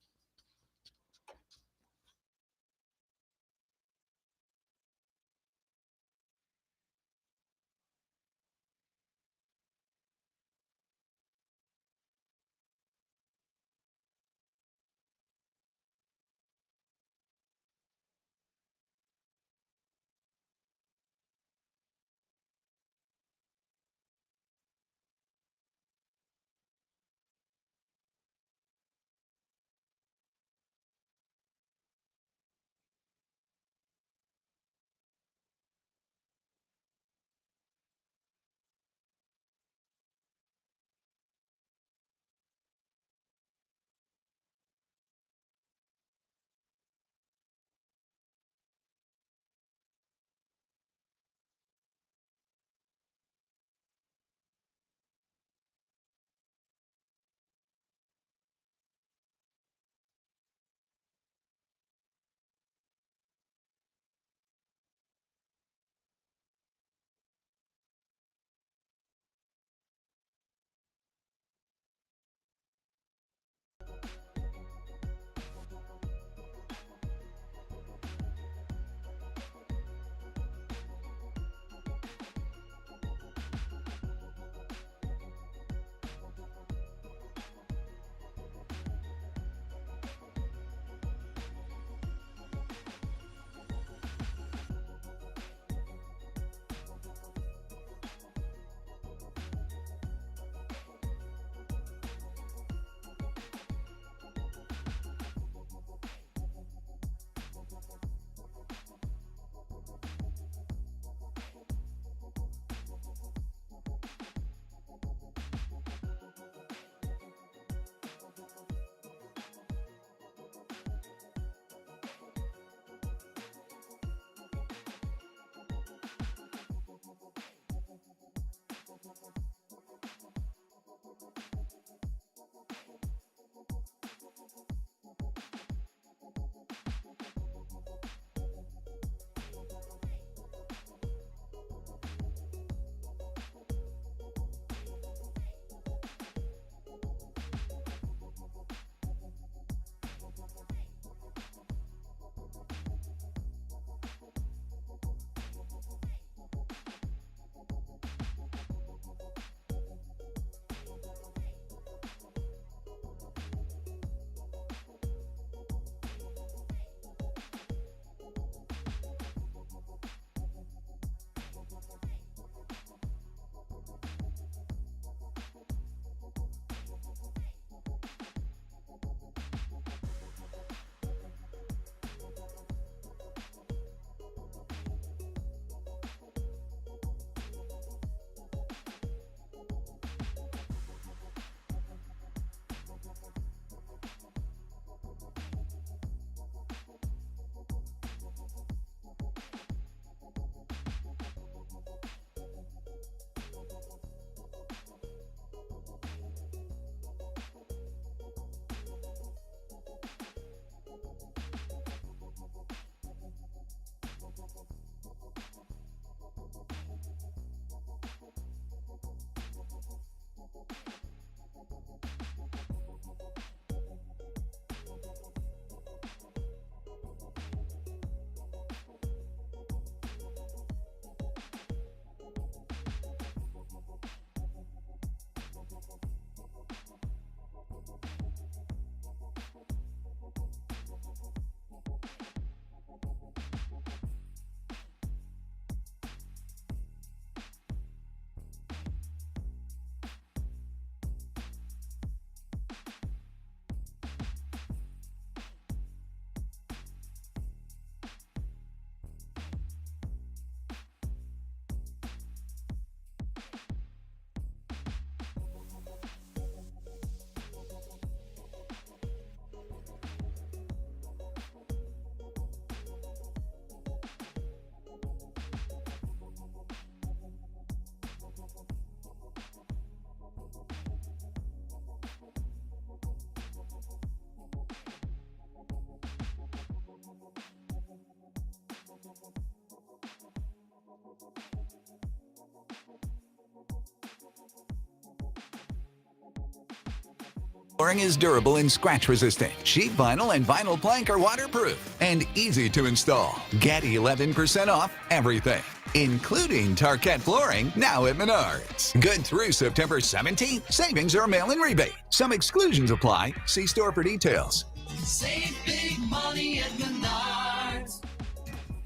Flooring is durable and scratch-resistant. Sheet vinyl and vinyl plank are waterproof and easy to install. Get 11% off everything, including Tarkett flooring, now at Menards. Good through September 17th. Savings or mail-in rebate. Some exclusions apply. See store for details. Save big money at Menards.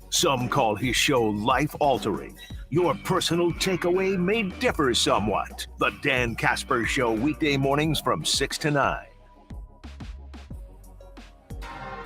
Some call his show life-altering. Your personal takeaway may differ somewhat. The Dan Kasper Show, weekday mornings from 6 to 9.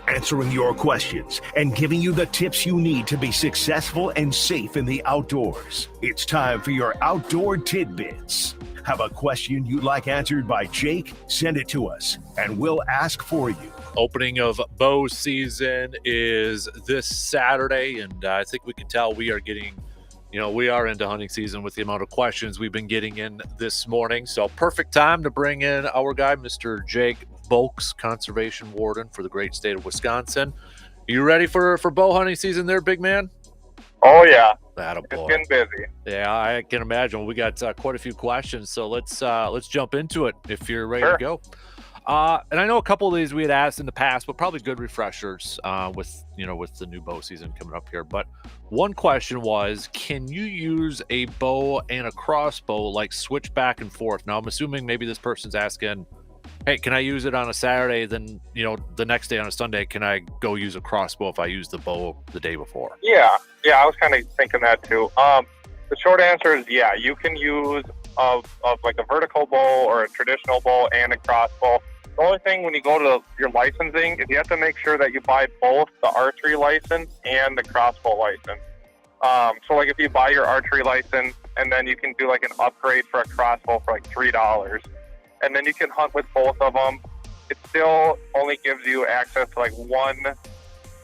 Answering your questions and giving you the tips you need to be successful and safe in the outdoors. It's time for your outdoor tidbits. Have a question you'd like answered by Jake? Send it to us, and we'll ask for you. Opening of bow season is this Saturday, and I think we can tell we are getting, we are into hunting season with the amount of questions we've been getting in this morning. So perfect time to bring in our guy, Mr. Jake Bolks, Conservation Warden for the great state of Wisconsin. You ready for bow hunting season there, big man? Oh, yeah. Attaboy. It's getting busy. Yeah, I can imagine. We got quite a few questions, so let's jump into it if you're ready Sure. to go. And I know a couple of these we had asked in the past, but probably good refreshers with the new bow season coming up here. But one question was, can you use a bow and a crossbow, like switch back and forth? Now, I'm assuming maybe this person's asking, hey, can I use it on a Saturday? Then, the next day on a Sunday, can I go use a crossbow if I use the bow the day before? Yeah, I was kind of thinking that too. The short answer is yeah, you can use of like a vertical bow or a traditional bow and a crossbow. The only thing when you go to your licensing is you have to make sure that you buy both the archery license and the crossbow license. So like if you buy your archery license and then you can do like an upgrade for a crossbow for like $3, and then you can hunt with both of them. It still only gives you access to like one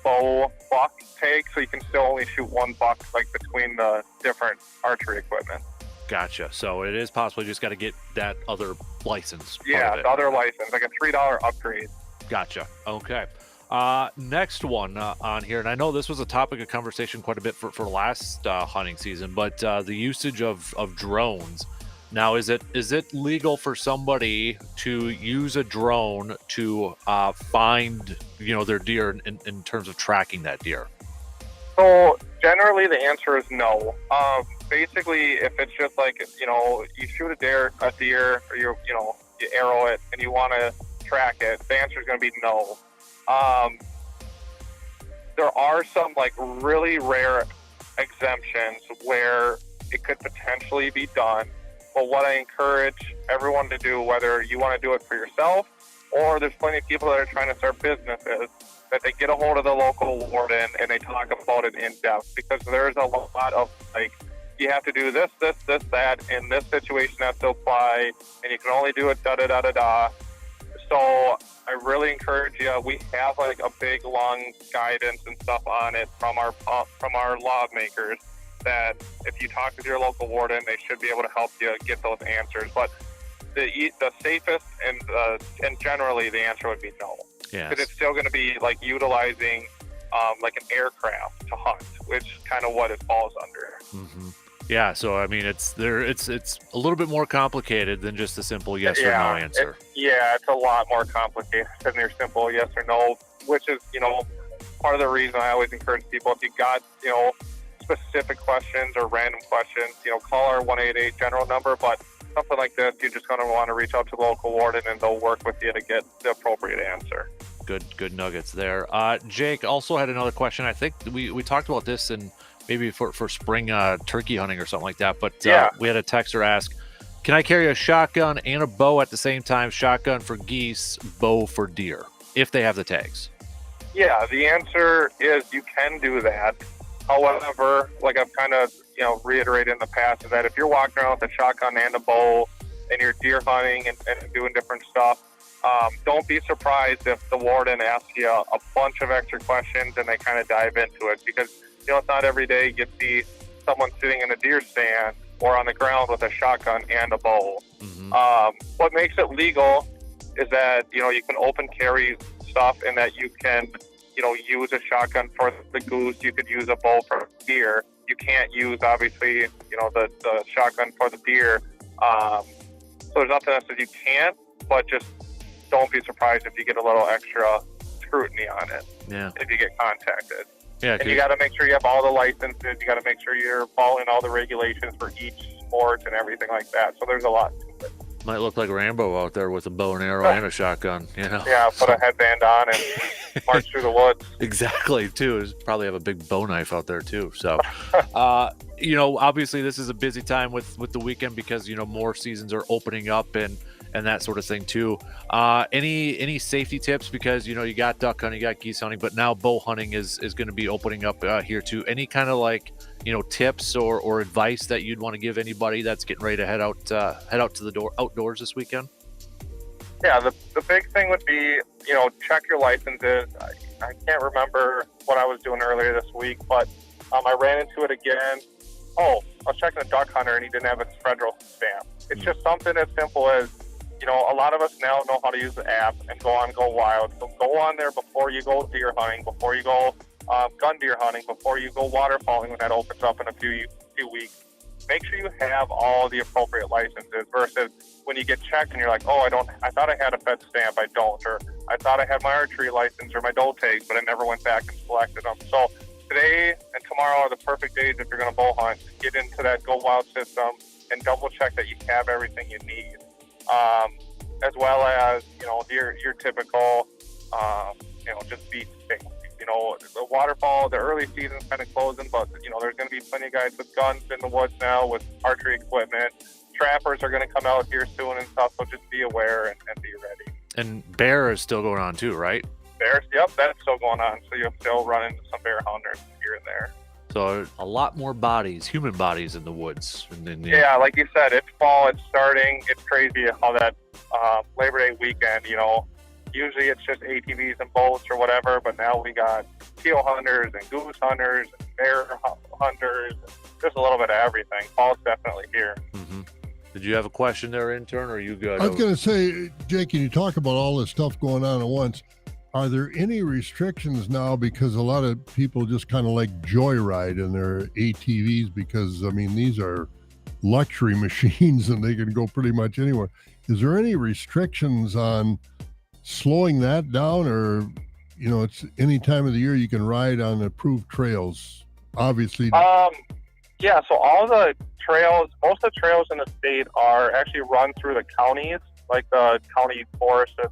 bow buck tag, so you can still only shoot one buck like between the different archery equipment. Gotcha. So it is possible. You just got to get that other license. Yeah, the other license, like a $3 upgrade. Gotcha. Okay. Next one on here, and I know this was a topic of conversation quite a bit for last hunting season, but the usage of drones. Now, is it legal for somebody to use a drone to find their deer in terms of tracking that deer? So generally the answer is no. Basically, if it's just like, you shoot a deer or you arrow it and you want to track it, the answer is going to be no. There are some like really rare exemptions where it could potentially be done. But what I encourage everyone to do, whether you want to do it for yourself or there's plenty of people that are trying to start businesses, that they get a hold of the local warden and they talk about it in depth, because there's a lot of like, you have to do this, that, in this situation has to apply, and you can only do it da-da-da-da-da. So I really encourage you, we have like a big, long guidance and stuff on it from our lawmakers, that if you talk with your local warden, they should be able to help you get those answers. But the safest and generally the answer would be no. Yeah. Because it's still going to be like utilizing like an aircraft to hunt, which is kind of what it falls under. Mm-hmm. Yeah, so I mean, it's a little bit more complicated than just a simple yes or no answer. It's a lot more complicated than your simple yes or no, which is part of the reason I always encourage people, if you got specific questions or random questions, call our 188 general number. But something like this, you're just going to want to reach out to the local warden and they'll work with you to get the appropriate answer. Good nuggets there. Jake also had another question. I think we talked about this in maybe for spring turkey hunting or something like that. But we had a texter ask, can I carry a shotgun and a bow at the same time? Shotgun for geese, bow for deer, if they have the tags. Yeah, the answer is you can do that. However, like I've kind of reiterated in the past, is that if you're walking around with a shotgun and a bow and you're deer hunting and doing different stuff, don't be surprised if the warden asks you a bunch of extra questions and they kind of dive into it, because it's not every day you see someone sitting in a deer stand or on the ground with a shotgun and a bow. Mm-hmm. What makes it legal is that you can open carry stuff, and that you can use a shotgun for the goose. You could use a bow for deer. You can't use, obviously, the shotgun for the deer. So there's nothing that says you can't, but just don't be surprised if you get a little extra scrutiny on it Yeah. if you get contacted. Yeah. And you got to make sure you have all the licenses. You got to make sure you're following all the regulations for each sport and everything like that. So there's a lot to it. Might look like Rambo out there with a bow and arrow and a shotgun, Yeah, put a headband on and march through the woods. Exactly, too. There's probably have a big bow knife out there, too. So, obviously this is a busy time with the weekend because, more seasons are opening up and that sort of thing, too. Any safety tips? Because, you got duck hunting, you got geese hunting, but now bow hunting is going to be opening up here, too. Any kind of tips or advice that you'd want to give anybody that's getting ready to head out to the outdoors this weekend? Yeah, the big thing would be, check your licenses. I can't remember what I was doing earlier this week, but I ran into it again. Oh, I was checking a duck hunter and he didn't have a federal stamp. It's just something as simple as, a lot of us now know how to use the app and go on Go Wild. So go on there before you go deer hunting, before you go gun deer hunting, before you go waterfowling when that opens up in a few weeks. Make sure you have all the appropriate licenses versus when you get checked and you're like, oh, I thought I had a Fed stamp, I don't, or I thought I had my archery license or my doe tags, but I never went back and selected them. So today and tomorrow are the perfect days if you're going to bow hunt. Get into that Go Wild system and double check that you have everything you need. As well as, your typical, just beach things. The waterfall, the early season's kind of closing, but, there's going to be plenty of guys with guns in the woods now with archery equipment. Trappers are going to come out here soon and stuff, so just be aware and be ready. And bear is still going on too, right? Bears, yep, that's still going on. So you'll still run into some bear hunters here and there. So a lot more human bodies in the woods. And then, Yeah, like you said, it's fall, it's starting. It's crazy how that Labor Day weekend, usually it's just ATVs and boats or whatever, but now we got teal hunters and goose hunters and bear hunters, just a little bit of everything. Fall's definitely here. Mm-hmm. Did you have a question there, intern, or are you good? I was going to say, Jake, can you talk about all this stuff going on at once? Are there any restrictions now? Because a lot of people just kind of like joyride in their ATVs because, these are luxury machines and they can go pretty much anywhere. Is there any restrictions on slowing that down or, it's any time of the year you can ride on approved trails? Obviously. Yeah, so all the trails, most of the trails in the state are actually run through the counties, like the county forest and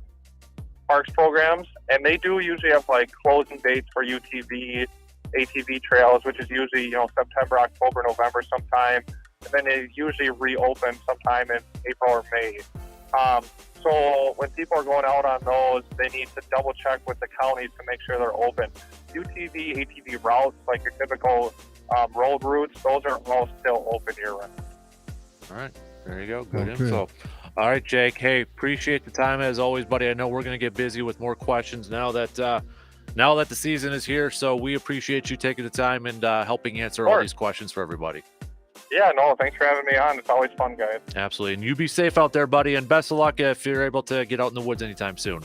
parks programs, and they do usually have closing dates for UTV, ATV trails, which is usually September, October, November sometime, and then they usually reopen sometime in April or May. So when people are going out on those, they need to double check with the counties to make sure they're open. UTV, ATV routes, like your typical road routes, those are all still open year-round. All right, there you go. Good Okay. info. All right, Jake. Hey, appreciate the time as always, buddy. I know we're going to get busy with more questions now that the season is here. So we appreciate you taking the time and helping answer all these questions for everybody. Yeah, no, thanks for having me on. It's always fun, guys. Absolutely. And you be safe out there, buddy. And best of luck if you're able to get out in the woods anytime soon.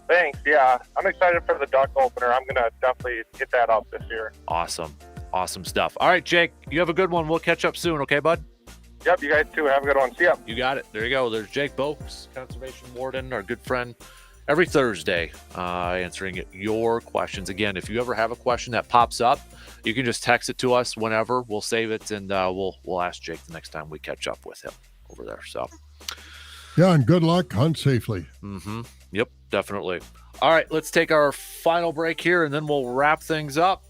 Thanks. Yeah, I'm excited for the duck opener. I'm going to definitely get that up this year. Awesome. Awesome stuff. All right, Jake, you have a good one. We'll catch up soon. Okay, bud? Yep, you guys too. Have a good one. See ya. You got it. There you go. There's Jake Boakes, Conservation Warden, our good friend, every Thursday, answering your questions. Again, if you ever have a question that pops up, you can just text it to us whenever. We'll save it, and we'll ask Jake the next time we catch up with him over there. So, yeah, and good luck. Hunt safely. Mm-hmm. Yep, definitely. All right, let's take our final break here, and then we'll wrap things up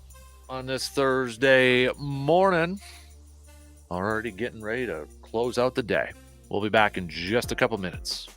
on this Thursday morning. Already getting ready to close out the day. We'll be back in just a couple minutes.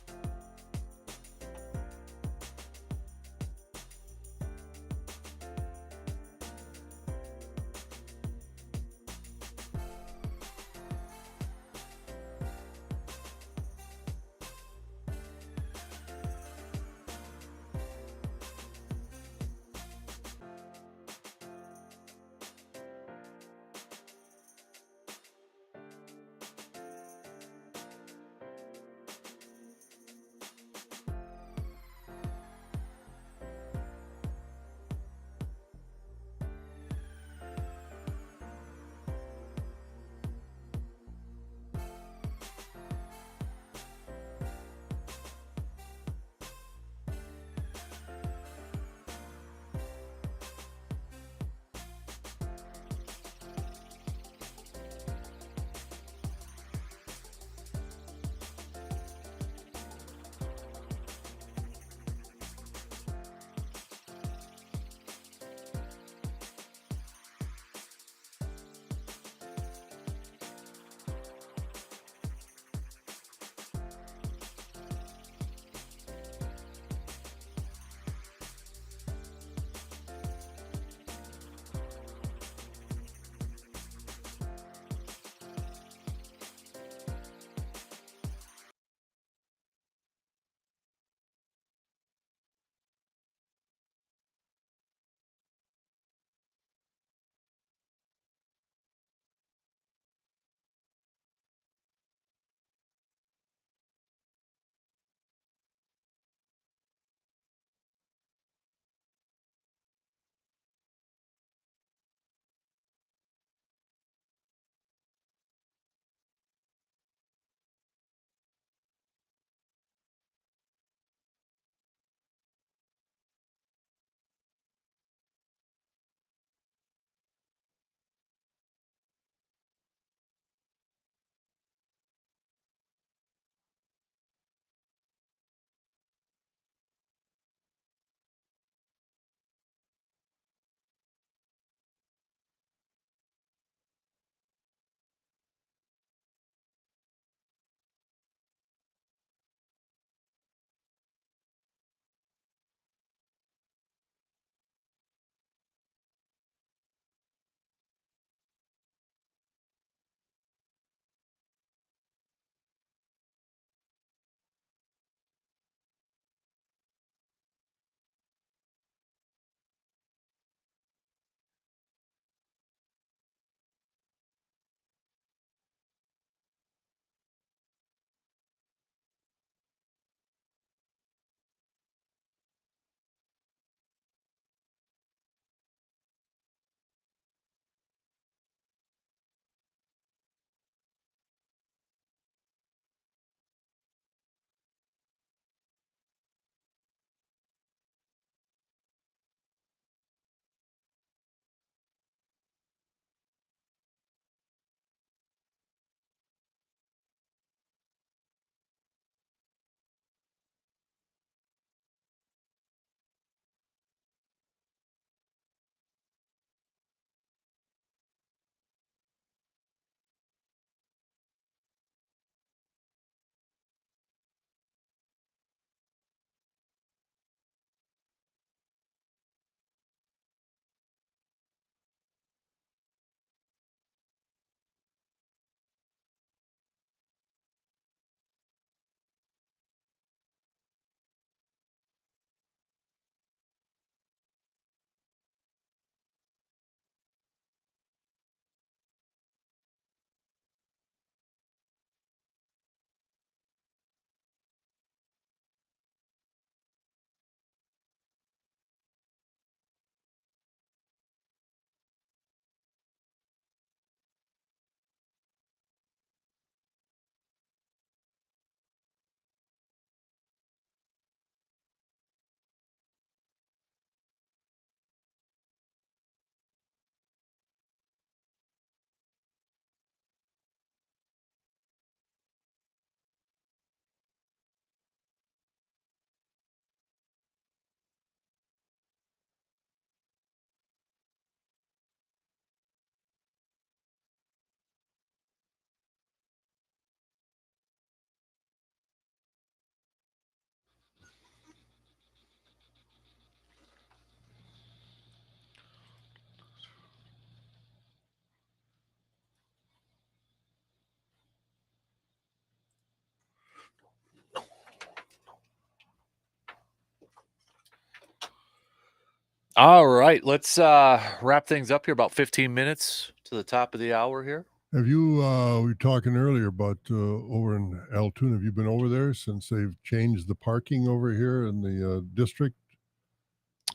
All right, let's wrap things up here. About 15 minutes to the top of the hour here. Have you, we were talking earlier about over in Altoona. Have you been over there since they've changed the parking over here in the district,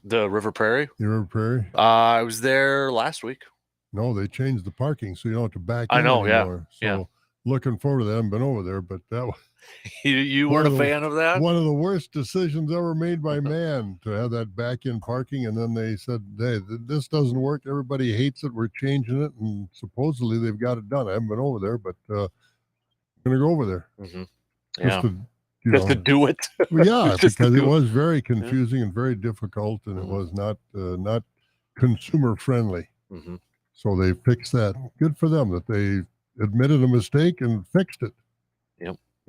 The River Prairie. the River Prairie? I was there last week. No, they changed the parking, so you don't have to back I in know, yeah, anymore. So yeah. looking forward to that. I haven't been over there, but that was You one weren't a of the- fan of that? one of the worst decisions ever made by man to have that back-in parking. And then they said, hey, this doesn't work. Everybody hates it. We're changing it. And supposedly they've got it done. I haven't been over there, but I'm going to go over there. Mm-hmm. Just Yeah. to, Just to do it. well, yeah, Just to because it do it. was very confusing and very difficult, and it Mhm. was not consumer friendly. Mm-hmm. So they fixed that. Good for them that they admitted a mistake and fixed it.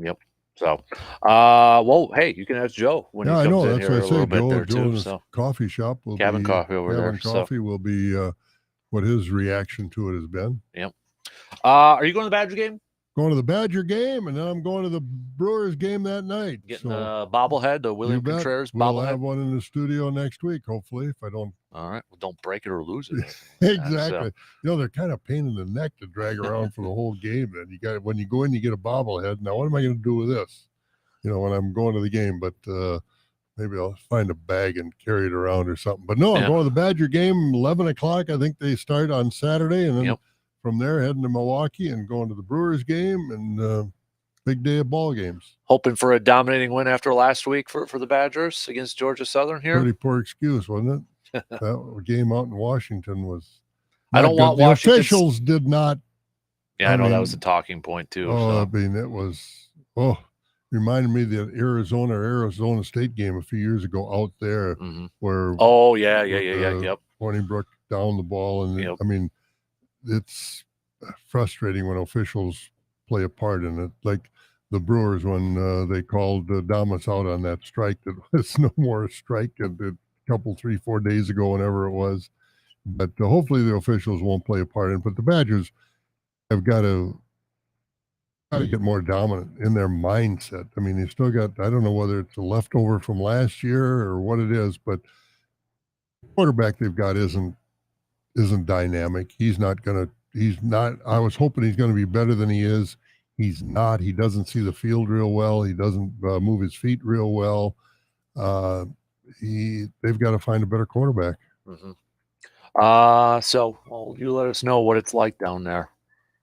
Yep. So, well, hey, you can ask Joe when Yeah, he I comes know. in That's here what I a little said. bit Joe there in too. his So, coffee shop will Cabin be Coffee over there, Cabin so. Coffee will be what his reaction to it has been. Are you going to the Badger game? Going to the Badger game, and then I'm going to the Brewers game that night. Getting So the bobblehead, the William you bet. Contreras We'll bobblehead. have one in the studio next week, hopefully, if I don't. All right. Well, don't break it or lose it. or anything like that, Exactly. You know, they're kind of pain in the neck to drag around for the whole game. Then you got when you go in, you get a bobblehead. Now, what am I going to do with this? You know, when I'm going to the game, but maybe I'll find a bag and carry it around or something. But no, I'm Yeah. going to the Badger game, 11 o'clock. I think they start on Saturday, and then Yep. from there heading to Milwaukee and going to the Brewers game, and big day of ball games. Hoping for a dominating win after last week for the Badgers against Georgia Southern here. Pretty poor excuse, wasn't it? That game out in Washington was. I don't not want good. The Washington- officials did not. Yeah, I know that was a mean, talking point too. Oh, I So. mean, it was. Reminded me of the Arizona State game a few years ago out there, Mhm. where Oh yeah. Yep. Ponybrook down the ball, and Yep. I mean, it's frustrating when officials play a part in it. Like the Brewers when they called Damas out on that strike that was no more a strike a couple 3-4 days ago, whenever it was. But hopefully the officials won't play a part in it. But the Badgers have got to get more dominant in their mindset. I mean, they've still got, I don't know whether it's a leftover from last year or what it is, but the quarterback they've got isn't dynamic. He's not, I was hoping he's going to be better than he is. He's not. He doesn't see the field real well. He doesn't move his feet real well. They've got to find a better quarterback. Mm-hmm. So you let us know what it's like down there.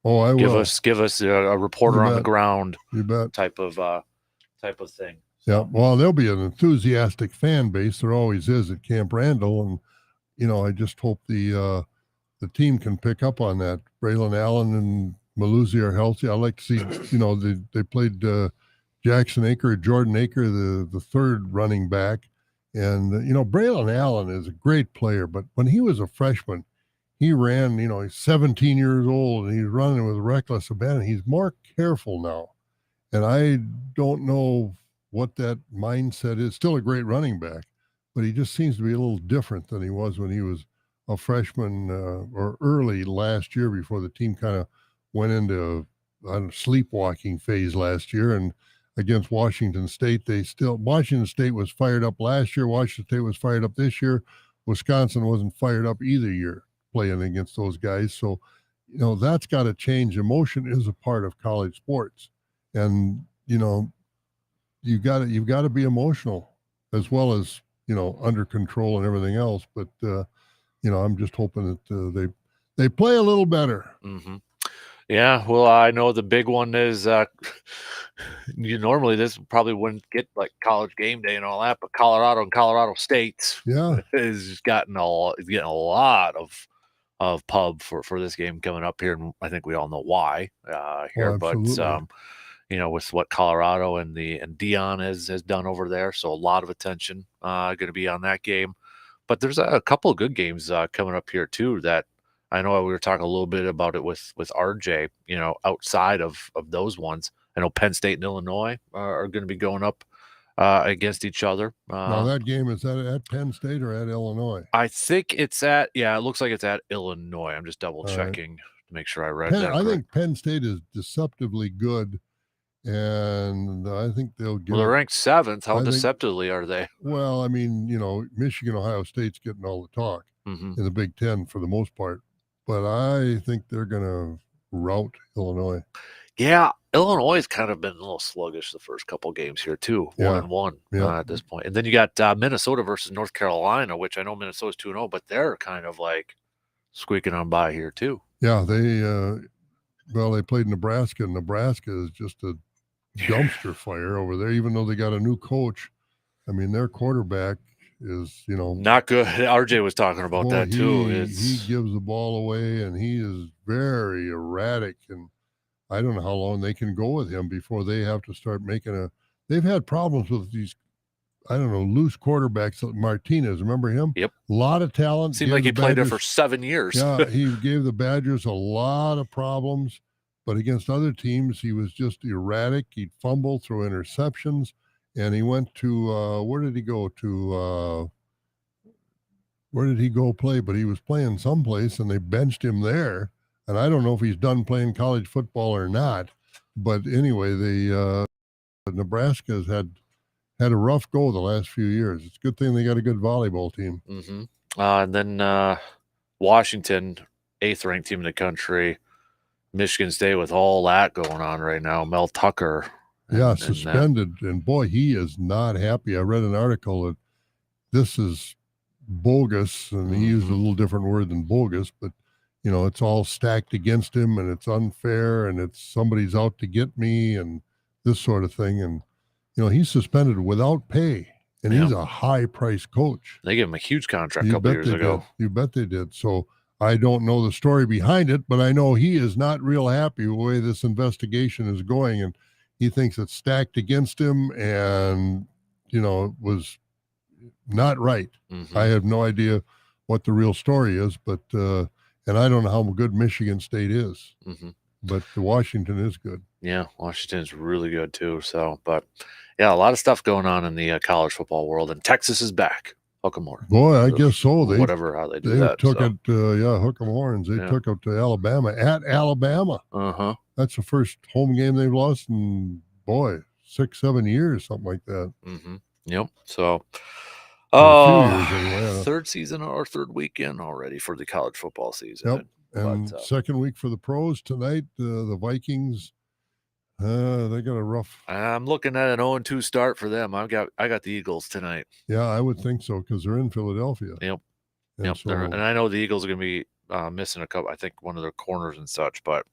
Oh, I Give will. us a reporter You on the bet. ground You bet. type of thing. Yeah. Well, there'll be an enthusiastic fan base. There always is at Camp Randall, and I just hope the team can pick up on that. Braylon Allen and Maluzzi are healthy. I like to see. They played Jordan Aker, the third running back, and Braylon Allen is a great player. But when he was a freshman, he ran. He's 17 years old, and he's running with reckless abandon. He's more careful now, and I don't know what that mindset is. Still a great running back, but he just seems to be a little different than he was when he was a freshman or early last year, before the team kind of went into a sleepwalking phase last year. And against Washington State, Washington State was fired up last year. Washington State was fired up this year. Wisconsin wasn't fired up either year playing against those guys. So, that's got to change. Emotion is a part of college sports, and you've got to be emotional as well as under control and everything else. But I'm just hoping that they play a little better. Mm-hmm. Yeah, well, I know the big one is normally this probably wouldn't get like College Game Day and all that, but Colorado and Colorado State is getting a lot of pub for this game coming up here, and I think we all know why here. But with what Colorado and Dion has done over there, so a lot of attention going to be on that game. But there's a couple of good games coming up here too that I know we were talking a little bit about it with RJ, outside of those ones. I know Penn State and Illinois are going to be going up against each other. Now that game, is that at Penn State or at Illinois? I think it looks like it's at Illinois. I'm just double checking to make sure I read that. I think Penn State is deceptively good and I think they'll get. Well, they're ranked 7th. How I think- deceptively are they? Well, I mean, Michigan, Ohio State's getting all the talk Mm-hmm. in the Big Ten for the most part, but I think they're going to rout Illinois. Yeah, Illinois has kind of been a little sluggish the first couple games here too. Yeah. 1-1 Yeah. at this point, and then you got Minnesota versus North Carolina, which I know Minnesota's 2-0, but they're kind of like squeaking on by here too. Yeah, they played Nebraska, and Nebraska is just a dumpster fire over there, even though they got a new coach. I mean, their quarterback is, Not good. RJ was talking about boy, that too. He gives the ball away, and he is very erratic, and I don't know how long they can go with him before they have to start making they've had problems with these, I don't know, loose quarterbacks like Martinez. Remember him? Yep. A lot of talent. Seemed like he played there for 7 years. Yeah, he gave the Badgers a lot of problems, but against other teams, he was just erratic. He'd fumble, throw interceptions, and he went to where did he go to? Where did he go play? But he was playing someplace, and they benched him there. And I don't know if he's done playing college football or not. But anyway, Nebraska has had a rough go the last few years. It's a good thing they got a good volleyball team. Mm-hmm. And then Washington, 8th ranked team in the country. Michigan State with all that going on right now. Mel Tucker. Suspended. And boy, he is not happy. I read an article that this is bogus, and he used a little different word than bogus, but it's all stacked against him, and it's unfair, and it's somebody's out to get me, and this sort of thing. And he's suspended without pay, and he's a high-priced coach. They gave him a huge contract a couple years ago. You bet they did. So I don't know the story behind it, but I know he is not real happy with the way this investigation is going, and he thinks it's stacked against him, and was not right. Mm-hmm. I have no idea what the real story is, but and I don't know how good Michigan State is, but Washington is good. Yeah, Washington is really good too. So, but yeah, a lot of stuff going on in the college football world, and Texas is back. Hook 'em horns. Boy, I guess so. How they do that. Took it. Hook 'em horns. They took it to Alabama at Alabama. That's the first home game they've lost in 6-7 years, something like that. Yep. So. Anyway, third season or third weekend already for the college football season. Yep. And second week for the pros tonight. The Vikings, they got a rough. I'm looking at an 0-2 start for them. I got the Eagles tonight. Yeah, I would think so because they're in Philadelphia. Yep. And, and I know the Eagles are going to be missing a couple. I think one of their corners and such, but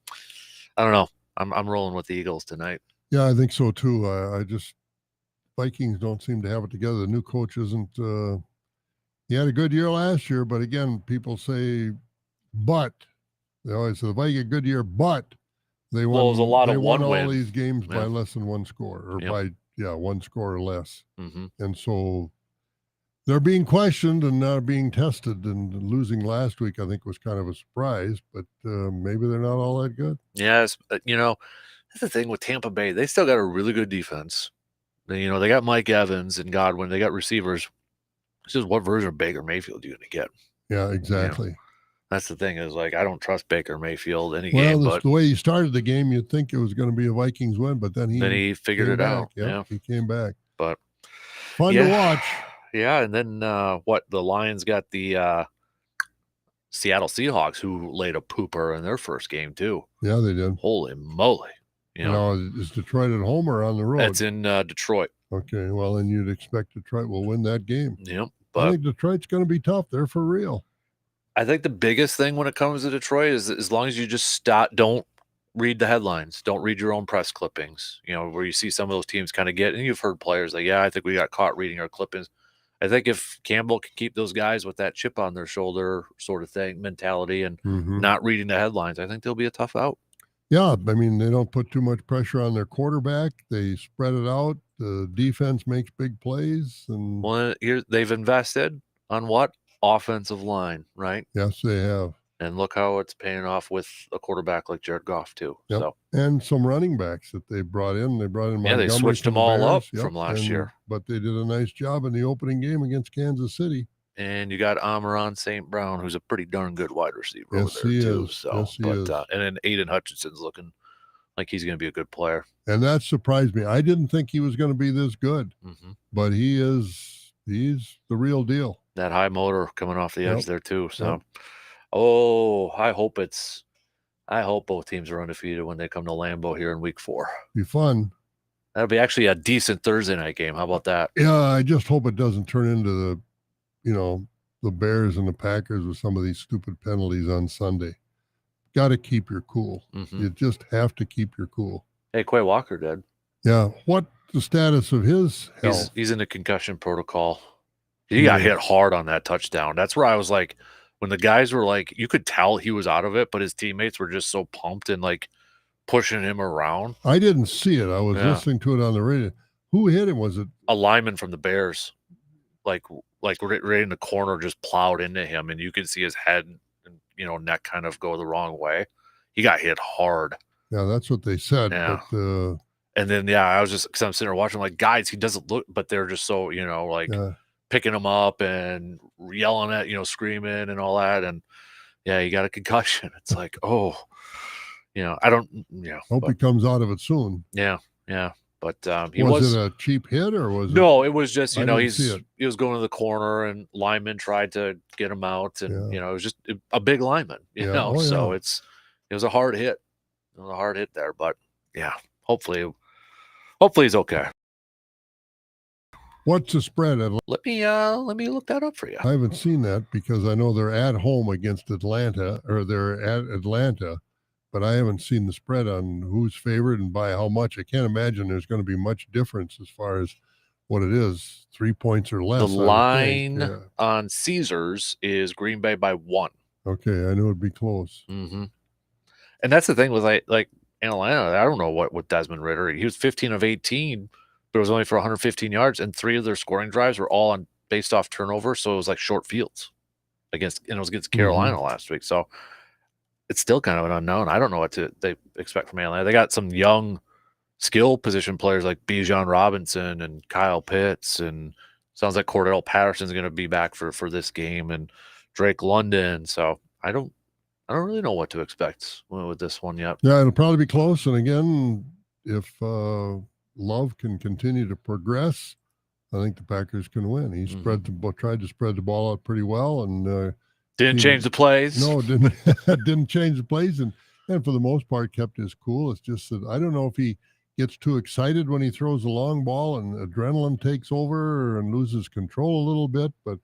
I don't know. I'm rolling with the Eagles tonight. Yeah, I think so too. I just. Vikings don't seem to have it together. The new coach isn't. He had a good year last year, but again, people say, but they always say the Vikings had a good year, but they won. Well, it was a lot of won all win. These games by less than one score, or by one score or less, and so they're being questioned and not being tested. And losing last week, I think, was kind of a surprise, but maybe they're not all that good. Yes, that's the thing with Tampa Bay. They still got a really good defense. They got Mike Evans and Godwin. They got receivers. It's just what version of Baker Mayfield are you going to get? Yeah, exactly. That's the thing is, I don't trust Baker Mayfield any game. But the way he started the game, you'd think it was going to be a Vikings win, but then he figured it out. Yeah, he came back. But fun to watch. Yeah, and then the Lions got the Seattle Seahawks, who laid a pooper in their first game too. Yeah, they did. Holy moly! Is Detroit at home or on the road? It's in Detroit. Okay, well, then you'd expect Detroit will win that game. Yep. I think Detroit's going to be tough. They're for real. I think the biggest thing when it comes to Detroit is as long as you just don't read the headlines, don't read your own press clippings, where you see some of those teams kind of get, and you've heard players like, I think we got caught reading our clippings. I think if Campbell can keep those guys with that chip on their shoulder sort of thing, mentality, and not reading the headlines, I think they'll be a tough out. Yeah, I mean, they don't put too much pressure on their quarterback. They spread it out. The defense makes big plays. And they've invested on what? Offensive line, right? Yes, they have. And look how it's paying off with a quarterback like Jared Goff, too. Yep. So. And some running backs that they brought in. They brought in Montgomery. Yeah, they switched them all up from last year. But they did a nice job in the opening game against Kansas City. And you got Amon St. Brown, who's a pretty darn good wide receiver over there, too. Is. So, yes, he is. And then Aiden Hutchinson's looking like he's going to be a good player. And that surprised me. I didn't think he was going to be this good, but he is. He's the real deal. That high motor coming off the edge Yep. there too. So, Yep. I hope both teams are undefeated when they come to Lambeau here in week 4. Be fun. That'll be actually a decent Thursday night game. How about that? Yeah, I just hope it doesn't turn into the Bears and the Packers with some of these stupid penalties on Sunday. Got to keep your cool. You just have to keep your cool. Hey, Quay Walker did. Yeah. What the status of his health? He's in the concussion protocol. He got hit hard on that touchdown. That's where I was like, when the guys were like, you could tell he was out of it, but his teammates were just so pumped and like pushing him around. I didn't see it. I was listening to it on the radio. Who hit him? Was it a lineman from the Bears? Like right in the corner, just plowed into him, and you could see his head and neck kind of go the wrong way. He got hit hard. Yeah, that's what they said. Yeah. But, and then I was just, because I'm sitting there watching, like, guys, he doesn't look, but they're just so picking him up and yelling at screaming and all that, and he got a concussion. It's like, I don't hope he comes out of it soon. Yeah. But was it a cheap hit or was it was just he was going to the corner and lineman tried to get him out, and it was just a big lineman, so it was a hard hit. It was a hard hit there, but hopefully he's okay. What's the spread? Let me look that up for you. I haven't seen that because I know they're at home against Atlanta, or they're at Atlanta, but I haven't seen the spread on who's favored and by how much. I can't imagine there's going to be much difference as far as what it is, 3 points or less. The line on Caesars is Green Bay by 1. Okay, I knew it'd be close. Mm-hmm. And that's the thing with like Atlanta. I don't know what Desmond Ridder. He was 15 of 18, but it was only for 115 yards, and 3 of their scoring drives were all based off turnover. So it was like short fields it was against Carolina last week. So it's still kind of an unknown. I don't know what they expect from Atlanta. They got some young skill position players like Bijan Robinson and Kyle Pitts, and sounds like Cordell Patterson's going to be back for this game, and Drake London. So I don't really know what to expect with this one yet. Yeah, it'll probably be close. And again, if Love can continue to progress, I think the Packers can win. He tried to spread the ball out pretty well, and didn't change the plays. No, didn't change the plays, and for the most part kept his cool. It's just that I don't know if he gets too excited when he throws a long ball and adrenaline takes over and loses control a little bit. But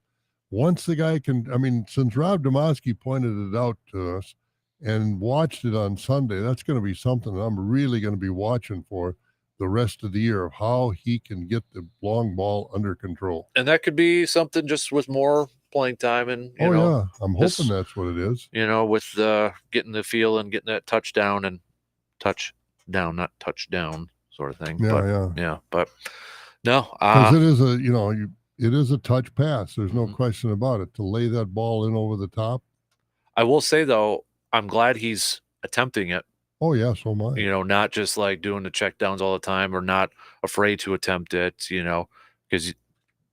once the guy since Rob Demoski pointed it out to us and watched it on Sunday, that's going to be something that I'm really going to be watching for the rest of the year, of how he can get the long ball under control. And that could be something just with more playing time, and I'm hoping that's what it is. With getting the feel and getting that touchdown, not touchdown sort of thing. But no, because it is it is a touch pass. There's no question about it. To lay that ball in over the top. I will say though, I'm glad he's attempting it. Oh yeah, so am I. Not just like doing the check downs all the time, or not afraid to attempt it. Because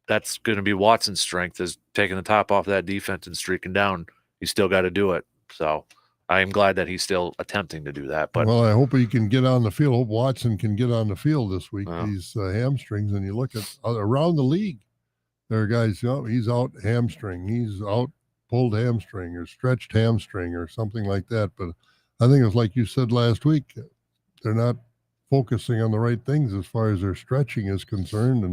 that's going to be Watson's strength, is taking the top off that defense and streaking down. You still got to do it. So I am glad that he's still attempting to do that. But I hope he can get on the field. I hope Watson can get on the field this week. These hamstrings, and you look at around the league, there are guys, he's out hamstring, he's out pulled hamstring or stretched hamstring or something like that. But I think it's like you said last week, they're not focusing on the right things as far as their stretching is concerned,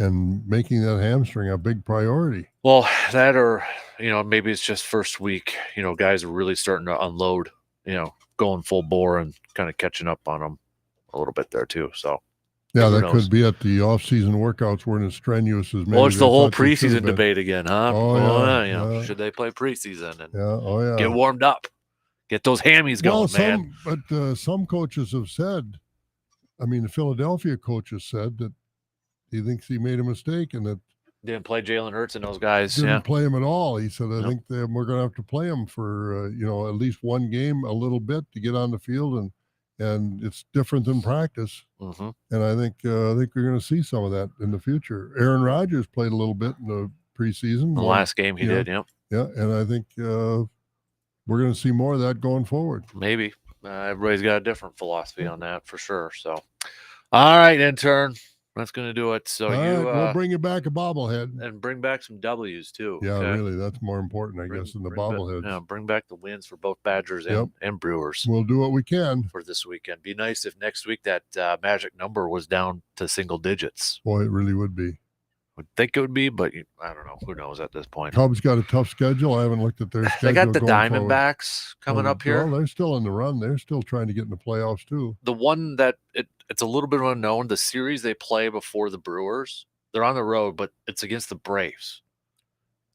and making that hamstring a big priority. Well, that, or maybe it's just first week. Guys are really starting to unload. Going full bore and kind of catching up on them a little bit there too. So yeah, that could be it. The off-season workouts weren't as strenuous as maybe. Well, it's the whole preseason debate again, huh? Oh, should they play preseason and get warmed up, get those hammies going, man? But some coaches have said, the Philadelphia coaches said that he thinks he made a mistake and that didn't play Jalen Hurts and those guys. Didn't play him at all. He said, I think that we're going to have to play him for at least one game, a little bit, to get on the field, and it's different than practice. Mm-hmm. And I think we're going to see some of that in the future. Aaron Rodgers played a little bit in the preseason. The last game he did, yeah. Yeah, and I think we're going to see more of that going forward. Maybe. Everybody's got a different philosophy on that for sure. So, all right, intern, that's going to do it. So All you right, we'll bring you back a bobblehead. and bring back some W's too. Yeah, okay? really, that's more important, I guess, than the bobbleheads. Yeah, bring back the wins for both Badgers and Brewers We'll do what we can. for this weekend. Be nice if next week that magic number was down to single digits. Boy, it really would be. Would think it would be, but I don't know. Who knows at this point? Cubs got a tough schedule. I haven't looked at their schedule. They got the going forward. Diamondbacks coming up here. Well, they're still in the run. They're still trying to get in the playoffs too. The one that it's a little bit unknown. The series they play before the Brewers, they're on the road, but it's against the Braves.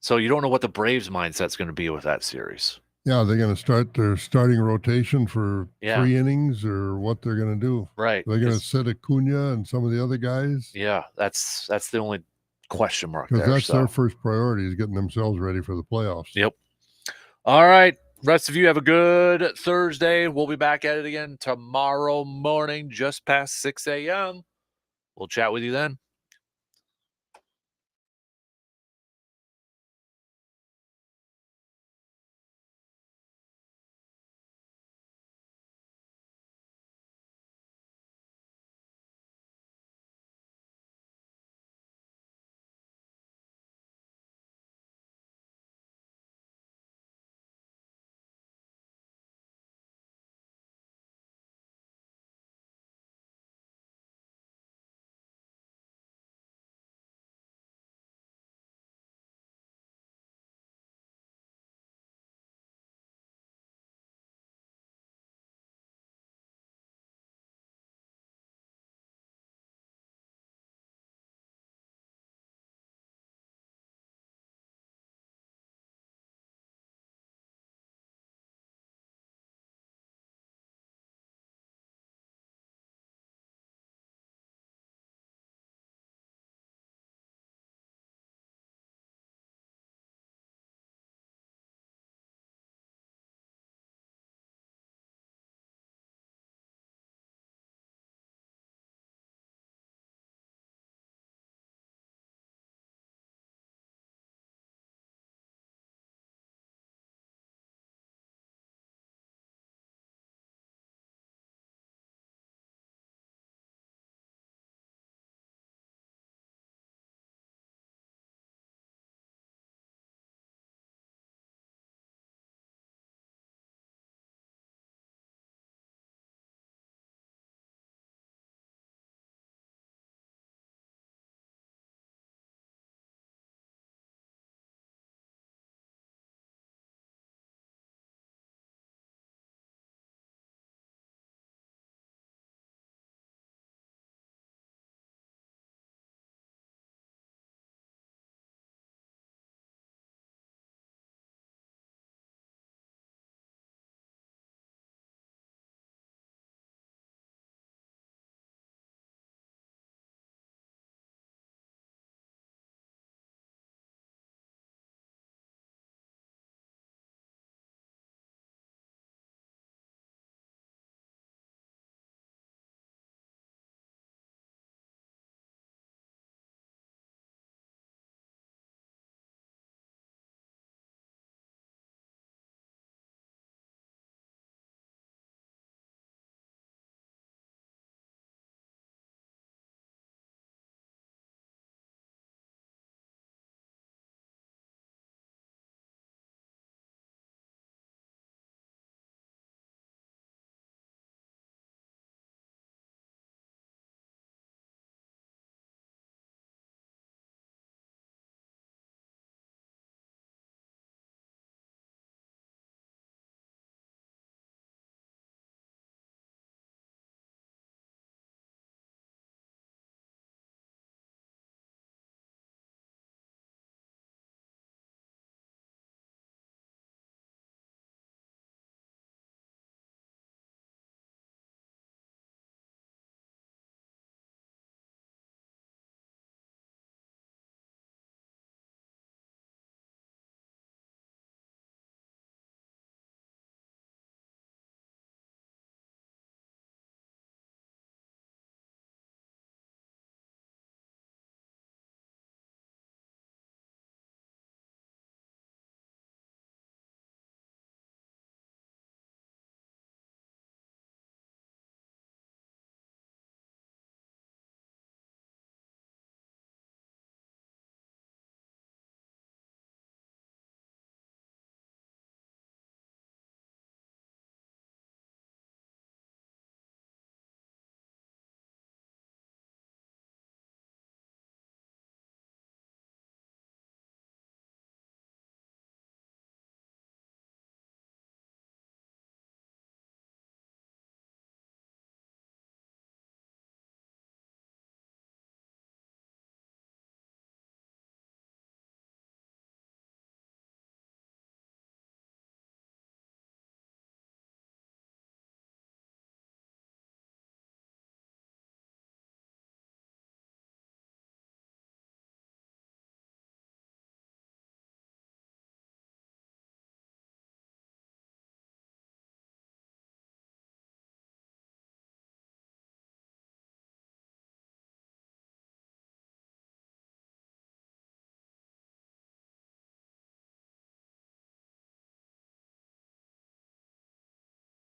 So you don't know what the Braves mindset's going to be with that series. Yeah, they're going to start their starting rotation for 3 innings, or what they're going to do. Right. They're going to sit Acuna and some of the other guys. Yeah, that's the only question mark because there. that's their first priority, is getting themselves ready for the playoffs. Yep. All right. Rest of you have a good Thursday. We'll be back at it again tomorrow morning, just past 6 a.m. We'll chat with you then.